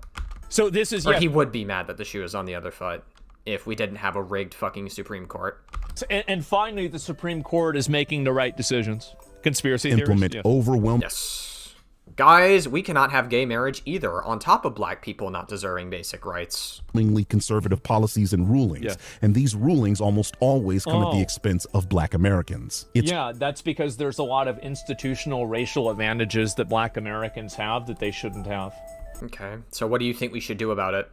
So this is... Or he would be mad that the shoe is on the other foot if we didn't have a rigged fucking Supreme Court. And finally, the Supreme Court is making the right decisions. Conspiracy theories? Implement overwhelming... Yes. Guys, we cannot have gay marriage either, on top of Black people not deserving basic rights. Conservative policies and rulings. Yeah. And these rulings almost always come at the expense of Black Americans. Yeah, that's because there's a lot of institutional racial advantages that Black Americans have that they shouldn't have. Okay, so what do you think we should do about it?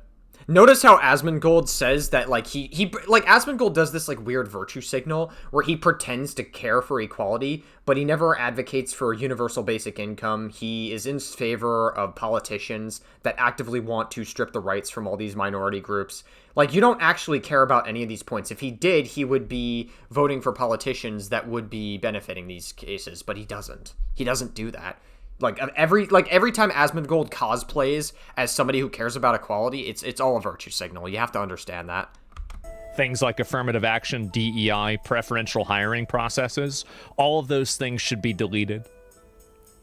Notice how Asmongold says that, like, Asmongold does this, like, weird virtue signal where he pretends to care for equality, but he never advocates for universal basic income. He is in favor of politicians that actively want to strip the rights from all these minority groups. Like, you don't actually care about any of these points. If he did, he would be voting for politicians that would be benefiting these cases, but he doesn't. He doesn't do that. Like every time Asmongold cosplays as somebody who cares about equality, it's all a virtue signal. You have to understand that. Things like affirmative action, DEI, preferential hiring processes, all of those things should be deleted.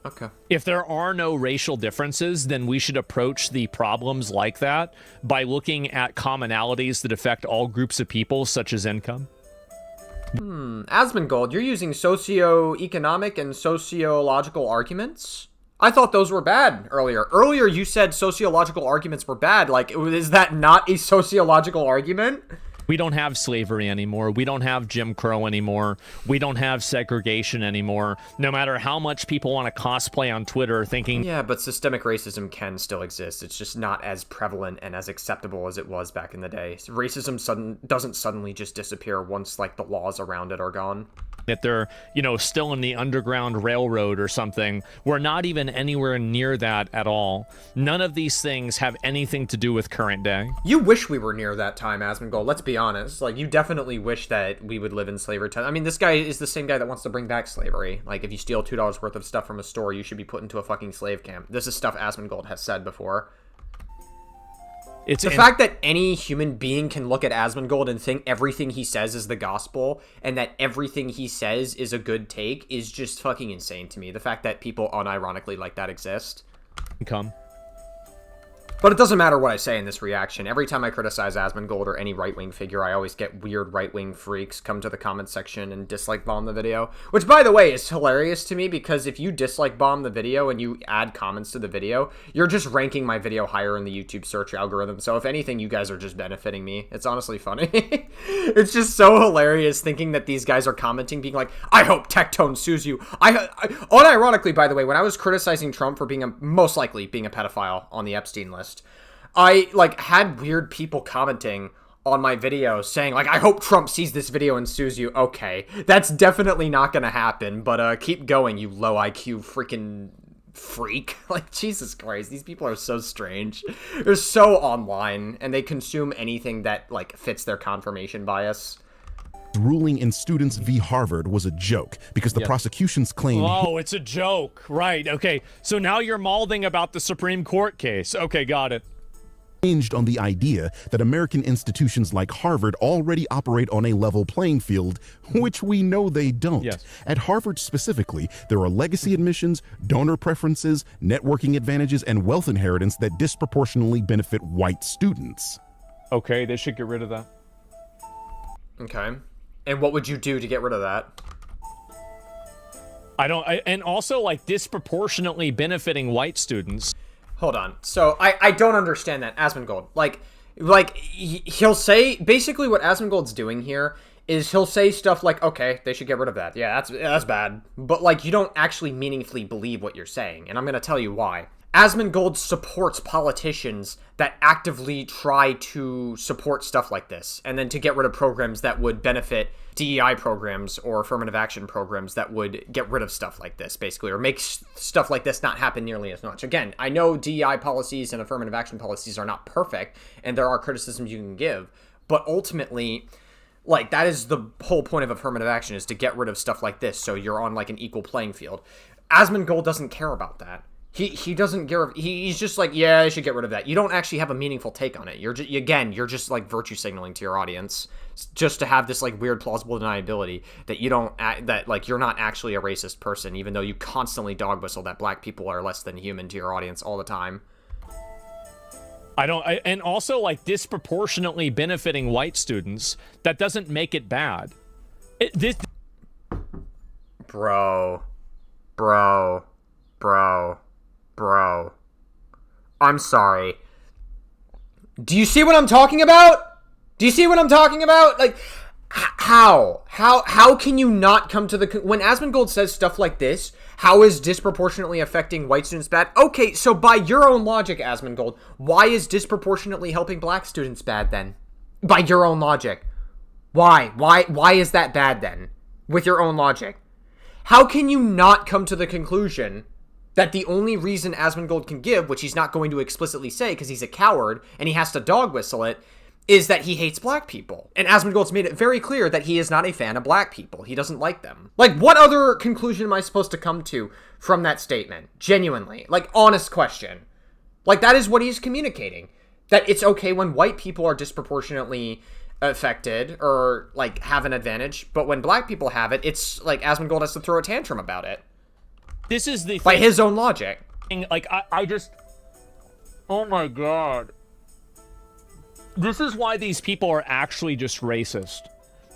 Okay. If there are no racial differences, then we should approach the problems like that by looking at commonalities that affect all groups of people, such as income. Asmongold, you're using socio-economic and sociological arguments? I thought those were bad earlier. Earlier, you said sociological arguments were bad. Like, is that not a sociological argument? We don't have slavery anymore. We don't have Jim Crow anymore. We don't have segregation anymore. No matter how much people want to cosplay on Twitter thinking... Yeah, but systemic racism can still exist. It's just not as prevalent and as acceptable as it was back in the day. Racism doesn't suddenly just disappear once, like, the laws around it are gone. That they're, still in the Underground Railroad or something. We're not even anywhere near that at all. None of these things have anything to do with current day. You wish we were near that time, Asmongold. Let's be honest. Like, you definitely wish that we would live in slavery time. I mean, this guy is the same guy that wants to bring back slavery. Like, if you steal $2 worth of stuff from a store, you should be put into a fucking slave camp. This is stuff Asmongold has said before. It's the fact that any human being can look at Asmongold and think everything he says is the gospel and that everything he says is a good take is just fucking insane to me. The fact that people unironically like that exist. Income. But it doesn't matter what I say in this reaction. Every time I criticize Asmongold or any right-wing figure, I always get weird right-wing freaks come to the comment section and dislike bomb the video. Which, by the way, is hilarious to me because if you dislike bomb the video and you add comments to the video, you're just ranking my video higher in the YouTube search algorithm. So if anything, you guys are just benefiting me. It's honestly funny. It's just so hilarious thinking that these guys are commenting, being like, I hope Tectone sues you. Unironically, by the way, when I was criticizing Trump for being most likely being a pedophile on the Epstein list, I, like, had weird people commenting on my video saying, like, I hope Trump sees this video and sues you. Okay, that's definitely not gonna happen, but keep going, you low IQ freaking freak. Like, Jesus Christ, these people are so strange. They're so online, and they consume anything that, like, fits their confirmation bias. Ruling in Students v. Harvard was a joke because the prosecution's claim... Oh, it's a joke. Right, okay. So now you're malding about the Supreme Court case. Okay, got it. Hinged on the idea that American institutions like Harvard already operate on a level playing field, which we know they don't. Yes. At Harvard specifically, there are legacy admissions, donor preferences, networking advantages, and wealth inheritance that disproportionately benefit white students. Okay, they should get rid of that. Okay. And what would you do to get rid of that? And also, like, disproportionately benefiting white students. Hold on. So, I don't understand that. Asmongold. Like, he'll say, basically what Asmongold's doing here is he'll say stuff like, okay, they should get rid of that. Yeah, that's bad. But, like, you don't actually meaningfully believe what you're saying. And I'm going to tell you why. Asmongold supports politicians that actively try to support stuff like this, and then to get rid of programs that would benefit DEI programs or affirmative action programs that would get rid of stuff like this, basically, or make stuff like this not happen nearly as much. Again, I know DEI policies and affirmative action policies are not perfect, and there are criticisms you can give, but ultimately, like, that is the whole point of affirmative action, is to get rid of stuff like this, so you're on, like, an equal playing field. Asmongold doesn't care about that. He doesn't care. He's just like, yeah, I should get rid of that. You don't actually have a meaningful take on it. You're just like virtue signaling to your audience just to have this like weird plausible deniability that you don't that like you're not actually a racist person, even though you constantly dog whistle that black people are less than human to your audience all the time. And also like disproportionately benefiting white students. That doesn't make it bad. Bro. I'm sorry. Do you see what I'm talking about? Like, how can you not come to the... When Asmongold says stuff like this, how is disproportionately affecting white students bad? Okay, so by your own logic, Asmongold, why is disproportionately helping black students bad then? By your own logic. Why is that bad then? With your own logic. How can you not come to the conclusion that the only reason Asmongold can give, which he's not going to explicitly say because he's a coward and he has to dog whistle it, is that he hates black people? And Asmongold's made it very clear that he is not a fan of black people. He doesn't like them. Like, what other conclusion am I supposed to come to from that statement? Genuinely. Like, honest question. Like, that is what he's communicating. That it's okay when white people are disproportionately affected or, like, have an advantage, but when black people have it, it's like Asmongold has to throw a tantrum about it. This is the by his own logic. Like, I just... Oh my god. This is why these people are actually just racist.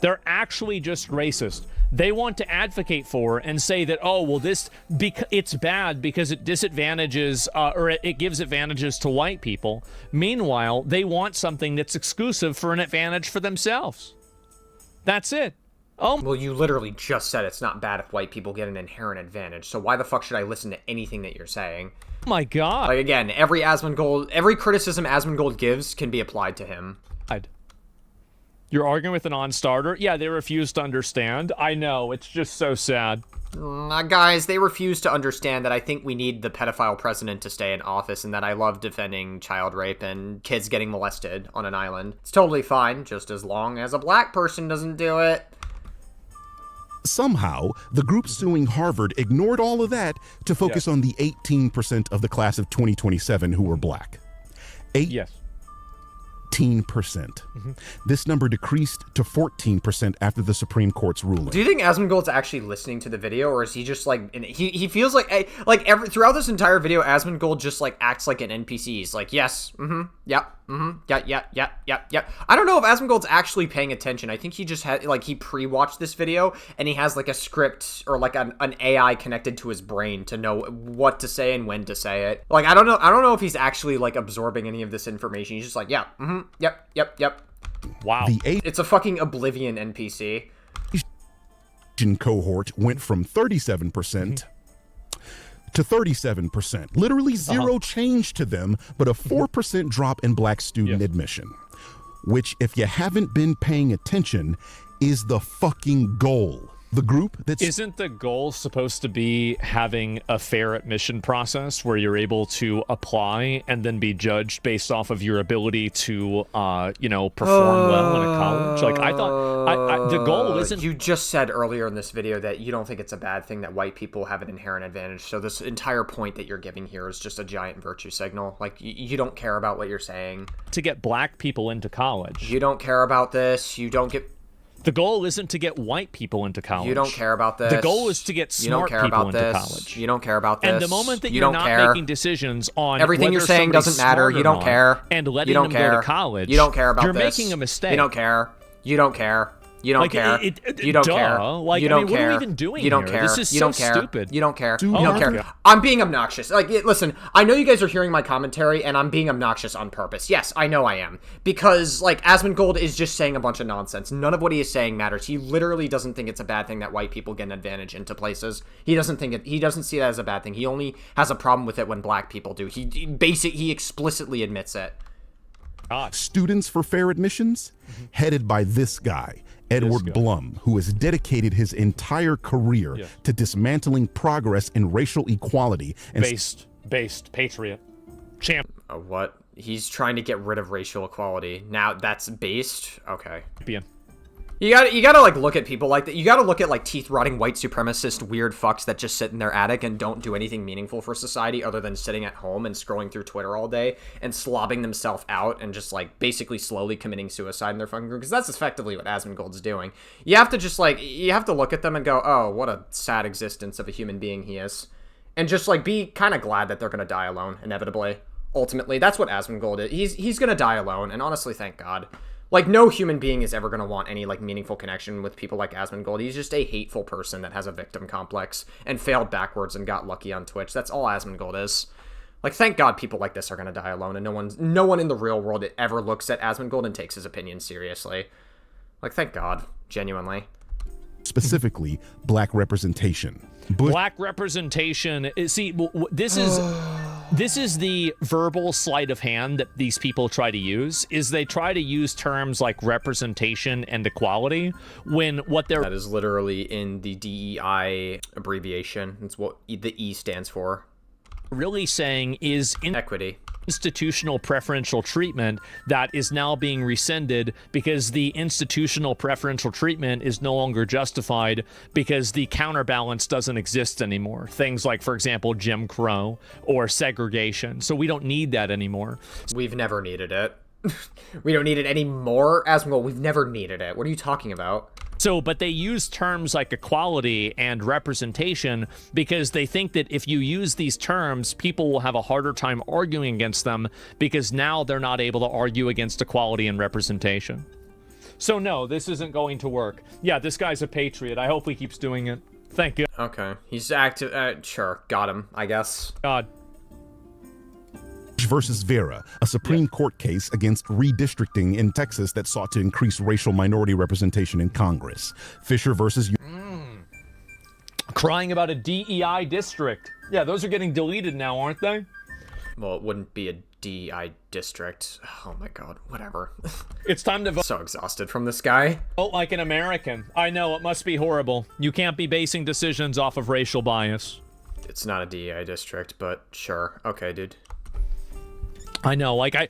They're actually just racist. They want to advocate for and say that, oh, well, it's bad because it disadvantages, or it gives advantages to white people. Meanwhile, they want something that's exclusive for an advantage for themselves. That's it. Oh. Well, you literally just said it's not bad if white people get an inherent advantage, so why the fuck should I listen to anything that you're saying? Oh my god. Like, again, every criticism Asmongold gives can be applied to him. You're arguing with a non-starter? Yeah, they refuse to understand. I know, it's just so sad. Guys, they refuse to understand that I think we need the pedophile president to stay in office and that I love defending child rape and kids getting molested on an island. It's totally fine, just as long as a black person doesn't do it. Somehow, the group suing Harvard ignored all of that to focus on the 18% of the class of 2027 who were black. Yes. 18%. This number decreased to 14% after the Supreme Court's ruling. Do you think Asmongold's actually listening to the video, or is he just like he feels like throughout this entire video, Asmongold just like acts like an NPC? He's like, yes, yep, yep. I don't know if Asmongold's actually paying attention. I think he just had he pre-watched this video and he has like a script or like an AI connected to his brain to know what to say and when to say it. Like I don't know if he's actually like absorbing any of this information. He's just like, yeah, yep. Wow. It's a fucking Oblivion NPC. Asian cohort went from 37% to 37%. Literally zero change to them, but a 4% drop in black student admission. Which, if you haven't been paying attention, is the fucking goal. The group that's... Isn't the goal supposed to be having a fair admission process where you're able to apply and then be judged based off of your ability to, perform well in a college? Like, I thought the goal isn't... You just said earlier in this video that you don't think it's a bad thing that white people have an inherent advantage. So this entire point that you're giving here is just a giant virtue signal. Like, you don't care about what you're saying. To get black people into college. You don't care about this. You don't get... The goal isn't to get white people into college. You don't care about this. The goal is to get smart people into college. You don't care about this. And the moment that you're not making decisions on everything you're saying doesn't matter. You don't care. And letting them go to college. You don't care about this. You're making a mistake. You don't care. You don't care. You don't care. You don't care. Like, you don't care. What are we even doing you don't here? care. This is you so don't care. stupid. You don't care. You don't care. I'm being obnoxious. Like, listen, I know you guys are hearing my commentary, and I'm being obnoxious on purpose. Yes, I know I am. Because, like, Asmongold is just saying a bunch of nonsense. None of what he is saying matters. He literally doesn't think it's a bad thing that white people get an advantage into places. He doesn't think it. He doesn't see that as a bad thing. He only has a problem with it when black people do. He explicitly admits it. Students for Fair Admissions, headed by this guy, Edward Blum, who has dedicated his entire career to dismantling progress in racial equality and based patriot champ. What? He's trying to get rid of racial equality. Now that's based? Okay. You gotta like look at people like that. You gotta look at like teeth-rotting white supremacist weird fucks that just sit in their attic and don't do anything meaningful for society other than sitting at home and scrolling through Twitter all day and slobbing themselves out and just like basically slowly committing suicide in their fucking room, because that's effectively what Asmongold's doing. You have to just like, you have to look at them and go, oh, what a sad existence of a human being he is. And just like be kind of glad that they're gonna die alone, inevitably. Ultimately, that's what Asmongold is. He's gonna die alone, and honestly, thank God. Like, no human being is ever going to want any, like, meaningful connection with people like Asmongold. He's just a hateful person that has a victim complex and failed backwards and got lucky on Twitch. That's all Asmongold is. Like, thank God people like this are going to die alone, and no one in the real world ever looks at Asmongold and takes his opinion seriously. Like, thank God. Genuinely. Specifically, black representation. Black representation. See, this is the verbal sleight of hand that these people try to use. Is they try to use terms like representation and equality when what they're... That is literally in the DEI abbreviation. It's what the E stands for. Really saying is equity. Institutional preferential treatment that is now being rescinded because the institutional preferential treatment is no longer justified because the counterbalance doesn't exist anymore. Things like, for example, Jim Crow or segregation. So we don't need that anymore. We've never needed it. We don't need it anymore, Asmongold. We've never needed it. What are you talking about? So, but they use terms like equality and representation because they think that if you use these terms, people will have a harder time arguing against them because now they're not able to argue against equality and representation. So no, this isn't going to work. Yeah, this guy's a patriot. I hope he keeps doing it. Thank you. Okay. He's active. Sure. Got him, I guess. God. Versus Vera, a Supreme Court case against redistricting in Texas that sought to increase racial minority representation in Congress. Fisher versus... Crying about a DEI district. Yeah, those are getting deleted now, aren't they? Well, it wouldn't be a DEI district. Oh my God, whatever. It's time to vote. So exhausted from this guy. Vote like an American. I know, it must be horrible. You can't be basing decisions off of racial bias. It's not a DEI district, but sure. Okay, dude. I know, like, I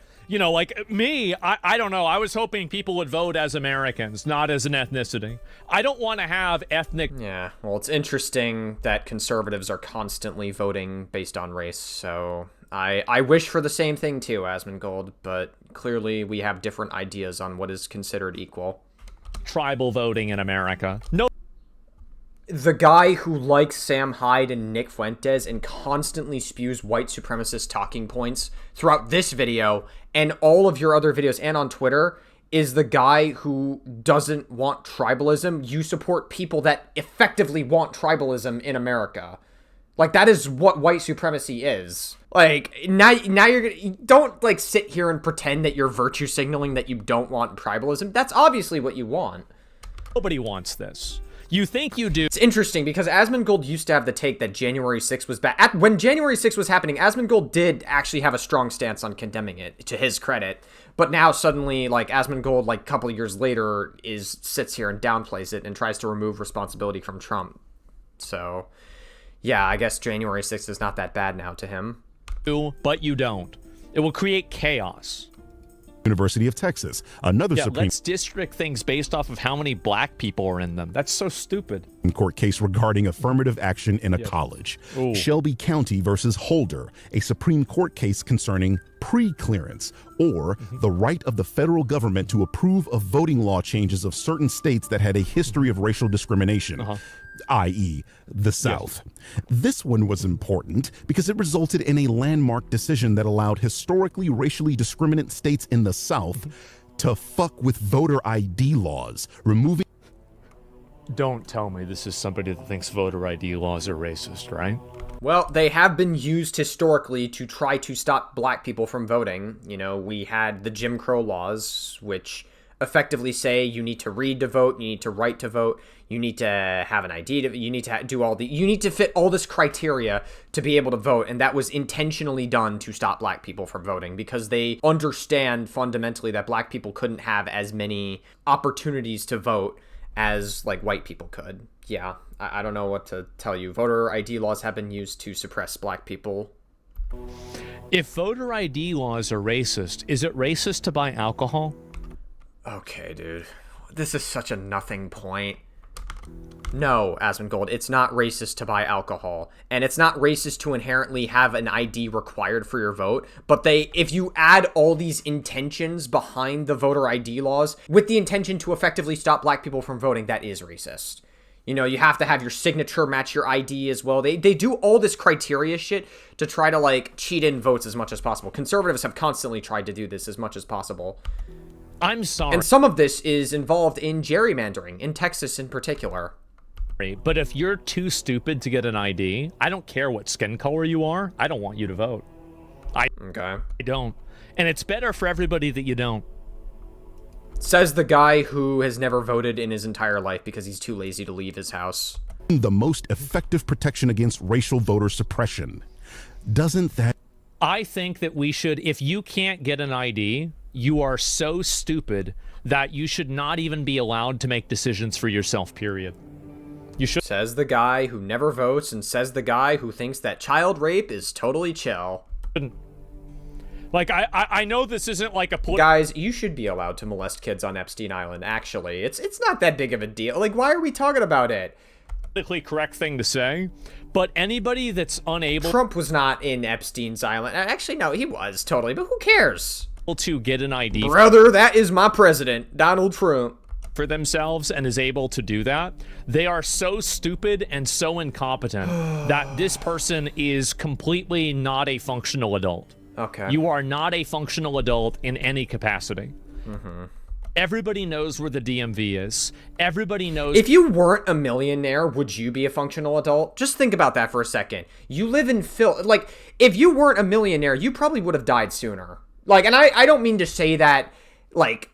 don't know. I was hoping people would vote as Americans, not as an ethnicity. I don't want to have ethnic... Yeah, well, it's interesting that conservatives are constantly voting based on race, so I wish for the same thing too, Asmongold, but clearly we have different ideas on what is considered equal. Tribal voting in America. No. The guy who likes Sam Hyde and Nick Fuentes and constantly spews white supremacist talking points throughout this video and all of your other videos and on Twitter is the guy who doesn't want tribalism. You support people that effectively want tribalism in America. Like, that is what white supremacy is. Like, now you're gonna... Don't, like, sit here and pretend that you're virtue signaling that you don't want tribalism. That's obviously what you want. Nobody wants this. You think you do. It's interesting because Asmongold used to have the take that January 6th was bad. When January 6th was happening, Asmongold did actually have a strong stance on condemning it, to his credit. But now suddenly, like, Asmongold, like, a couple of years later, sits here and downplays it and tries to remove responsibility from Trump. So, yeah, I guess January 6th is not that bad now to him. But you don't. It will create chaos. University of Texas, another Supreme let's district things based off of how many black people are in them. That's so stupid. Court case regarding affirmative action in a college. Shelby County versus Holder, a Supreme Court case concerning pre-clearance or the right of the federal government to approve of voting law changes of certain states that had a history of racial discrimination. I.e., the South. This one was important because it resulted in a landmark decision that allowed historically racially discriminant states in the South to fuck with voter ID laws, removing... Don't tell me this is somebody that thinks voter ID laws are racist, right? Well, they have been used historically to try to stop black people from voting. You know, we had the Jim Crow laws, which effectively say you need to read to vote, you need to write to vote, you need to have an ID, you need to do all the, you need to fit all this criteria to be able to vote, and that was intentionally done to stop black people from voting because they understand fundamentally that black people couldn't have as many opportunities to vote as, like, white people could. Yeah, I don't know what to tell you. Voter ID laws have been used to suppress black people. If voter ID laws are racist, is it racist to buy alcohol? Okay, dude. This is such a nothing point. No, Asmongold, it's not racist to buy alcohol. And it's not racist to inherently have an ID required for your vote. But if you add all these intentions behind the voter ID laws with the intention to effectively stop black people from voting, that is racist. You know, you have to have your signature match your ID as well. They do all this criteria shit to try to, like, cheat in votes as much as possible. Conservatives have constantly tried to do this as much as possible. I'm sorry. And some of this is involved in gerrymandering, in Texas in particular. But if you're too stupid to get an ID, I don't care what skin color you are, I don't want you to vote. I don't. And it's better for everybody that you don't. Says the guy who has never voted in his entire life because he's too lazy to leave his house. The most effective protection against racial voter suppression. Doesn't that... I think that we should, if you can't get an ID, you are so stupid that you should not even be allowed to make decisions for yourself, period. You should. Says the guy who never votes and says the guy who thinks that child rape is totally chill. Like, I know this isn't like a... Guys, you should be allowed to molest kids on Epstein Island, actually. It's not that big of a deal. Like, why are we talking about it? Politically correct thing to say, but anybody that's unable... Trump was not in Epstein's Island. Actually, no, he was, totally, but who cares? To get an ID... Brother, that is my president, Donald Trump. For themselves and is able to do that, they are so stupid and so incompetent that this person is completely not a functional adult. Okay. You are not a functional adult in any capacity. Everybody knows where the DMV is. Everybody knows... If you weren't a millionaire, would you be a functional adult? Just think about that for a second. You live in like, if you weren't a millionaire, you probably would have died sooner. Like, and I don't mean to say that, like...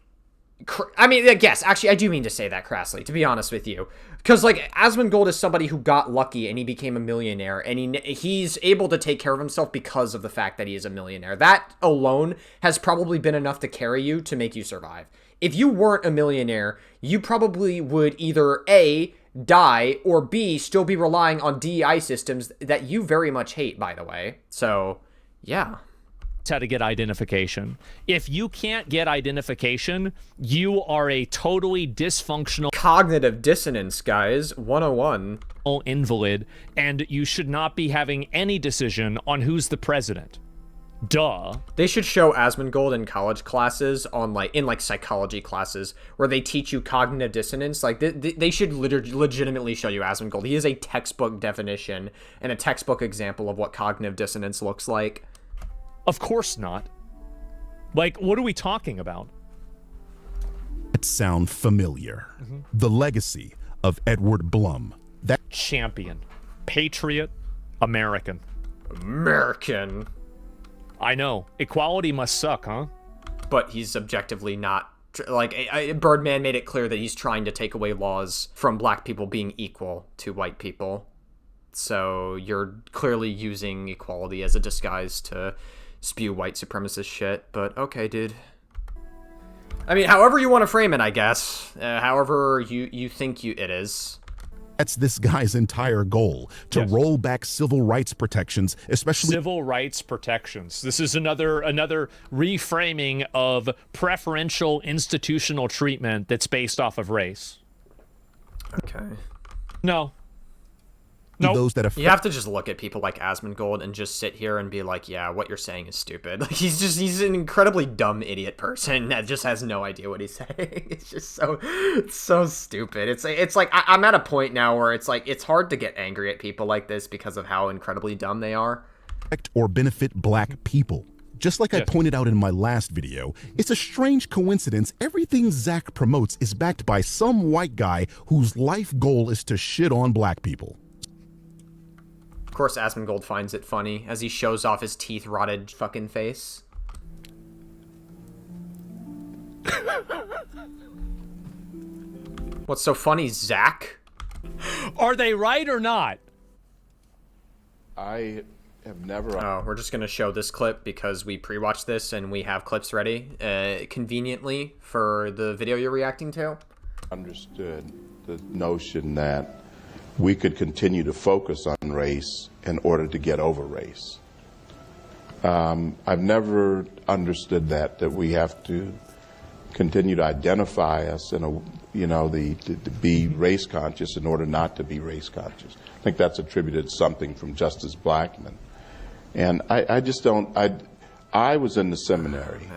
I mean, yes, actually, I do mean to say that crassly, to be honest with you. Because, like, Asmongold is somebody who got lucky and he became a millionaire, and he's able to take care of himself because of the fact that he is a millionaire. That alone has probably been enough to carry you to make you survive. If you weren't a millionaire, you probably would either A, die, or B, still be relying on DEI systems that you very much hate, by the way. So, yeah. How to get identification. If you can't get identification, you are a totally dysfunctional... Cognitive dissonance, guys. 101. ...invalid, and you should not be having any decision on who's the president. Duh. They should show Asmongold in college classes on in psychology classes where they teach you cognitive dissonance. Like they should legitimately show you Asmongold. He is a textbook definition and a textbook example of what cognitive dissonance looks like. Of course not. Like, what are we talking about? It sound familiar. The legacy of Edward Blum. That champion, patriot, American. American. I know. Equality must suck, huh? But he's objectively not. Birdman made it clear that he's trying to take away laws from black people being equal to white people. So you're clearly using equality as a disguise to spew white supremacist shit. But okay, dude. I mean, however you want to frame it, I guess. However you think it is. That's this guy's entire goal, to roll back civil rights protections, especially civil rights protections. This is another reframing of preferential institutional treatment that's based off of race. Okay. No. Those that you have to just look at people like Asmongold and just sit here and be like, yeah, what you're saying is stupid. Like he's an incredibly dumb idiot person that just has no idea what he's saying. It's just so stupid. It's like I'm at a point now where it's like it's hard to get angry at people like this because of how incredibly dumb they are. Or benefit black people. Just like I pointed out in my last video, it's a strange coincidence everything Zach promotes is backed by some white guy whose life goal is to shit on black people. Of course, Asmongold finds it funny as he shows off his teeth-rotted fucking face. What's so funny, Zach? Are they right or not? I have never... Oh, we're just going to show this clip because we pre-watched this and we have clips ready conveniently for the video you're reacting to. Understood the notion that we could continue to focus on race in order to get over race. I've never understood that we have to continue to identify us in to be race conscious in order not to be race conscious. I think that's attributed something from Justice Blackmun. And I just don't, I was in the seminary,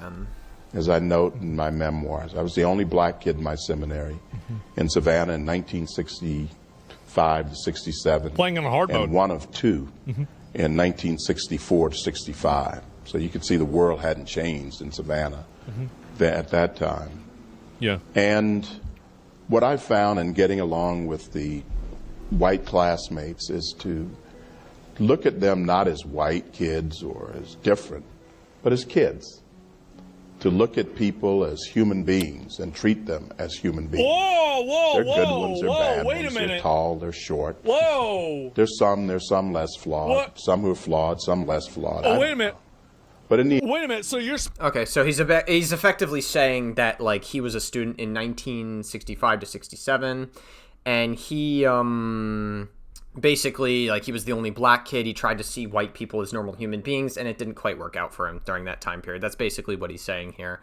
as I note in my memoirs. I was the only black kid in my seminary in Savannah in 1965 to 67. Playing on a hard mode. And one of two in 1964 to 65. So you could see the world hadn't changed in Savannah at that time. Yeah. And what I found in getting along with the white classmates is to look at them not as white kids or as different, but as kids. To look at people as human beings and treat them as human beings. Whoa, they're good ones, they're bad wait ones, a minute. they're tall, they're short. Whoa! There's some less flawed. What? Some who are flawed, some less flawed. Oh, wait a minute. But in the wait a minute. So you're okay. So he's effectively saying that like he was a student in 1965 to 67, and he basically like he was the only black kid. He tried to see white people as normal human beings, and it didn't quite work out for him during that time period. That's basically what he's saying here.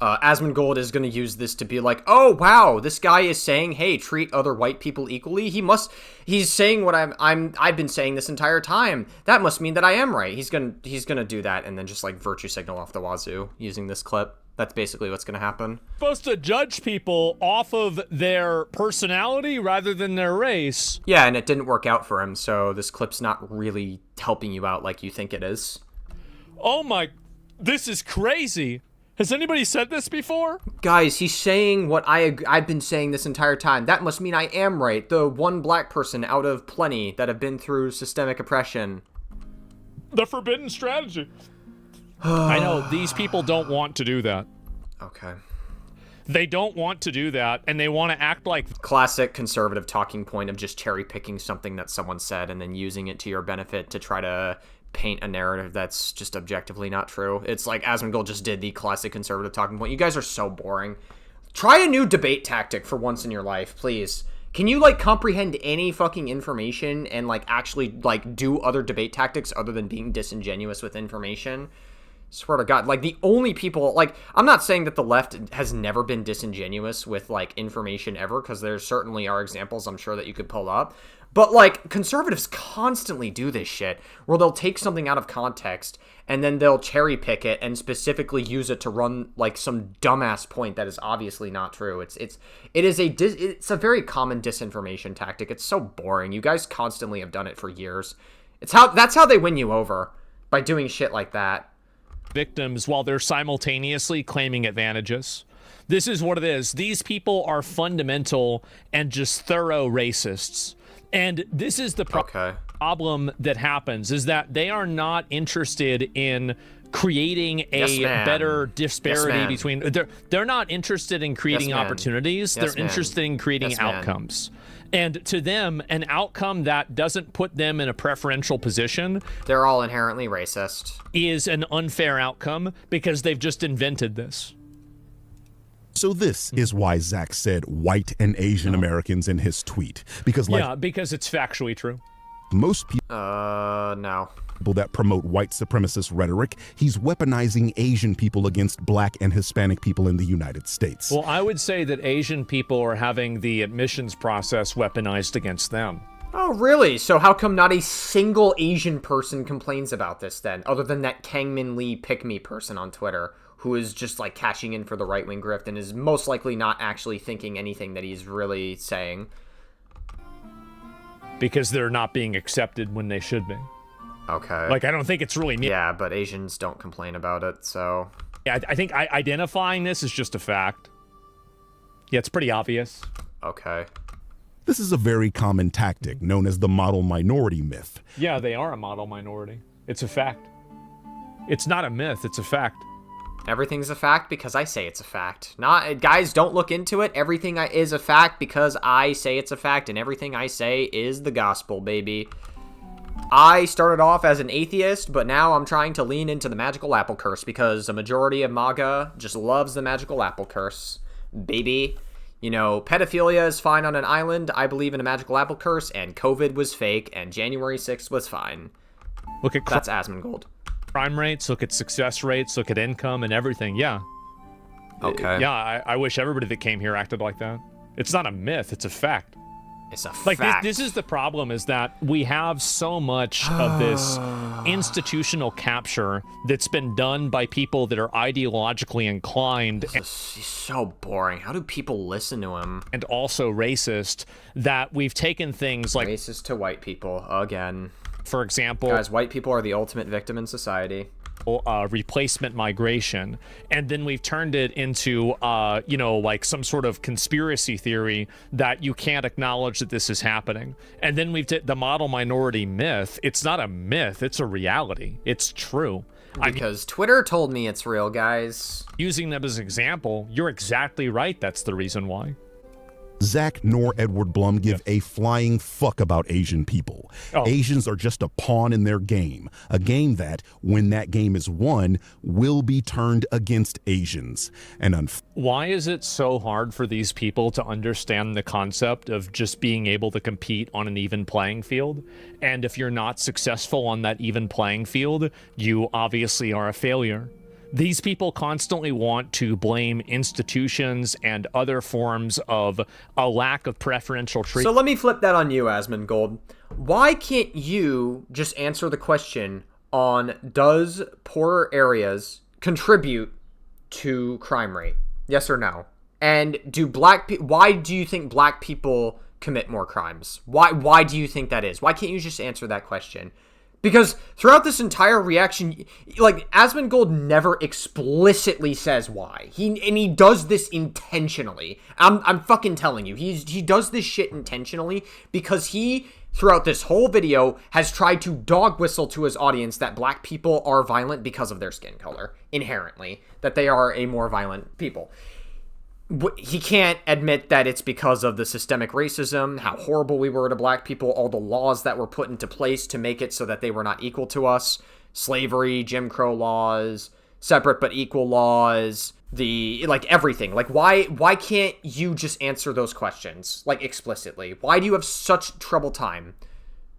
Asmongold is going to use this to be like, oh wow, this guy is saying, hey, treat other white people equally. He's saying what I've been saying this entire time. That must mean that I am right. He's gonna do that and then just like virtue signal off the wazoo using this clip. That's basically what's gonna happen. Supposed to judge people off of their personality rather than their race. Yeah, and it didn't work out for him, so this clip's not really helping you out like you think it is. Oh my, this is crazy. Has anybody said this before? Guys, he's saying what I've been saying this entire time. That must mean I am right. The one black person out of plenty that have been through systemic oppression. The forbidden strategy. I know, these people don't want to do that. Okay. They don't want to do that, and they want to act like... Classic conservative talking point of just cherry-picking something that someone said and then using it to your benefit to try to paint a narrative that's just objectively not true. It's like Asmongold just did the classic conservative talking point. You guys are so boring. Try a new debate tactic for once in your life, please. Can you, like, comprehend any fucking information and, like, actually, like, do other debate tactics other than being disingenuous with information? Swear to God. Like, the only people, like, I'm not saying that the left has never been disingenuous with, like, information ever, because there certainly are examples I'm sure that you could pull up. But, like, conservatives constantly do this shit, where they'll take something out of context, and then they'll cherry pick it and specifically use it to run, like, some dumbass point that is obviously not true. It's a very common disinformation tactic. It's so boring. You guys constantly have done it for years. That's how they win you over, by doing shit like that. Victims while they're simultaneously claiming advantages. This is what it is. These people are fundamental and just thorough racists. And this is the problem that happens, is that they are not interested in creating a better disparity between... They're not interested in creating opportunities. They're interested in creating outcomes. And to them, an outcome that doesn't put them in a preferential position... They're all inherently racist. ...is an unfair outcome because they've just invented this. So this is why Zach said white and Asian Americans in his tweet. Because, like... Yeah, because it's factually true. Most people... No. People that promote white supremacist rhetoric, he's weaponizing Asian people against black and Hispanic people in the United States. Well, I would say that Asian people are having the admissions process weaponized against them. Oh, really? So how come not a single Asian person complains about this then, other than that Kangmin Lee pick-me person on Twitter, who is just, like, cashing in for the right-wing grift and is most likely not actually thinking anything that he's really saying? Because they're not being accepted when they should be. Okay. Like, I don't think it's really... Yeah, but Asians don't complain about it, so... Yeah, I think identifying this is just a fact. Yeah, it's pretty obvious. Okay. This is a very common tactic known as the model minority myth. Yeah, they are a model minority. It's a fact. It's not a myth, it's a fact. Everything's a fact because I say it's a fact. Guys, don't look into it. Everything is a fact because I say it's a fact, and everything I say is the gospel, baby. I started off as an atheist, but now I'm trying to lean into the magical apple curse because a majority of MAGA just loves the magical apple curse, baby. You know, pedophilia is fine on an island. I believe in a magical apple curse, and COVID was fake, and January 6th was fine. Look at That's Asmongold. Crime rates, look at success rates, look at income and everything. Yeah. Okay. Yeah, I wish everybody that came here acted like that. It's not a myth, it's a fact. It's a like fact. This is the problem, is that we have so much of this institutional capture that's been done by people that are ideologically inclined. This is so boring. How do people listen to him? And also racist, that we've taken things like... Racist to white people, again. For example... Guys, white people are the ultimate victim in society. Replacement migration, and then we've turned it into you know, like some sort of conspiracy theory that you can't acknowledge that this is happening. And then we've the model minority myth. It's not a myth, it's a reality. It's true. Because Twitter told me it's real, guys. Using them as an example, you're exactly right. That's the reason why. Zach nor Edward Blum give a flying fuck about Asian people. Asians are just a pawn in their game, a game that, when that game is won, will be turned against Asians. And why is it so hard for these people to understand the concept of just being able to compete on an even playing field? And if you're not successful on that even playing field, you obviously are a failure. These people constantly want to blame institutions and other forms of a lack of preferential treatment. So let me flip that on you, Asmongold. Why can't you just answer the question on, does poorer areas contribute to crime rate? Yes or no? And why do you think black people commit more crimes? Why do you think that is? Why can't you just answer that question? Because throughout this entire reaction, like, Asmongold never explicitly says why. He does this intentionally. I'm fucking telling you. He does this shit intentionally because he, throughout this whole video, has tried to dog whistle to his audience that black people are violent because of their skin color, inherently. That they are a more violent people. He can't admit that it's because of the systemic racism, how horrible we were to black people, all the laws that were put into place to make it so that they were not equal to us, slavery, Jim Crow laws, separate but equal laws, everything. Like, why can't you just answer those questions, like, explicitly? Why do you have such trouble time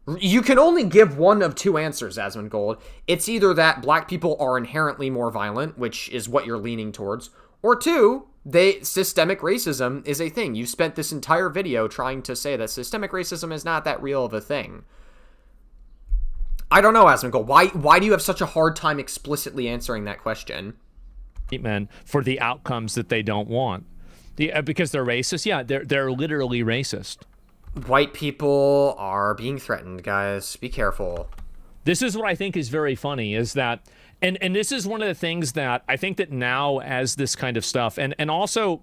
You can only give one of two answers, Asmongold. It's either that black people are inherently more violent, which is what you're leaning towards, or two, systemic racism is a thing. You spent this entire video trying to say that systemic racism is not that real of a thing. I don't know, Asmongold. Why do you have such a hard time explicitly answering that question? Men for the outcomes that they don't want. Because they're racist? Yeah, they're literally racist. White people are being threatened, guys. Be careful. This is what I think is very funny, is that, and this is one of the things that I think that now, as this kind of stuff, and also,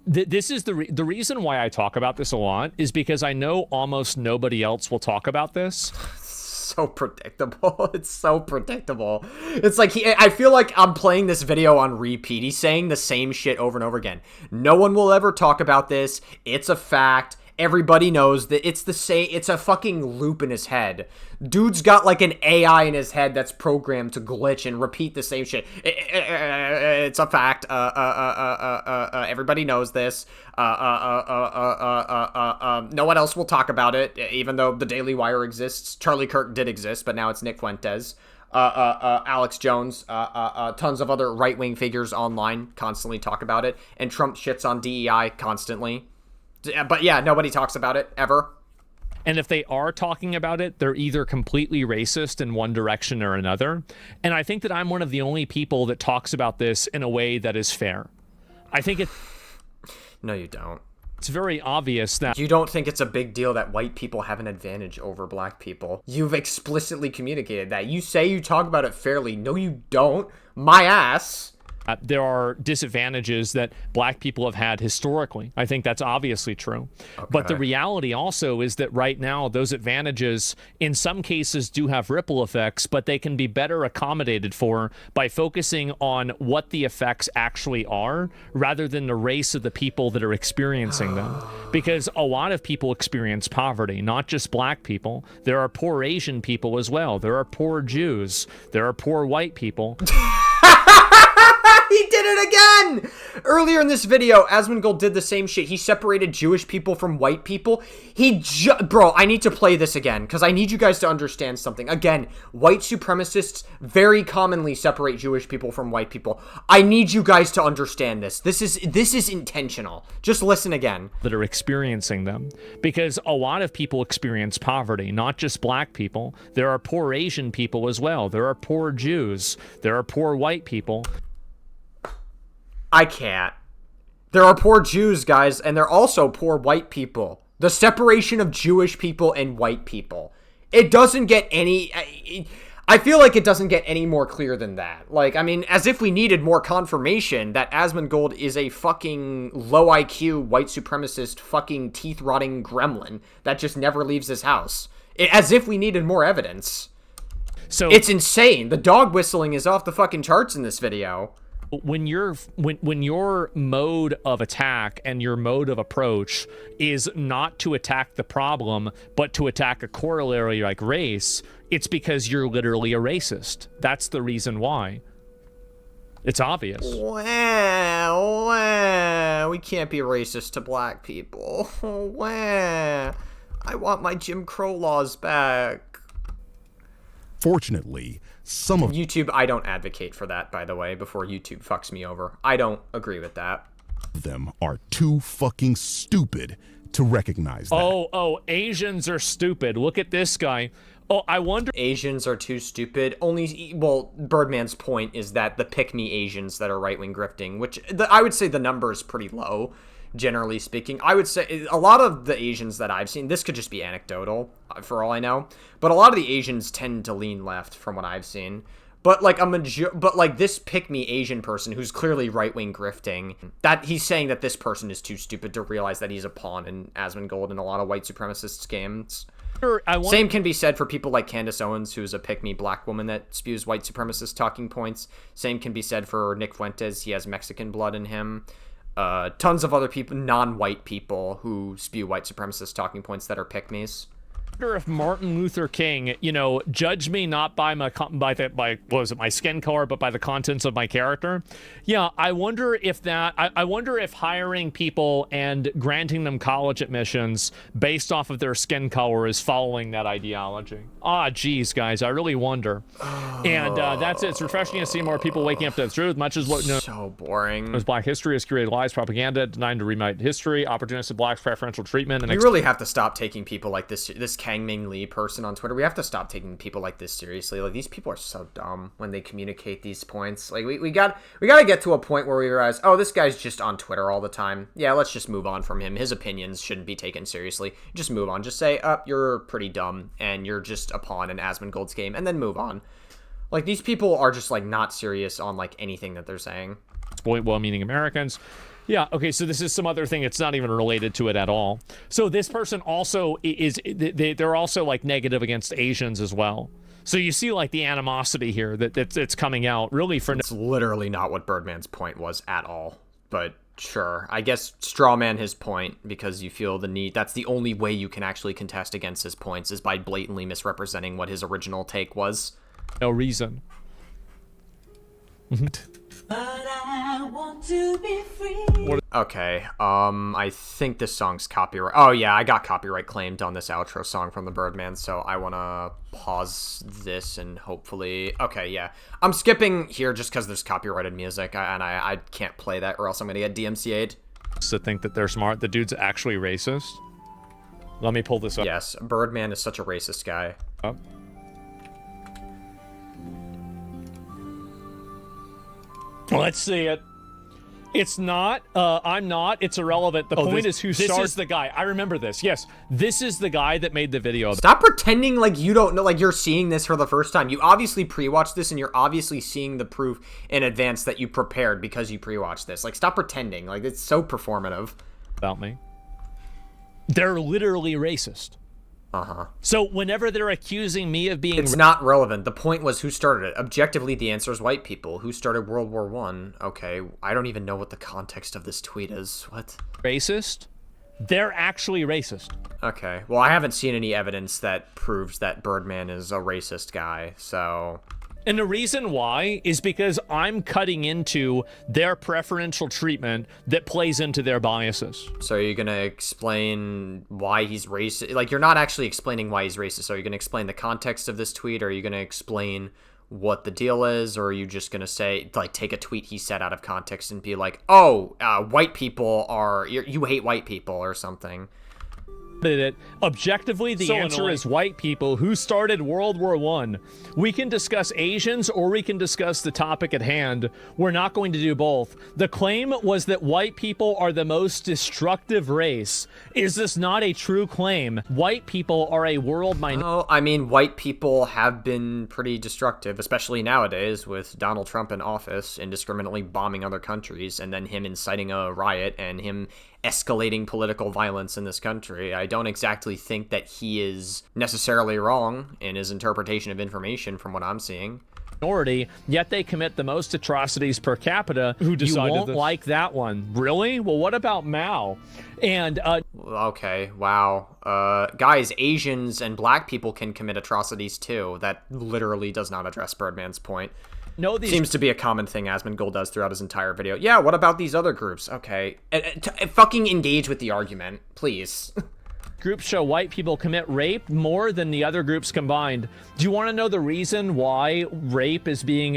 this is the reason why I talk about this a lot, is because I know almost nobody else will talk about this. So predictable. It's so predictable. It's like I feel like I'm playing this video on repeat. He's saying the same shit over and over again. No one will ever talk about this. It's a fact. Everybody knows that it's the same. It's a fucking loop in his head. Dude's got like an AI in his head that's programmed to glitch and repeat the same shit. It's a fact. Everybody knows this. No one else will talk about it, even though the Daily Wire exists. Charlie Kirk did exist, but now it's Nick Fuentes. Alex Jones, tons of other right-wing figures online constantly talk about it, and Trump shits on DEI constantly. But yeah, nobody talks about it, ever. And if they are talking about it, they're either completely racist in one direction or another. And I think that I'm one of the only people that talks about this in a way that is fair. I think it... No, you don't. It's very obvious that... You don't think it's a big deal that white people have an advantage over black people. You've explicitly communicated that. You say you talk about it fairly. No, you don't. My ass... There are disadvantages that black people have had historically. I think that's obviously true. Okay. But the reality also is that right now, those advantages in some cases do have ripple effects, but they can be better accommodated for by focusing on what the effects actually are rather than the race of the people that are experiencing them. Because a lot of people experience poverty, not just black people. There are poor Asian people as well. There are poor Jews. There are poor white people. He did it again! Earlier in this video, Asmongold did the same shit. He separated Jewish people from white people. Bro, I need to play this again, because I need you guys to understand something. Again, white supremacists very commonly separate Jewish people from white people. I need you guys to understand this. This is intentional. Just listen again. That are experiencing them. Because a lot of people experience poverty, not just black people. There are poor Asian people as well. There are poor Jews. There are poor white people. I can't. There are poor Jews, guys, and there are also poor white people. The separation of Jewish people and white people. It doesn't get any... I feel like it doesn't get any more clear than that. Like, I mean, as if we needed more confirmation that Asmongold is a fucking low IQ, white supremacist, fucking teeth-rotting gremlin that just never leaves his house. As if we needed more evidence. So it's insane. The dog whistling is off the fucking charts in this video. When your mode of attack and your mode of approach is not to attack the problem, but to attack a corollary like race, it's because you're literally a racist. That's the reason why. It's obvious. Wow, we can't be racist to black people. Wow, I want my Jim Crow laws back. Fortunately, some of YouTube, I don't advocate for that, by the way, before YouTube fucks me over. I don't agree with that. Them are too fucking stupid to recognize that. Oh, Asians are stupid. Look at this guy. Oh, I wonder... Asians are too stupid. Well, Birdman's point is that the pick-me Asians that are right-wing grifting, which I would say the number is pretty low, generally speaking. I would say a lot of the Asians that I've seen, this could just be anecdotal, for all I know, but a lot of the Asians tend to lean left from what I've seen. But like this pick-me Asian person who's clearly right-wing grifting, that he's saying that this person is too stupid to realize that he's a pawn in Asmongold and a lot of white supremacist games. Same can be said for people like Candace Owens, who's a pick-me black woman that spews white supremacist talking points. Same can be said for Nick Fuentes. He has Mexican blood in him. Tons of other people, non-white people, who spew white supremacist talking points that are pick-me's. wonder if Martin Luther King, you know, judge me not by my what was it, my skin color, but by the contents of my character. Yeah, I wonder if that. I wonder if hiring people and granting them college admissions based off of their skin color is following that ideology. Ah, geez, guys, I really wonder. And that's it. It's refreshing to see more people waking up to the truth, much as what so boring. As Black history has created lies, propaganda, denying to rewrite history, opportunistic blacks, preferential treatment, and we really have to stop taking people like this Kang Ming Lee person on Twitter. We have to stop taking people like this seriously. Like, these people are so dumb when they communicate these points. Like, we got to get to a point where we realize, oh, this guy's just on Twitter all the time. Yeah, let's just move on from him. His opinions shouldn't be taken seriously. Just move on. Just say, you're pretty dumb and you're just a pawn in Asmongold's game, and then move on. Like, these people are just, like, not serious on, like, anything that they're saying. Well-meaning Americans. Yeah, okay, so this is some other thing. It's not even related to it at all. So this person also they're also, like, negative against Asians as well. So you see, like, the animosity here that's coming out really for... It's literally not what Birdman's point was at all. But sure, I guess strawman his point because you feel the need. That's the only way you can actually contest against his points is by blatantly misrepresenting what his original take was. No reason. But I want to be free. Okay, I think this song's copyright. Oh yeah, I got copyright claimed on this outro song from the Birdman, so I want to pause this and hopefully... Okay, yeah. I'm skipping here just because there's copyrighted music, and I can't play that or else I'm going to get DMCA'd. To think that they're smart. The dude's actually racist. Let me pull this up. Yes, Birdman is such a racist guy. Oh. Let's see it. It's not. I'm not. It's irrelevant. The point is who started. This is the guy. I remember this. Yes. This is the guy that made the video. Stop pretending like you don't know, like you're seeing this for the first time. You obviously pre-watched this and you're obviously seeing the proof in advance that you prepared because you pre-watched this. Like, stop pretending. Like, it's so performative. About me. They're literally racist. Uh-huh. So whenever they're accusing me of being... It's not relevant. The point was who started it. Objectively, the answer is white people. Who started World War I? Okay, I don't even know what the context of this tweet is. What? Racist? They're actually racist. Okay, well, I haven't seen any evidence that proves that Birdman is a racist guy, so... And the reason why is because I'm cutting into their preferential treatment that plays into their biases. So are you going to explain why he's racist? Like, you're not actually explaining why he's racist. So are you going to explain the context of this tweet? Or are you going to explain what the deal is? Or are you just going to say, like, take a tweet he said out of context and be like, oh, white people are... You hate white people or something? Objectively, the answer is white people who started World War I. We can discuss Asians or we can discuss the topic at hand. We're not going to do both. The claim was that white people are the most destructive race. Is this not a true claim? White people are a world minority. Oh, I mean, white people have been pretty destructive, especially nowadays with Donald Trump in office, indiscriminately bombing other countries, and then him inciting a riot and him escalating political violence in this country. I don't exactly think that he is necessarily wrong in his interpretation of information from what I'm seeing. Minority, yet they commit the most atrocities per capita. Who decided you won't like that one? Really? Well, what about Mao? And okay, wow. Guys, Asians and black people can commit atrocities too. That literally does not address Birdman's point. No, these seems to be a common thing Asmongold does throughout his entire video. Yeah, what about these other groups? Okay, fucking engage with the argument, please. Groups show white people commit rape more than the other groups combined. Do you want to know the reason why rape is being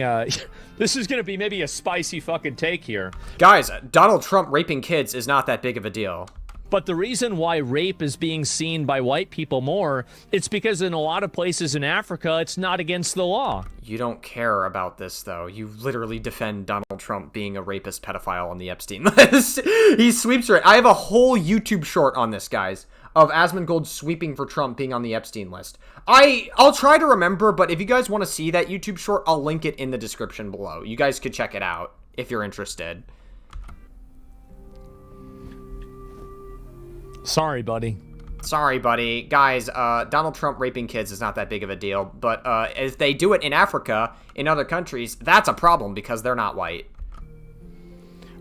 this is going to be maybe a spicy fucking take here. Guys, Donald Trump raping kids is not that big of a deal. But the reason why rape is being seen by white people more, it's because in a lot of places in Africa, it's not against the law. You don't care about this, though. You literally defend Donald Trump being a rapist pedophile on the Epstein list. He sweeps right. I have a whole YouTube short on this, guys, of Asmongold sweeping for Trump being on the Epstein list. I'll try to remember, but if you guys want to see that YouTube short, I'll link it in the description below. You guys could check it out if you're interested. Sorry, buddy. Sorry, buddy. Guys, Donald Trump raping kids is not that big of a deal, but if they do it in Africa, in other countries, that's a problem because they're not white.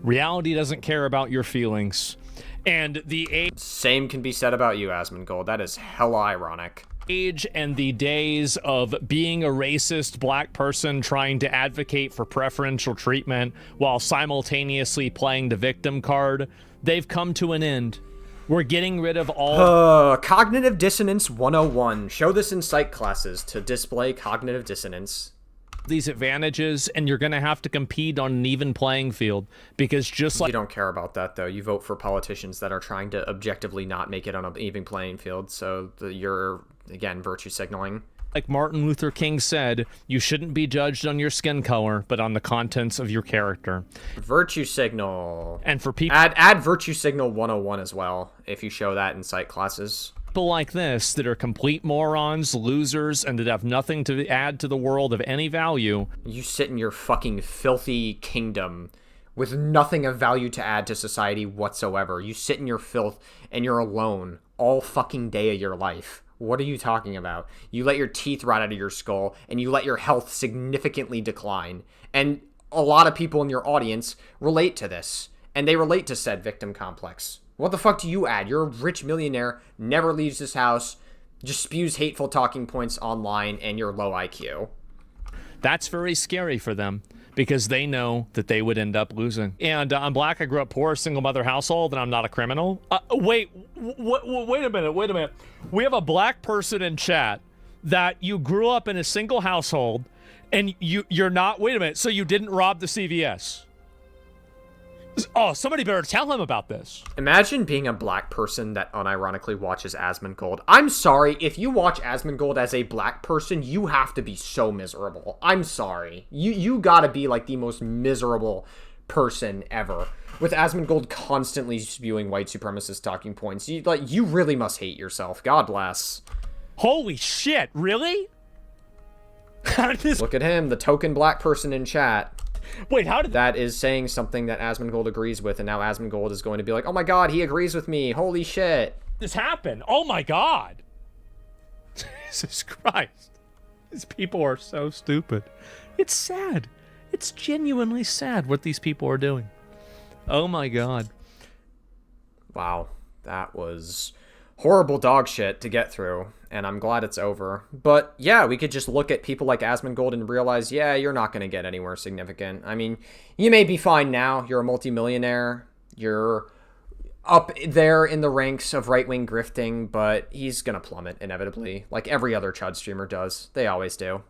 Reality doesn't care about your feelings. And the age... Same can be said about you, Asmongold. That is hella ironic. Age and the days of being a racist black person trying to advocate for preferential treatment while simultaneously playing the victim card, they've come to an end. We're getting rid of all... Cognitive Dissonance 101. Show this in psych classes to display cognitive dissonance. These advantages, and you're going to have to compete on an even playing field, because just like... You don't care about that, though. You vote for politicians that are trying to objectively not make it on an even playing field, so you're, again, virtue signaling. Like Martin Luther King said, you shouldn't be judged on your skin color, but on the contents of your character. Virtue signal. And for people... Add virtue signal 101 as well, if you show that in psych classes. People like this that are complete morons, losers, and that have nothing to add to the world of any value. You sit in your fucking filthy kingdom with nothing of value to add to society whatsoever. You sit in your filth and you're alone all fucking day of your life. What are you talking about? You let your teeth rot out of your skull and you let your health significantly decline. And a lot of people in your audience relate to this, and they relate to said victim complex. What the fuck do you add? You're a rich millionaire, never leaves his house, just spews hateful talking points online, and you're low IQ. That's very scary for them, because they know that they would end up losing. And I'm black, I grew up poor, single mother household, and I'm not a criminal. Wait a minute. We have a black person in chat that you grew up in a single household, and you're not, wait a minute, so you didn't rob the CVS? Oh, somebody better tell him about this. Imagine being a black person that unironically watches Asmongold. I'm sorry, if you watch Asmongold as a black person, you have to be so miserable. I'm sorry. You gotta be like the most miserable person ever. With Asmongold constantly spewing white supremacist talking points, you really must hate yourself. God bless. Holy shit, really? How did this... Look at him, the token black person in chat. Wait, how did... That is saying something that Asmongold agrees with, and now Asmongold is going to be like, oh my god, he agrees with me. Holy shit. This happened. Oh my god. Jesus Christ. These people are so stupid. It's sad. It's genuinely sad what these people are doing. Oh my god. Wow. That was horrible dog shit to get through, and I'm glad it's over. But yeah, we could just look at people like Asmongold and realize, yeah, you're not going to get anywhere significant. I mean, you may be fine now. You're a multimillionaire. You're up there in the ranks of right-wing grifting, but he's going to plummet inevitably, like every other Chud streamer does. They always do.